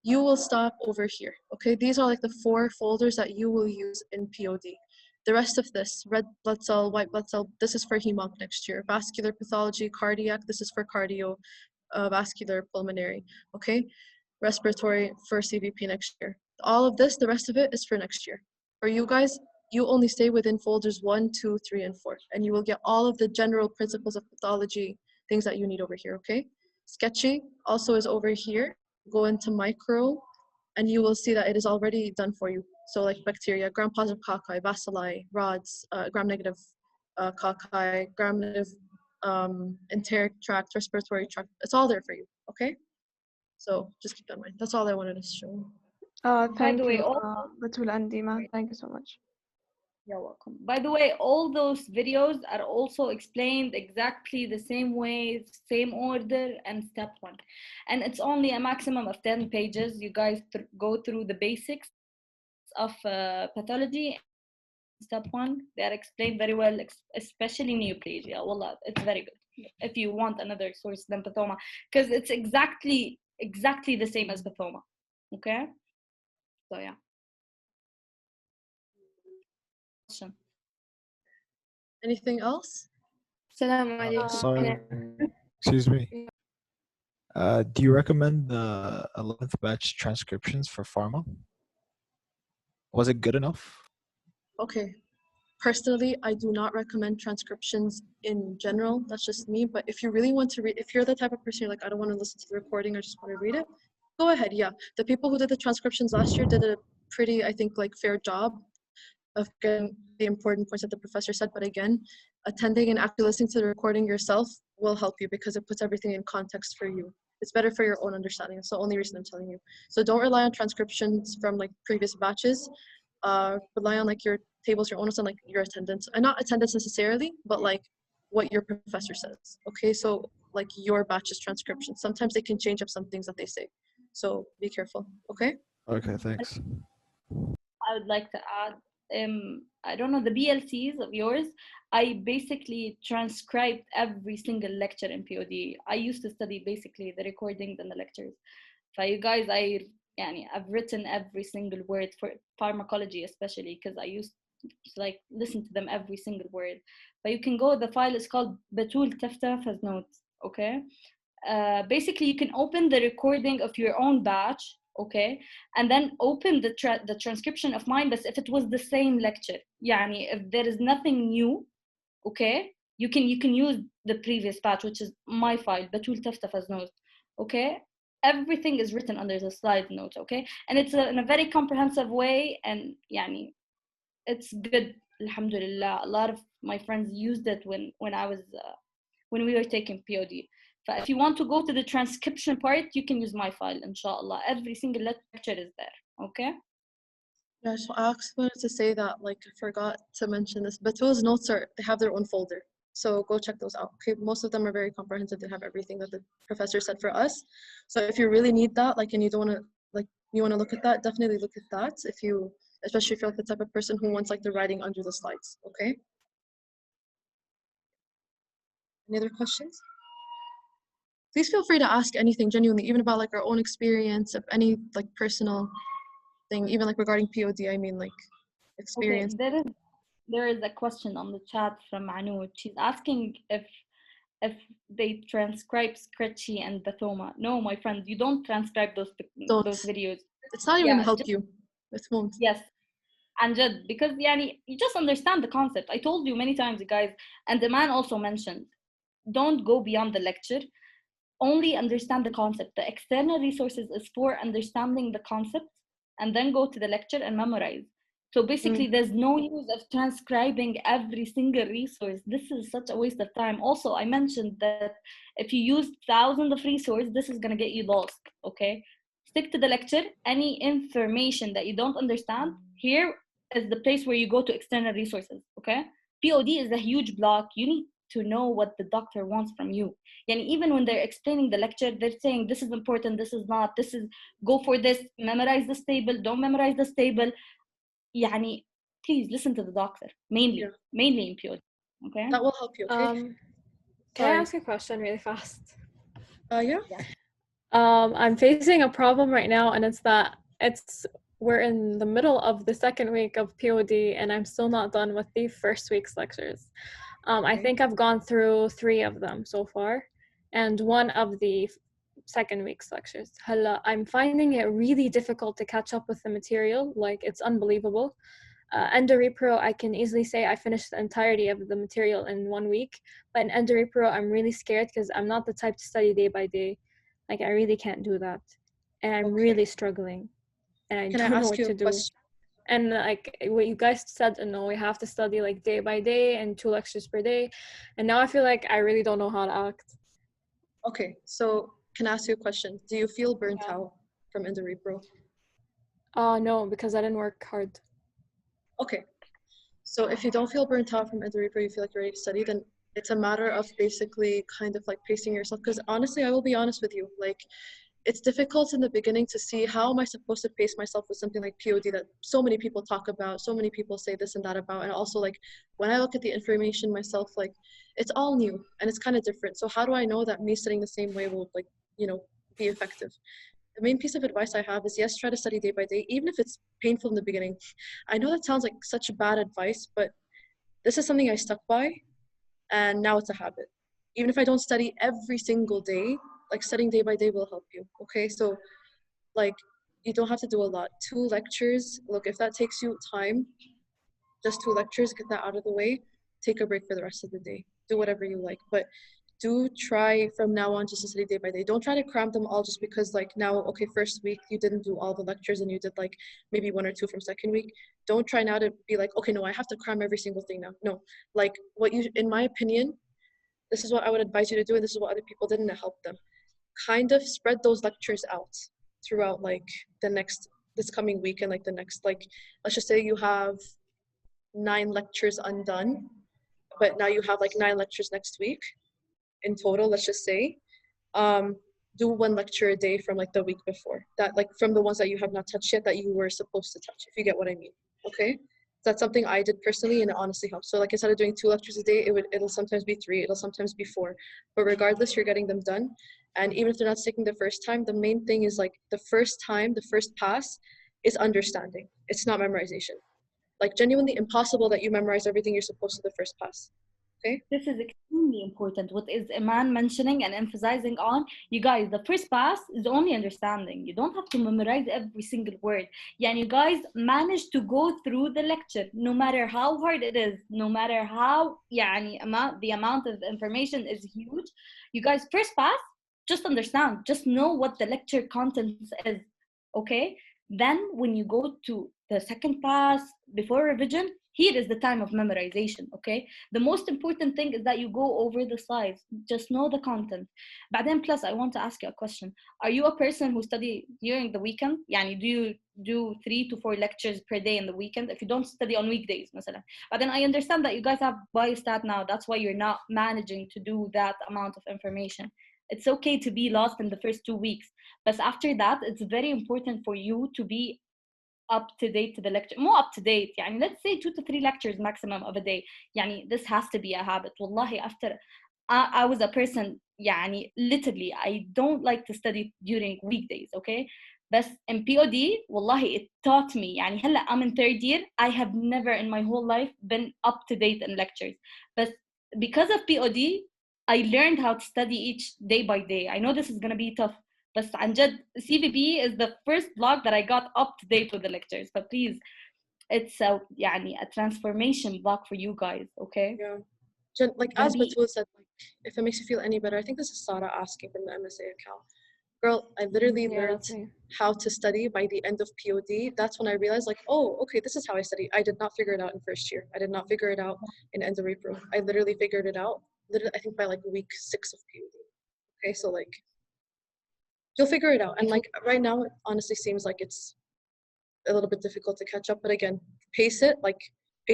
you will stop over here. Okay, these are the 4 folders that you will use in POD. The rest of this, red blood cell, white blood cell, this is for hemonc next year. Vascular pathology, cardiac, this is for cardio, vascular, pulmonary, okay? Respiratory for CVP next year. All of this, the rest of it is for next year. For you guys, you only stay within folders 1, 2, 3, and 4, and you will get all of the general principles of pathology, things that you need over here, okay? Sketchy also is over here. Go into micro, and you will see that it is already done for you. So bacteria, gram-positive cocci, bacilli, rods, gram-negative cocci, gram-negative enteric tract, respiratory tract. It's all there for you, okay? So just keep that in mind. That's all I wanted to show. Thank the way, you, Batul and Dima. Thank you so much. You're welcome. By the way, all those videos are also explained exactly the same way, same order, and step 1. And it's only a maximum of 10 pages. You guys go through the basics of pathology. Step 1, they are explained very well, especially neoplasia. Wallah, it's very good. If you want another source than pathoma, because it's exactly the same as pathoma. Okay? So yeah. Anything else? Salam alaikum. Sorry, excuse me. Do you recommend the 11th batch transcriptions for pharma? Was it good enough? Okay. Personally, I do not recommend transcriptions in general. That's just me. But if you really want to read, if you're the type of person you're I don't want to listen to the recording, I just want to read it, go ahead. Yeah. The people who did the transcriptions last year did a pretty, I think, fair job of getting the important points that the professor said. But again, attending and actually listening to the recording yourself will help you because it puts everything in context for you. It's better for your own understanding. That's the only reason I'm telling you. So don't rely on transcriptions from previous batches. Rely on your tables, your own notes, and your attendance, and not attendance necessarily, but what your professor says. Okay, so your batch's transcription. Sometimes they can change up some things that they say. So be careful. Okay. Okay, thanks. I would like to add, I don't know, the BLCs of yours, I basically transcribed every single lecture in POD. I used to study basically the recordings and the lectures. For you guys, I've written every single word for pharmacology, especially because I used to listen to them every single word. But you can go, the file is called Batul Taftaf as notes, okay? Basically, you can open the recording of your own batch, okay, and then open the transcription of mine, but if it was the same lecture, if there is nothing new, okay, you can use the previous batch, which is my file, Batul Taftaf as notes, okay. everything is written under the slide notes, okay? And it's in a very comprehensive way, and يعني, it's good, alhamdulillah. A lot of my friends used it when I was when we were taking POD. So if you want to go to the transcription part, you can use my file, inshallah. Every single lecture is there, okay? Yeah, so I actually wanted to say that, like, I forgot to mention this, but those notes they have their own folder. So go check those out. Okay, most of them are very comprehensive. They have everything that the professor said for us. So if you really need that, like, and you don't want to, like, you want to look at that, definitely look at that. Especially if you're like the type of person who wants like the writing under the slides. Okay. Any other questions? Please feel free to ask anything genuinely, even about like our own experience, of any like personal thing, even like regarding POD. I mean, like experience. Okay, there is a question on the chat from Anu. She's asking if they transcribe Scratchy and Bathoma. No, my friend, you don't transcribe those videos. It's not even gonna help you. It won't. Yes, and just because you just understand the concept. I told you many times, you guys, and the man also mentioned, don't go beyond the lecture. Only understand the concept. The external resources is for understanding the concept, and then go to the lecture and memorize. So basically, there's no use of transcribing every single resource. This is such a waste of time. Also, I mentioned that if you use thousands of resources, this is going to get you lost, okay? Stick to the lecture. Any information that you don't understand, here is the place where you go to external resources, okay? POD is a huge block. You need to know what the doctor wants from you. And even when they're explaining the lecture, they're saying this is important, this is not, this is, go for this, memorize this table, don't memorize this table. Please listen to the doctor, mainly in POD. Okay? That will help you, okay? Can I ask a question really fast? Yeah. I'm facing a problem right now, and it's that we're in the middle of the second week of POD, and I'm still not done with the first week's lectures. I think I've gone through 3 of them so far, and 1 of the second week's lectures. I'm finding it really difficult to catch up with the material. Like, it's unbelievable. EndoRepro, I can easily say I finished the entirety of the material in 1 week, but in EndoRepro, I'm really scared because I'm not the type to study day by day. Like, I really can't do that, and I'm really struggling, and I don't know what to do. And like what you guys said, we have to study like day by day and 2 lectures per day, and now I feel like I really don't know how to act. Okay, so can I ask you a question? Do you feel burnt out from EndoRepro? No, because I didn't work hard. Okay, so if you don't feel burnt out from EndoRepro, you feel like you're ready to study, then it's a matter of basically kind of like pacing yourself. Because honestly, I will be honest with you, like, it's difficult in the beginning to see how am I supposed to pace myself with something like POD that so many people talk about, so many people say this and that about, and also like when I look at the information myself, like it's all new and it's kind of different. So how do I know that me studying the same way will be effective? The main piece of advice I have is, yes, try to study day by day, even if it's painful in the beginning. I know that sounds like such bad advice, but this is something I stuck by, and now it's a habit. Even if I don't study every single day, like studying day by day will help you, okay? So like you don't have to do a lot. 2 lectures, look, if that takes you time, just 2 lectures, get that out of the way, take a break for the rest of the day. Do whatever you like, but do try from now on just to study day by day. Don't try to cram them all just because like now, okay, first week you didn't do all the lectures and you did like maybe 1 or 2 from second week. Don't try now to be like, okay, no, I have to cram every single thing now. No, like in my opinion, this is what I would advise you to do, and this is what other people did, and it helped them. Kind of spread those lectures out throughout like this coming week, and like the next, like let's just say you have 9 lectures undone, but now you have like 9 lectures next week in total, let's just say. Do 1 lecture a day from like the week before that, like from the ones that you have not touched yet that you were supposed to touch, if you get what I mean. Okay, that's something I did personally, and it honestly helps. So like instead of doing 2 lectures a day, it'll sometimes be 3, it'll sometimes be 4, but regardless, you're getting them done. And even if they're not sticking the first time, the main thing is like the first time, the first pass is understanding. It's not memorization. Like genuinely impossible that you memorize everything you're supposed to the first pass. Okay? This is extremely important. What is Iman mentioning and emphasizing on, you guys, the first pass is only understanding. You don't have to memorize every single word. You guys manage to go through the lecture, no matter how hard it is, no matter how the amount of information is huge. You guys, first pass, just understand, just know what the lecture content is, okay? Then when you go to the second pass before revision, here is the time of memorization, okay? The most important thing is that you go over the slides, just know the content. But then plus, I want to ask you a question. Are you a person who study during the weekend? Yani, do you do 3 to 4 lectures per day in the weekend if you don't study on weekdays, مثلا? But then I understand that you guys have biostat now. That's why you're not managing to do that amount of information. It's okay to be lost in the first 2 weeks. But after that, it's very important for you to be up to date to the lecture, more up to date. يعني let's say 2 to 3 lectures maximum of a day. يعني this has to be a habit. Wallahi, after I was a person, يعني literally, I don't like to study during weekdays, okay? But in POD, wallahi, it taught me. يعني هلا I'm in 3rd year. I have never in my whole life been up to date in lectures. But because of POD, I learned how to study each day by day. I know this is gonna be tough. But عن جد CVP is the first blog that I got up to date with the lectures. But please, it's a transformation block for you guys, okay? Yeah. Like as Batul said, like if it makes you feel any better, I think this is Sara asking from the MSA account. Girl, I literally learned how to study by the end of POD. That's when I realized, like, oh, okay, this is how I study. I did not figure it out in first year. I did not figure it out in end of April. I literally figured it out, I think by like week 6 of POD. Okay, so like, you'll figure it out. And like right now, it honestly seems like it's a little bit difficult to catch up. But again, pace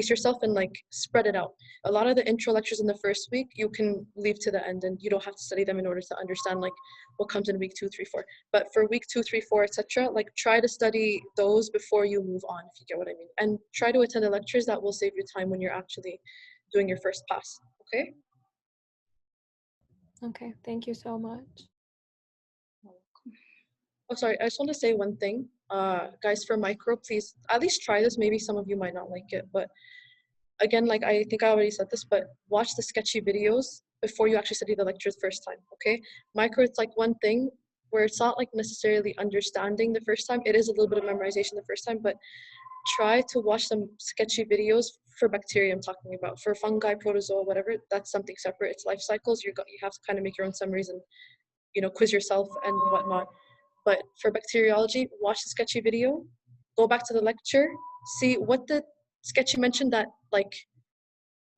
yourself and like spread it out. A lot of the intro lectures in the first week, you can leave to the end and you don't have to study them in order to understand like what comes in week 2, 3, 4. But for week 2, 3, 4, etc., like try to study those before you move on, if you get what I mean. And try to attend the lectures that will save you time when you're actually doing your first pass, okay? Okay, thank you so much. Oh, sorry, I just want to say one thing. Guys, for micro, please at least try this. Maybe some of you might not like it, but again, like I think I already said this, but watch the sketchy videos before you actually study the lectures first time, okay? Micro, it's like one thing where it's not like necessarily understanding the first time. It is a little bit of memorization the first time, but try to watch some sketchy videos for bacteria I'm talking about. For fungi, protozoa, whatever, that's something separate. It's life cycles. You have to kind of make your own summaries and, you know, quiz yourself and whatnot. But for bacteriology, watch the sketchy video, go back to the lecture, see what the sketchy mentioned that like,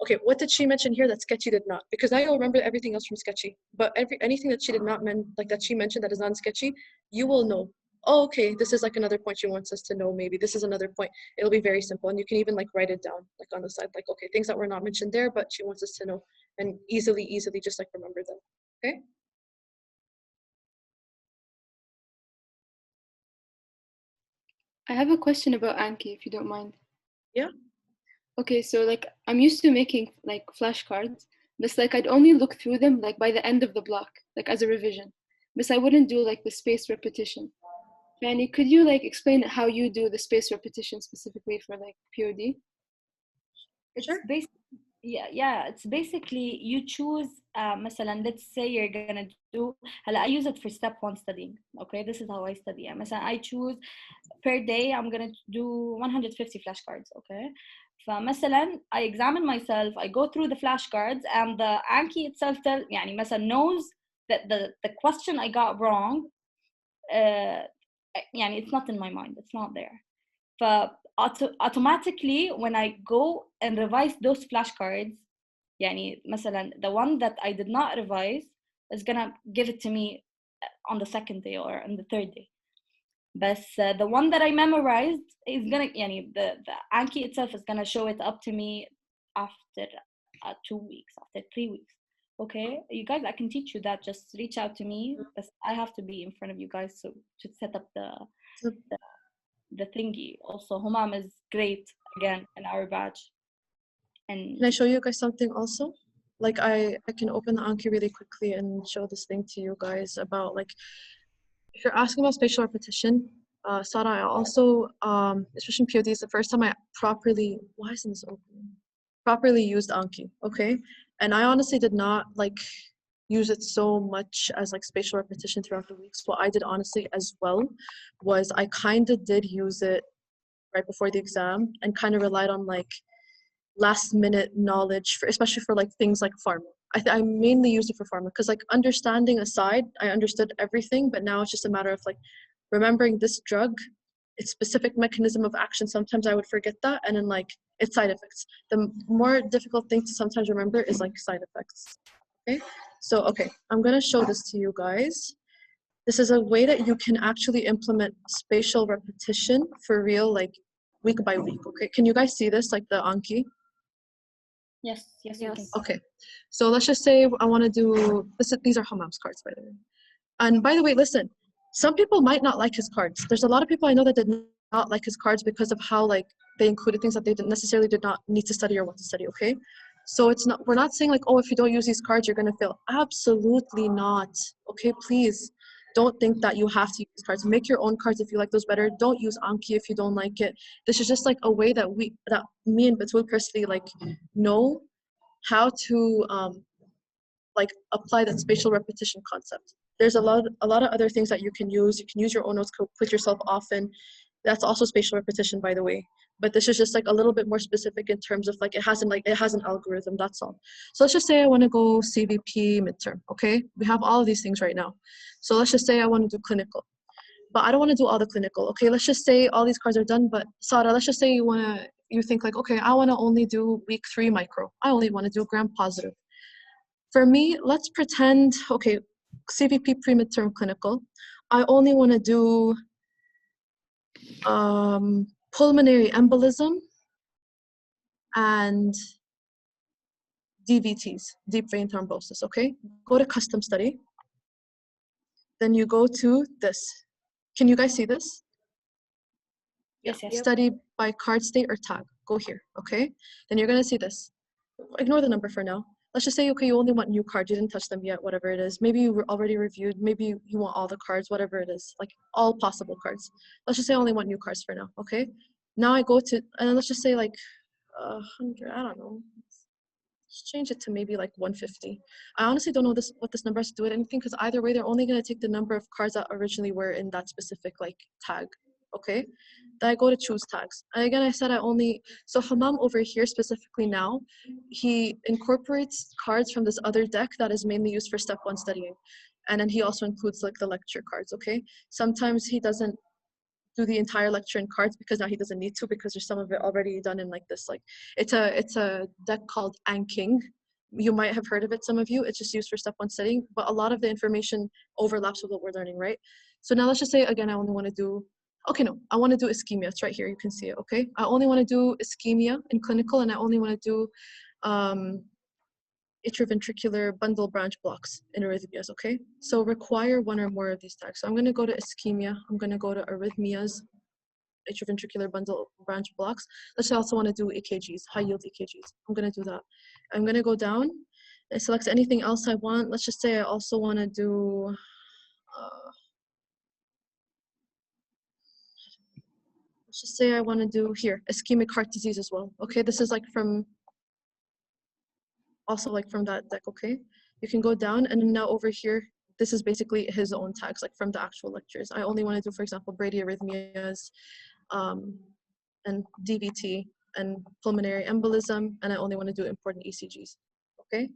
okay, what did she mention here that sketchy did not? Because now you'll remember everything else from sketchy, but anything that she did not that she mentioned that is non-sketchy, you will know. Oh, okay, this is like another point she wants us to know. Maybe this is another point. It'll be very simple, and you can even like write it down like on the side, like okay, things that were not mentioned there, but she wants us to know, and easily just like remember them. Okay. I have a question about Anki, if you don't mind. Yeah. Okay, so like I'm used to making like flashcards, but like I'd only look through them like by the end of the block, like as a revision. But I wouldn't do like the spaced repetition. Fanny, could you like explain how you do the spaced repetition specifically for like POD? Sure. It's basically you choose مثلا let's say you're gonna do I use it for step 1 studying. Okay, this is how I study. مثلا I choose per day I'm gonna do 150 flashcards. Okay, فمثلا I examine myself, I go through the flashcards, and the Anki itself يعني مثلا knows that the question I got wrong يعني it's not in my mind, it's not there. automatically when I go and revise those flashcards, يعني مثلا the one that I did not revise is gonna give it to me on the 2nd day or on the 3rd day. But the one that I memorized is gonna يعني the Anki itself is gonna show it up to me after 2 weeks, after 3 weeks. Okay, you guys, I can teach you that. Just reach out to me, but I have to be in front of you guys so to set up the thingy. Also, Humam is great again in our batch. And can I show you guys something also? Like I can open the Anki really quickly and show this thing to you guys about like if you're asking about spatial repetition. Sara, I also especially in POD is the first time I properly used Anki. Okay, and I honestly did not like use it so much as like spatial repetition throughout the weeks. What I did honestly as well was I kind of did use it right before the exam and kind of relied on like last minute knowledge for especially for like things like pharma. I mainly used it for pharma because like understanding aside, I understood everything, but now it's just a matter of like remembering this drug, its specific mechanism of action. Sometimes I would forget that, and then like its side effects. The more difficult thing to sometimes remember is like side effects. Okay, so okay, I'm gonna show this to you guys. This is a way that you can actually implement spatial repetition for real, like week by week. Okay, can you guys see this, like the Anki? Yes, yes, we can. Yes. Okay, so let's just say I want to do this. These are Hammam's cards, by the way. And by the way, listen, some people might not like his cards. There's a lot of people I know that did not like his cards because of how like they included things that they didn't necessarily did not need to study or want to study. Okay, so it's not, we're not saying like, oh, if you don't use these cards, you're gonna fail. Absolutely not. Okay, please. Don't think that you have to use cards. Make your own cards if you like those better. Don't use Anki if you don't like it. This is just like a way that me and Batul personally like know how to like apply that spatial repetition concept. There's a lot of other things that you can use. You can use your own notes, put yourself often. That's also spatial repetition, by the way. But this is just like a little bit more specific in terms of like it has an algorithm. That's all. So let's just say I want to go CVP midterm. Okay, we have all of these things right now. So let's just say I want to do clinical, but I don't want to do all the clinical. Okay, let's just say all these cards are done. But Sara, let's just say you think like, okay, I want to only do week 3 micro. I only want to do gram positive. For me, let's pretend, okay, CVP pre-midterm clinical. I only want to do pulmonary embolism and DVTs, deep vein thrombosis, okay? Go to custom study. Then you go to this. Can you guys see this? Yes, yes. Study by card state or tag. Go here, okay? Then you're gonna see this. Ignore the number for now. Let's just say, okay, you only want new cards. You didn't touch them yet, whatever it is. Maybe you were already reviewed. Maybe you want all the cards, whatever it is, like all possible cards. Let's just say I only want new cards for now, okay? Now I go to, and let's just say like 100, I don't know. Let's change it to maybe like 150. I honestly don't know what this number has to do with anything because either way, they're only gonna take the number of cards that originally were in that specific like tag, okay? Then I go to choose tags. And again, I said so Hammam over here specifically now, he incorporates cards from this other deck that is mainly used for step 1 studying. And then he also includes like the lecture cards, okay? Sometimes he doesn't do the entire lecture in cards because now he doesn't need to because there's some of it already done in like this, like it's a deck called Anking. You might have heard of it, some of you. It's just used for step 1 studying, but a lot of the information overlaps with what we're learning, right? So now let's just say, again, I only want to do, okay, no, I want to do ischemia. It's right here, you can see it, okay? I only want to do ischemia in clinical, and I only want to do atrioventricular bundle branch blocks in arrhythmias, okay? So require one or more of these tags. So I'm going to go to ischemia. I'm going to go to arrhythmias, atrioventricular bundle branch blocks. Let's say I also want to do EKGs, high yield EKGs. I'm going to do that. I'm going to go down and select anything else I want. Let's just say I also want to do let's just say I want to do here ischemic heart disease as well. Okay, this is like from that deck. Okay, you can go down, and now over here, this is basically his own tags, like from the actual lectures. I only want to do, for example, bradyarrhythmias, and DVT and pulmonary embolism, and I only want to do important ECGs. Okay,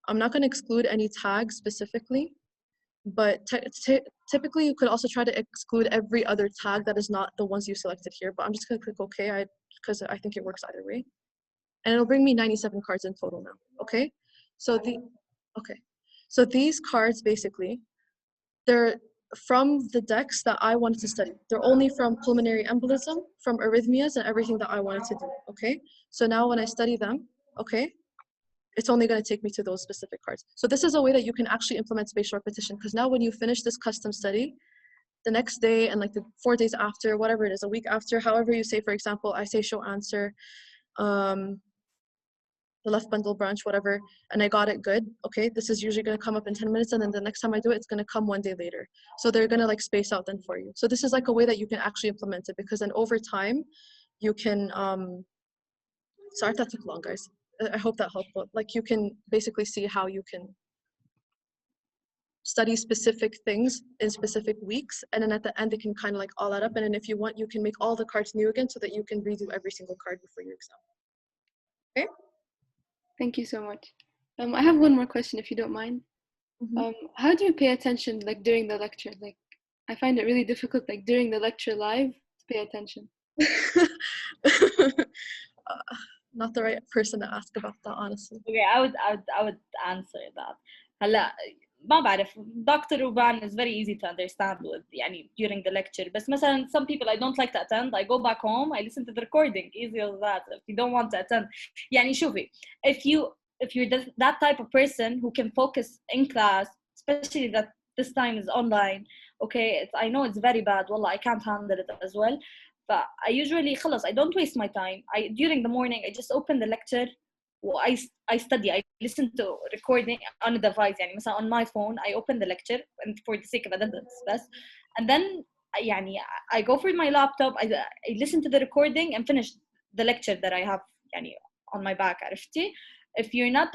I'm not going to exclude any tags specifically, but typically you could also try to exclude every other tag that is not the ones you selected here, but I'm just going to click OK because I think it works either way. And it'll bring me 97 cards in total now, okay? So these cards basically, they're from the decks that I wanted to study. They're only from pulmonary embolism, from arrhythmias, and everything that I wanted to do, okay? So now when I study them, okay, it's only going to take me to those specific cards. So this is a way that you can actually implement spatial repetition, because now when you finish this custom study, the next day and like the 4 days after, whatever it is, a week after, however you say, for example, I say show answer, the left bundle branch, whatever, and I got it good, okay, this is usually going to come up in 10 minutes, and then the next time I do it, it's going to come 1 day later. So they're going to like space out then for you. So this is like a way that you can actually implement it, because then over time, you can, sorry if that took long, guys. I hope that helped, but like you can basically see how you can study specific things in specific weeks, and then at the end, it can kind of like all add up, and then if you want, you can make all the cards new again so that you can redo every single card before your exam. Okay? Thank you so much. I have one more question, if you don't mind. Mhm. How do you pay attention, like, during the lecture? Like, I find it really difficult, like, during the lecture live, to pay attention. Not the right person to ask about that, honestly. Okay, I would answer that. هلا ما بعرف Dr. Ruban is very easy to understand with يعني during the lecture بس مثلا some people I don't like to attend I go back home I listen to the recording easy as that if you don't want to attend يعني شوفي if you're that type of person who can focus in class especially that this time is online okay I know it's very bad والله I can't handle it as well but I usually خلص I don't waste my time during the morning I just open the lecture I study I listen to recording on a device يعني مثلا on my phone I open the lecture and for the sake of attendance بس and then يعني I go for my laptop I listen to the recording and finish the lecture that I have يعني on my back عرفتي if you're not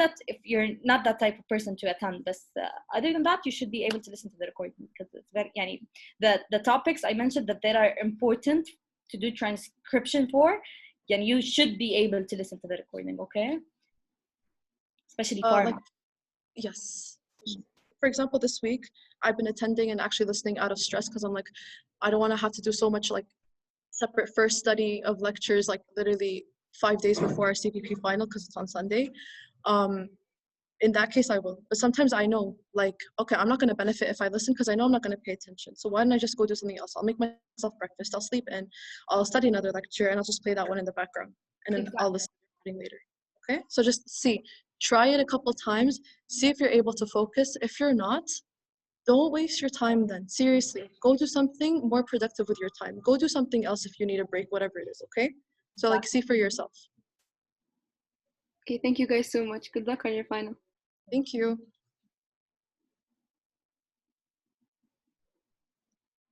that type of person to attend بس other than that you should be able to listen to the recording because it's very يعني the topics I mentioned that they are important to do transcription for and you should be able to listen to the recording okay especially pharma. Like, yes. For example, this week I've been attending and actually listening out of stress because I'm like, I don't want to have to do so much like separate first study of lectures like literally 5 days before our CPP final because it's on Sunday. In that case, I will. But sometimes I know, like, okay, I'm not going to benefit if I listen because I know I'm not going to pay attention. So why don't I just go do something else? I'll make myself breakfast, I'll sleep in, I'll study another lecture, and I'll just play that one in the background. And then I'll listen to the recording later. Okay? So just see. Try it a couple times. See if you're able to focus. If you're not, don't waste your time then. Seriously. Go do something more productive with your time. Go do something else if you need a break, whatever it is, okay? So like see for yourself. Okay, thank you guys so much. Good luck on your final. Thank you.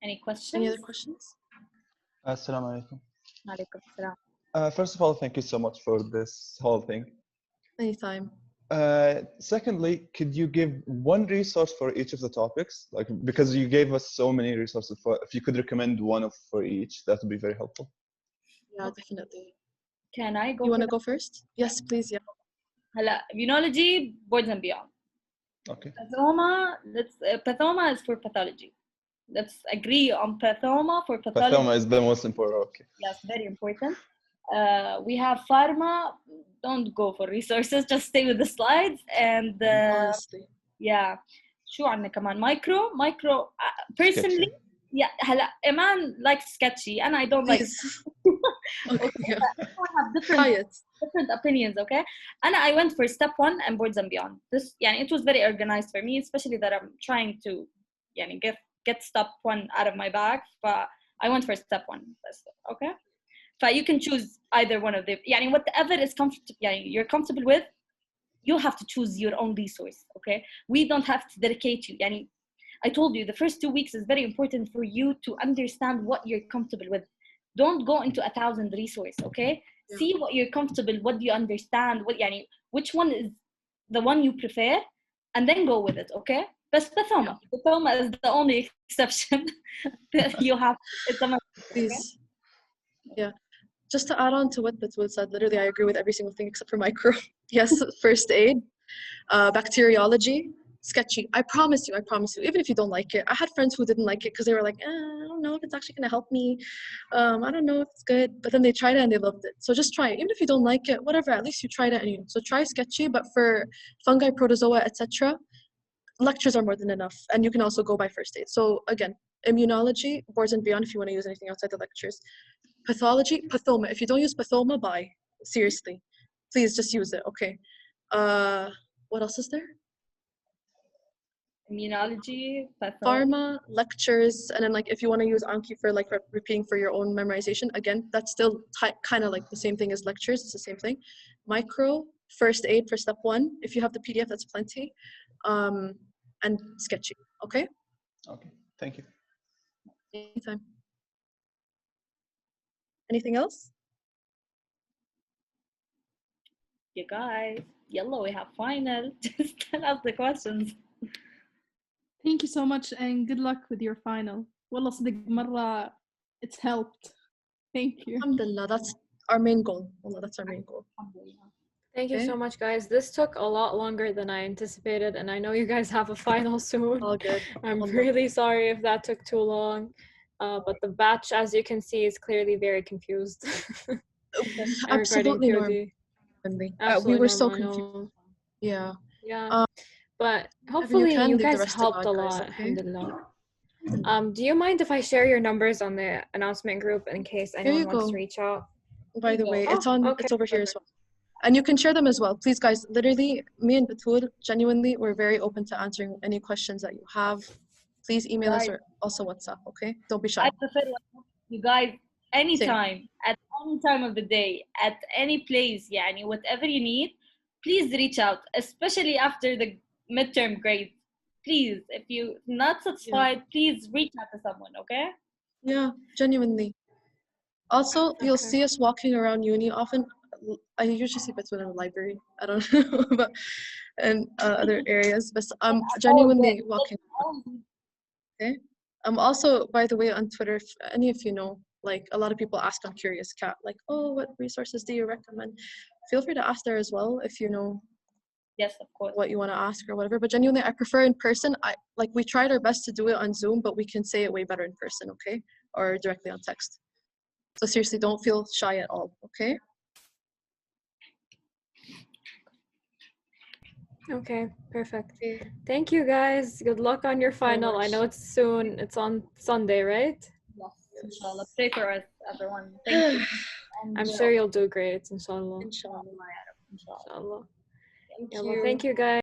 Any questions? Any other questions? Assalamu alaikum. Alaikum salam. First of all, thank you so much for this whole thing. Anytime. Secondly, could you give one resource for each of the topics? Like, because you gave us so many resources, if you could recommend one for each, that would be very helpful. Yeah, definitely. Can I go? You want to go first? Yes, please. Yeah. هلا immunology, boards and beyond. Okay. Pathoma is for pathology. Let's agree on pathoma for pathology. Pathoma is the most important. Okay. Yes, very important. We have pharma. Don't go for resources. Just stay with the slides and honestly. Yeah. شو عندنا كمان micro personally sketchy. Yeah هلا Iman likes sketchy and I don't like okay. I have different opinions okay and I went for step 1 and boards and beyond this يعني it was very organized for me especially that I'm trying to يعني get step 1 out of my bag but I went for step 1 okay so you can choose either one of them يعني whatever is comfortable يعني you're comfortable with you have to choose your own resource okay we don't have to dedicate you يعني I told you the first 2 weeks is very important for you to understand what you're comfortable with don't go into 1,000 resources okay see what you're comfortable what do you understand what يعني which one is the one you prefer and then go with it okay but pathoma is the only exception you have it's a must, please okay? Yeah just to add on to what Batul said literally I agree with every single thing except for micro yes first aid bacteriology sketchy I promise you even if you don't like it I had friends who didn't like it because they were like I don't know if it's actually going to help me I don't know if it's good but then they tried it and they loved it so just try it even if you don't like it whatever at least you tried it anyway so try sketchy but for fungi protozoa etc lectures are more than enough and you can also go by first aid so again immunology boards and beyond if you want to use anything outside the lectures pathology pathoma if you don't use pathoma buy seriously please just use it okay what else is there immunology pharma lectures and then like if you want to use Anki for like repeating for your own memorization again that's still kind of like the same thing as lectures it's the same thing micro first aid for step 1 if you have the PDF that's plenty and sketchy okay thank you anytime anything else you guys yellow we have final just tell us the questions thank you so much and good luck with your final والله صدق مرة it's helped thank you alhamdulillah that's our main goal والله that's our main goal Thank you Okay. so much, guys. This took a lot longer than I anticipated, and I know you guys have a final soon. All good. I'm All good. really sorry if that took too long. But the batch, as you can see, is clearly very confused. regarding Absolutely normal. POD. We Absolutely were so normal, I confused. know. Yeah. Yeah. But Evan, you hopefully can you leave the guys rest to helped God, a guys, lot, okay? alhamdulillah. Do you mind if I share your numbers on the announcement group in case Here anyone you wants go. to reach out? By the way, it's Oh, on. okay. It's over here as Perfect. well. And you can share them as well. Please, guys, literally, me and Batul, genuinely, we're very open to answering any questions that you have. Please email us Guys, or also WhatsApp, okay? Don't be I shy. prefer you guys anytime, at any time of the day, at any place, yani, whatever you need, please reach out, especially after the midterm grades. Please, if you're not satisfied, please reach out to someone, okay? Yeah, genuinely. Also, you'll Okay. see us walking around uni often. I usually see Batul in the library. I don't know, but in other areas. But I'm genuinely walking. Okay. I'm also, by the way, on Twitter, if any of you know, like a lot of people ask on Curious Cat, like, oh, what resources do you recommend? Feel free to ask there as well if you know Yes, of course. what you want to ask or whatever. But genuinely, I prefer in person. We tried our best to do it on Zoom, but we can say it way better in person, okay? Or directly on text. So seriously, don't feel shy at all, okay? Okay, perfect. Okay. Thank you, guys. Good luck on your Very final. I much. know it's soon. It's on Sunday, right? Yes, inshallah. Pray for us, everyone. Thank you. And, I'm sure you'll do great, inshallah. Inshallah. Inshallah. Inshallah. Thank Yeah, well, you. thank you, guys.